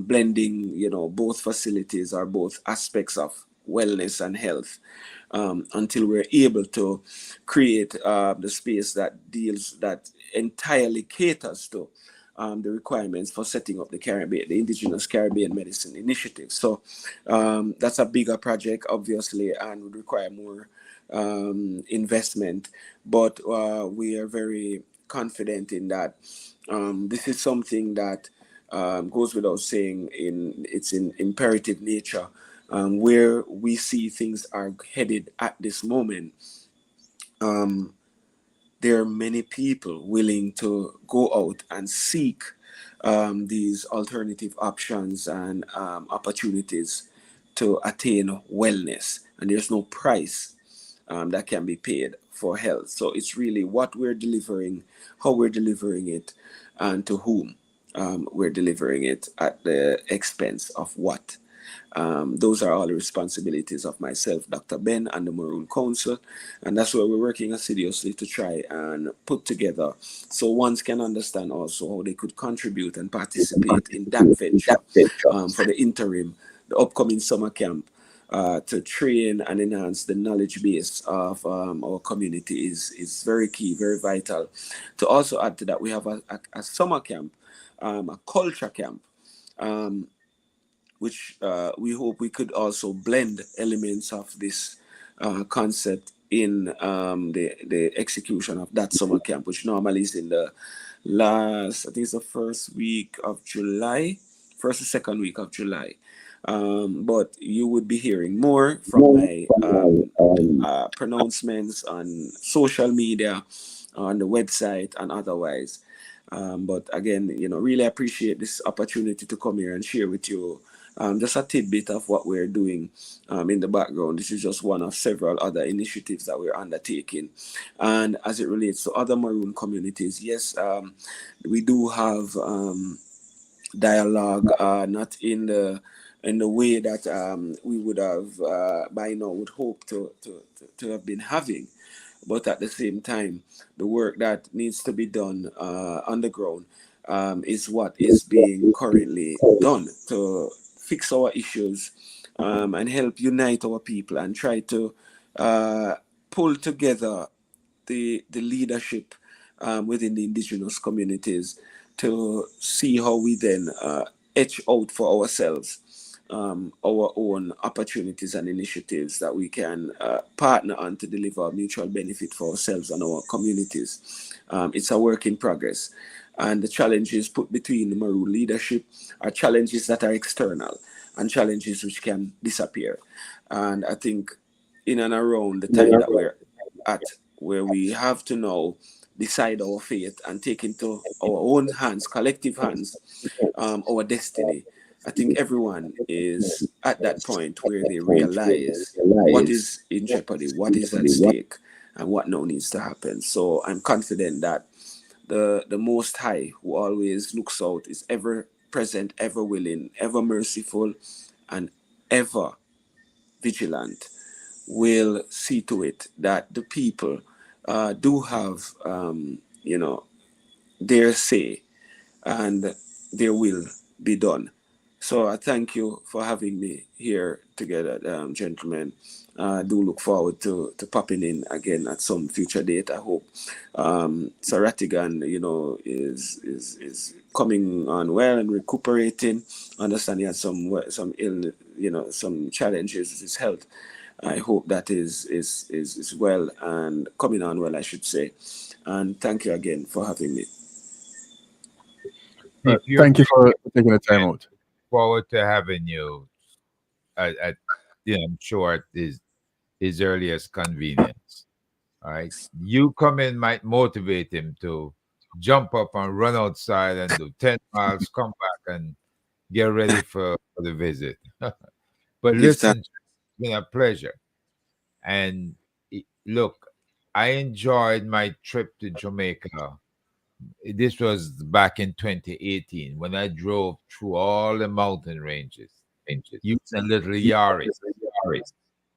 blending, both facilities or both aspects of wellness and health, until we're able to create the space that entirely caters to the requirements for setting up the Indigenous Caribbean Medicine Initiative. So that's a bigger project, obviously, and would require more investment, but we are very confident in that. This is something that goes without saying. It's in imperative nature, where we see things are headed at this moment. There are many people willing to go out and seek these alternative options and opportunities to attain wellness, and there's no price that can be paid for health. So it's really what we're delivering, how we're delivering it, and to whom we're delivering it, at the expense of what. Those are all the responsibilities of myself, Dr. Ben, and the Maroon Council, and that's where we're working assiduously to try and put together so ones can understand also how they could contribute and participate in that venture for the interim, the upcoming summer camp, to train and enhance the knowledge base of our community is very key, very vital. To also add to that, we have a summer camp, a culture camp, which we hope we could also blend elements of this concept in the execution of that summer camp, which normally is in the last, I think it's the first week of July, first or second week of July. But you would be hearing more from my pronouncements on social media, on the website, and otherwise. But again, really appreciate this opportunity to come here and share with you just a tidbit of what we're doing in the background. This is just one of several other initiatives that we're undertaking. And as it relates to other Maroon communities, yes, we do have dialogue, not in the way that we would have by now would hope to have been having. But at the same time, the work that needs to be done on the ground is what is being currently done to fix our issues and help unite our people and try to pull together the leadership within the indigenous communities to see how we then etch out for ourselves our own opportunities and initiatives that we can partner on to deliver mutual benefit for ourselves and our communities. It's a work in progress. And the challenges put between the Maroon leadership are challenges that are external and challenges which can disappear. And I think in and around the time that we're at, where we have to now decide our fate and take into our own hands, collective hands, our destiny, I think everyone is at that point where they realize what is in jeopardy, what is at stake, and what now needs to happen. So I'm confident that the Most High, who always looks out, is ever present, ever willing, ever merciful, and ever vigilant, will see to it that the people do have, their say, and their will be done. So I thank you for having me here together, gentlemen. I do look forward to popping in again at some future date, I hope. Sir Rattigan, is coming on well and recuperating. I understand he had some illness, some challenges with his health. I hope that is well and coming on well, I should say. And thank you again for having me. Thank you for taking the time out. Forward to having you at I'm sure at his earliest convenience. All right. You come in might motivate him to jump up and run outside and do 10 miles, come back and get ready for the visit. But Give that. listen, it's been a pleasure. And look, I enjoyed my trip to Jamaica. This was back in 2018 when I drove through all the mountain ranges, using a little Yaris.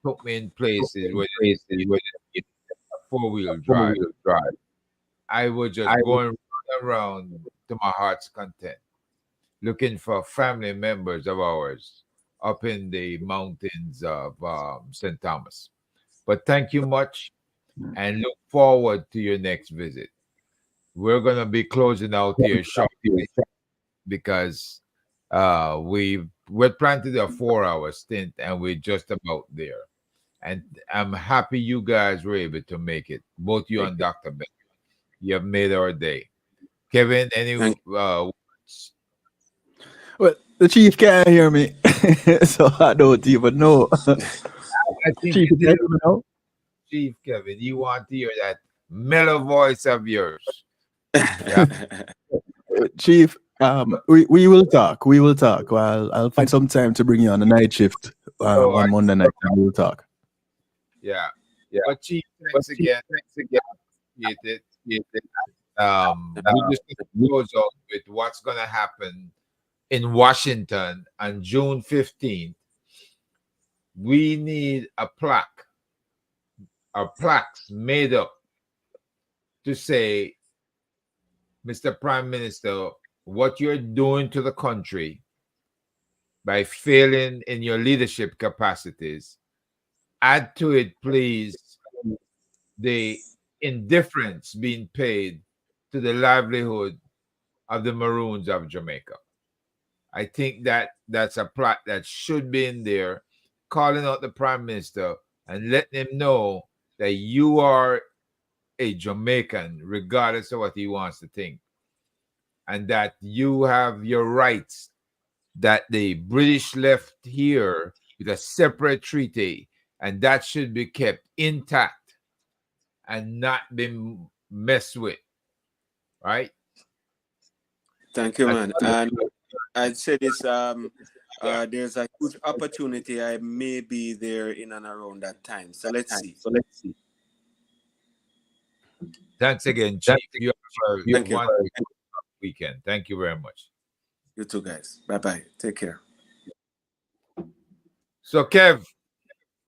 Took me in places where it's a four-wheel drive. I was just going around to my heart's content, looking for family members of ours up in the mountains of St. Thomas. But thank you much and look forward to your next visit. We're going to be closing out here shortly because we're planning to do a 4-hour stint and we're just about there. And I'm happy you guys were able to make it, both you and Dr. Ben. You have made our day. Kevin, any words? Well, the chief can't hear me, so I don't even know. I think Chief, you can hear me now? Chief Kevin, you want to hear that mellow voice of yours. Yeah. Chief, we will talk. We will talk. Well, I'll find some time to bring you on the night shift on Monday night, and we'll talk. Yeah. But Chief, thanks again. Appreciate it. We just close out with what's going to happen in Washington on June 15th. We need a plaque, or plaques made up to say, Mr. Prime Minister, what you're doing to the country by failing in your leadership capacities. Add to it, please, the indifference being paid to the livelihood of the Maroons of Jamaica. I think that's a plot that should be in there, calling out the Prime Minister and letting him know that you are a Jamaican, regardless of what he wants to think, and that you have your rights that the British left here with a separate treaty, and that should be kept intact and not been messed with, right? Thank you, man. And I'd say this, there's a huge opportunity. I may be there in and around that time. So let's see. Thanks again, Chief. You have a Thank you. wonderful weekend. Thank you very much. You too, guys. Bye-bye. Take care. So, Kev.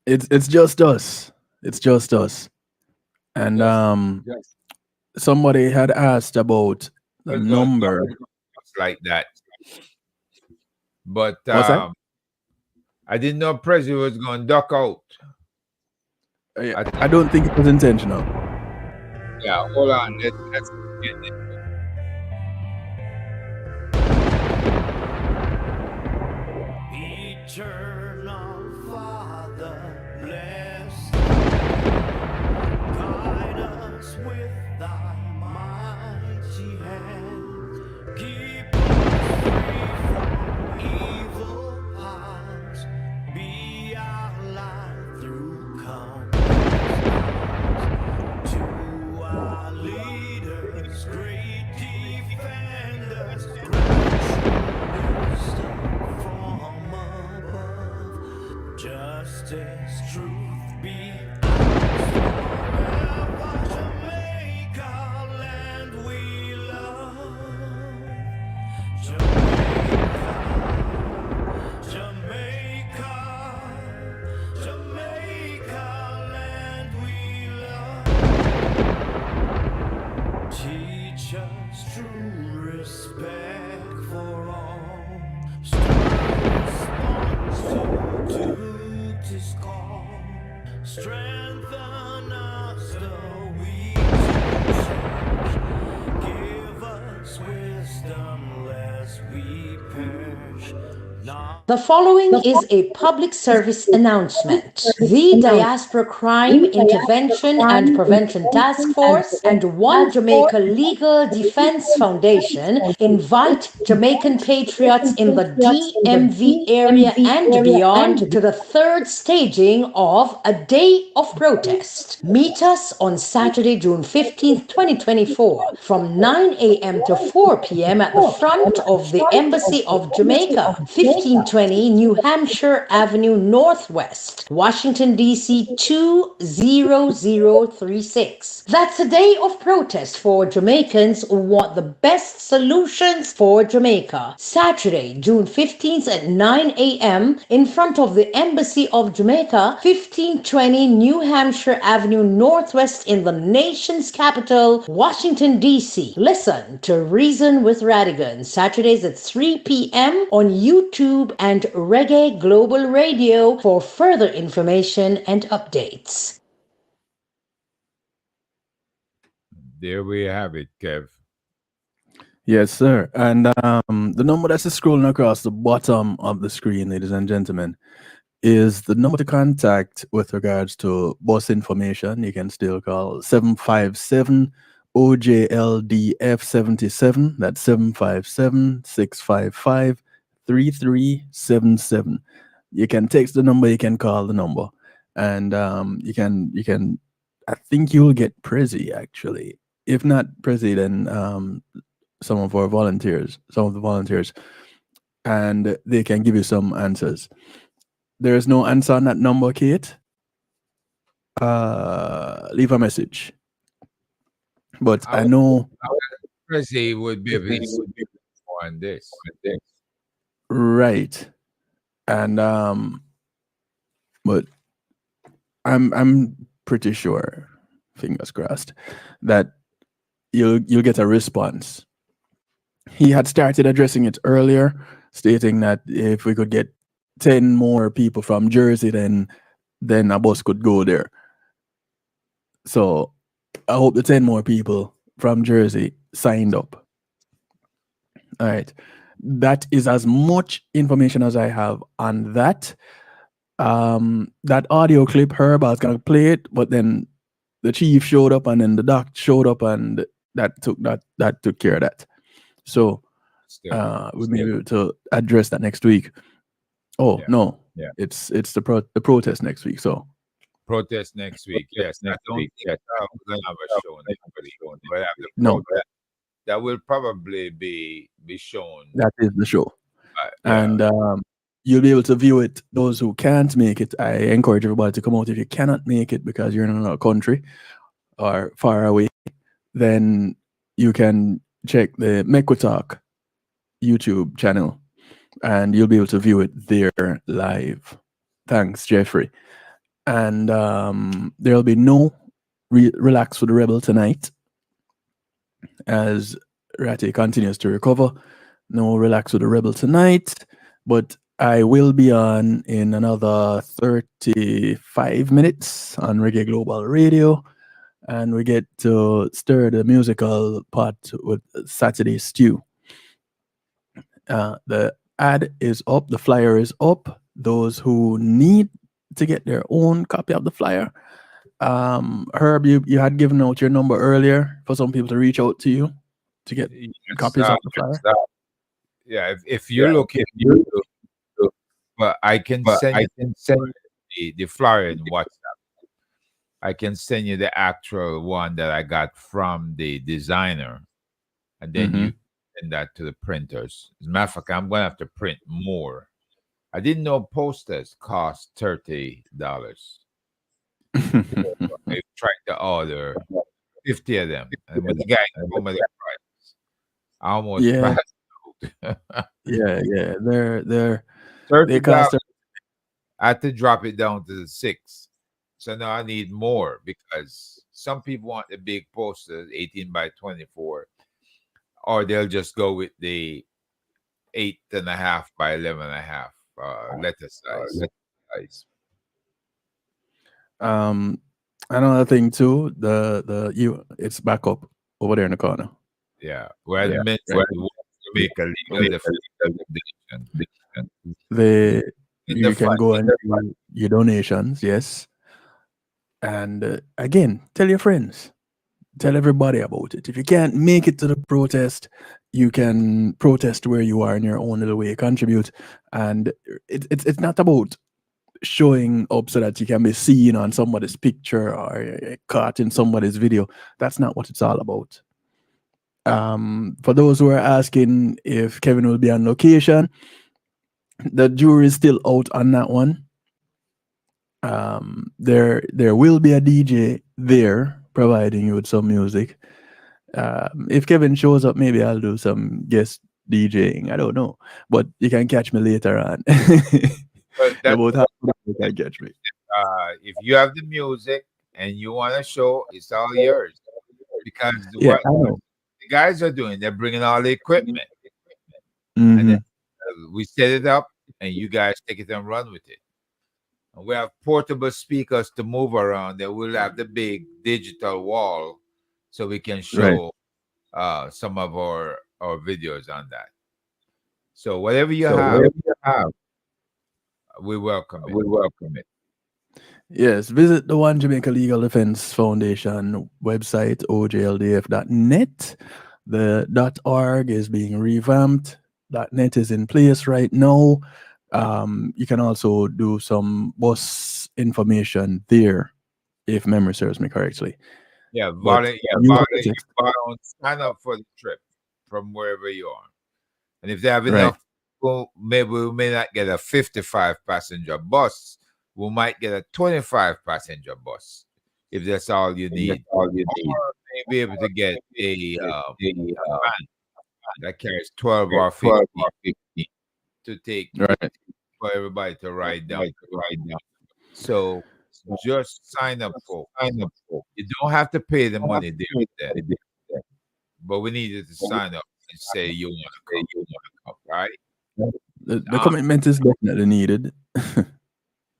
It's just us. It's just us. And somebody had asked about the number. Like that. But What's that? I didn't know President was going to duck out. I don't think it was intentional. Yeah, hold on. Let's get it. Eternal Father, bless, guide us with thy mighty hand. Keep us free from evil powers. Be our light through countless to our leaders, great defenders, grant wisdom from above. Justice, truth be ours forever. Jamaica, land we love. Jamaica, land we love. Teach us true respect for all. Stern response to duty's call. Strengthen us the weak to change. Give us wisdom lest we perish. The following is a public service announcement. The Diaspora Crime Intervention and Prevention Task Force and One Jamaica Legal Defense Foundation invite Jamaican patriots in the DMV area and beyond to the third staging of A Day of Protest. Meet us on Saturday, June 15th, 2024 from 9 a.m. to 4 p.m. at the front of the Embassy of Jamaica, 1520 New Hampshire Avenue Northwest, Washington, D.C. 20036. That's a day of protest for Jamaicans who want the best solutions for Jamaica. Saturday, June 15th at 9 a.m. in front of the Embassy of Jamaica, 1520 New Hampshire Avenue Northwest in the nation's capital, Washington, D.C. Listen to Reason with Rattigan, Saturdays at 3 p.m. on YouTube and Reggae Global Radio for further information and updates. There we have it, Kev. Yes, sir. And the number that's scrolling across the bottom of the screen, ladies and gentlemen, is the number to contact with regards to bus information. You can still call 757 OJLDF77. That's 757-655-3377. You can text the number, you can call the number, and you can. I think you'll get Prezi actually. If not Prezi, then some of the volunteers, and they can give you some answers. There is no answer on that number, Kate. Leave a message. But I know Prezi would be able to on this. Right. And but I'm pretty sure, fingers crossed, that you'll get a response. He had started addressing it earlier, stating that if we could get 10 more people from Jersey, then a bus could go there. So I hope the 10 more people from Jersey signed up. All right. That is as much information as I have on that. That audio clip, Herb, I was going to play it, but then the chief showed up and then the doc showed up and that took care of that. So we'll be able to address that next week. Oh, yeah. No. Yeah. It's the protest next week. So protest next week. Yes. Next week. Yes. We're going to have a show. No. That will probably be shown. That is the show. Yeah. And you'll be able to view it. Those who can't make it, I encourage everybody to come out. If you cannot make it because you're in another country or far away, then you can check the Mekwatalk YouTube channel and you'll be able to view it there live. Thanks, Jeffrey. And there'll be no Relax with the Rebel tonight as Ratty continues to recover. No Relax with the Rebel tonight, but I will be on in another 35 minutes on Reggae Global Radio, and we get to stir the musical pot with Saturday Stew. The ad is up, the flyer is up. Those who need to get their own copy of the flyer, Herb, you had given out your number earlier for some people to reach out to you to get copies of the flyer. Yeah, if you're looking, but I can send the flyer in WhatsApp. I can send you the actual one that I got from the designer, and then you send that to the printers. As a matter of fact, I'm going to have to print more. I didn't know posters cost $30. I tried to order 50 of them, and when the guy told me the price, I almost passed out. They cost. I had to drop it down to the 6. So now I need more because some people want the big posters, 18 by 24, or they'll just go with the 8.5 by 11.5 letter size. Another thing too, it's back up over there in the corner. Yeah, where the Jamaica Legal Defense They in the you can fight. go and do your donations, yes. And again, tell your friends, tell everybody about it. If you can't make it to the protest, you can protest where you are in your own little way, contribute. And it's not about showing up so that you can be seen on somebody's picture or caught in somebody's video. That's not what it's all about. For those who are asking if Kevin will be on location, the jury is still out on that one. There will be a DJ there providing you with some music. If Kevin shows up, maybe I'll do some guest DJing. I don't know, but you can catch me later on. But About half an hour you can catch me. if you have the music and you want to show, it's all yours. Because Yeah, what I know. the guys are doing, they're bringing all the equipment, Mhm. and then we set it up, and you guys take it and run with it. And we have portable speakers to move around. Then we'll have the big digital wall, so we can Right. show some of our videos on that. So whatever you have, we welcome it. Yes, visit the One Jamaica Legal Defense Foundation website, ojldf.net. The .org is being revamped. .net is in place right now. You can also do some bus information there, if memory serves me correctly. Yeah, But don't sign up for the trip from wherever you are. And if they have Right. enough people, maybe we may not get a 55 passenger bus. We might get a 25 passenger bus if that's all you need. Or maybe able to get a van that carries 12 or 15 to take Right. for everybody to ride down. So just sign up, folks. You don't have to pay the money there, but we need you to sign up and say you want to come, right? The commitment is definitely needed.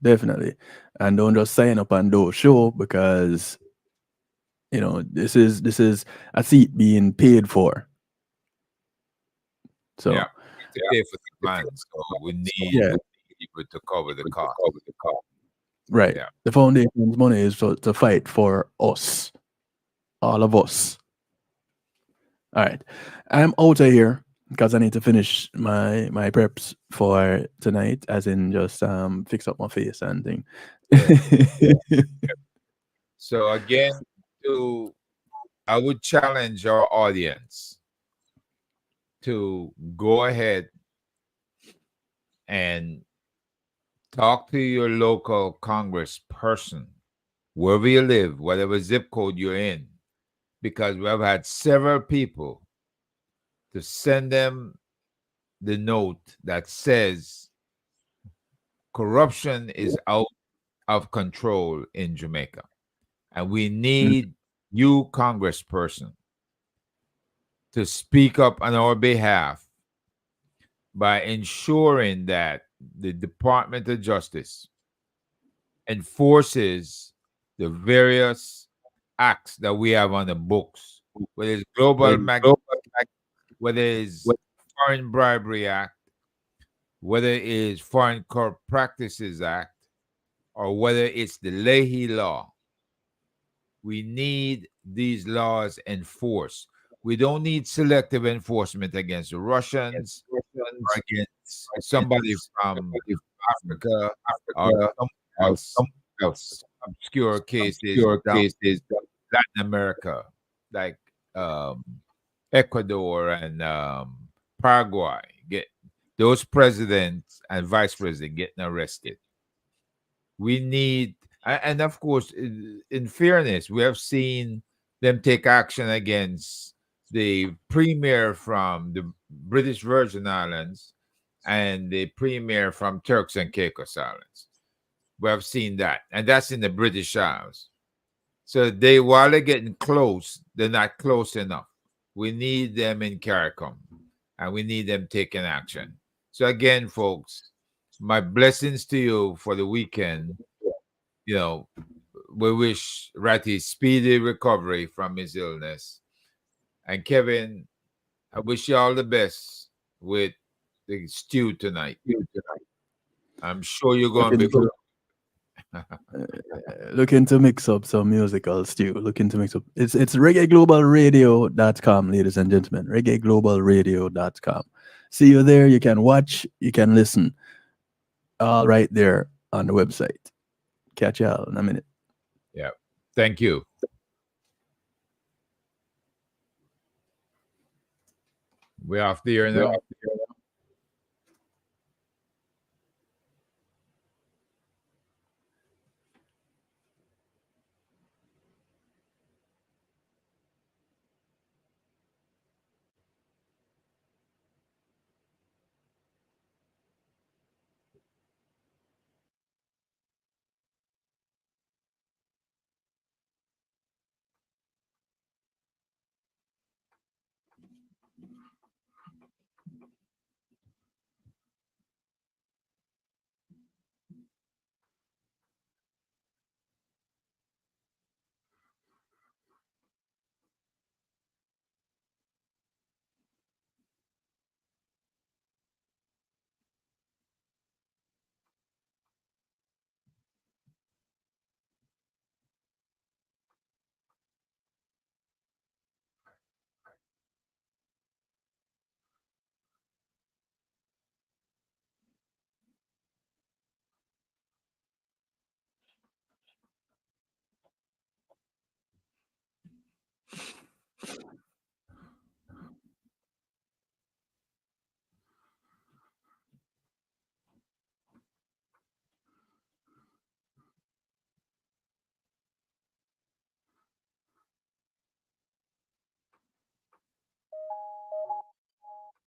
Definitely. And don't just sign up and do a show, because this is a seat being paid for. So Yeah, to pay for the man, so we need Yeah. people to cover the cost. Right. Yeah. The foundation's money is to fight for us, all of us. All right. I'm out of here because I need to finish my preps for tonight, as in just fix up my face and thing. So again, I would challenge our audience to go ahead and talk to your local congressperson, wherever you live, whatever zip code you're in, because we have had several people to send them the note that says corruption is out of control in Jamaica. And we need you, congressperson, to speak up on our behalf by ensuring that the Department of Justice enforces the various acts that we have on the books, whether it's whether it's Foreign Bribery Act, whether it is Foreign Corrupt Practices Act, or whether it's the Leahy Law. We need these laws enforced. We don't need selective enforcement against the Russians or against somebody from Africa or someone else. Obscure cases down Latin America, like Ecuador and Paraguay. Get those presidents and vice presidents getting arrested. We need, and of course, in fairness, we have seen them take action against the premier from the British Virgin Islands and the premier from Turks and Caicos Islands. We have seen that, and that's in the British Isles. So while they're getting close, they're not close enough. We need them in CARICOM, and we need them taking action. So again, folks, my blessings to you for the weekend. We wish Ratty speedy recovery from his illness. And Kevin, I wish you all the best with the stew tonight. I'm sure you're going to be Looking looking to mix up some musical stew. Looking to mix up. It's reggaeglobalradio.com, ladies and gentlemen. Reggaeglobalradio.com. See you there. You can watch, you can listen. All right there on the website. Catch y'all in a minute. Yeah. Thank you. We're off the air now.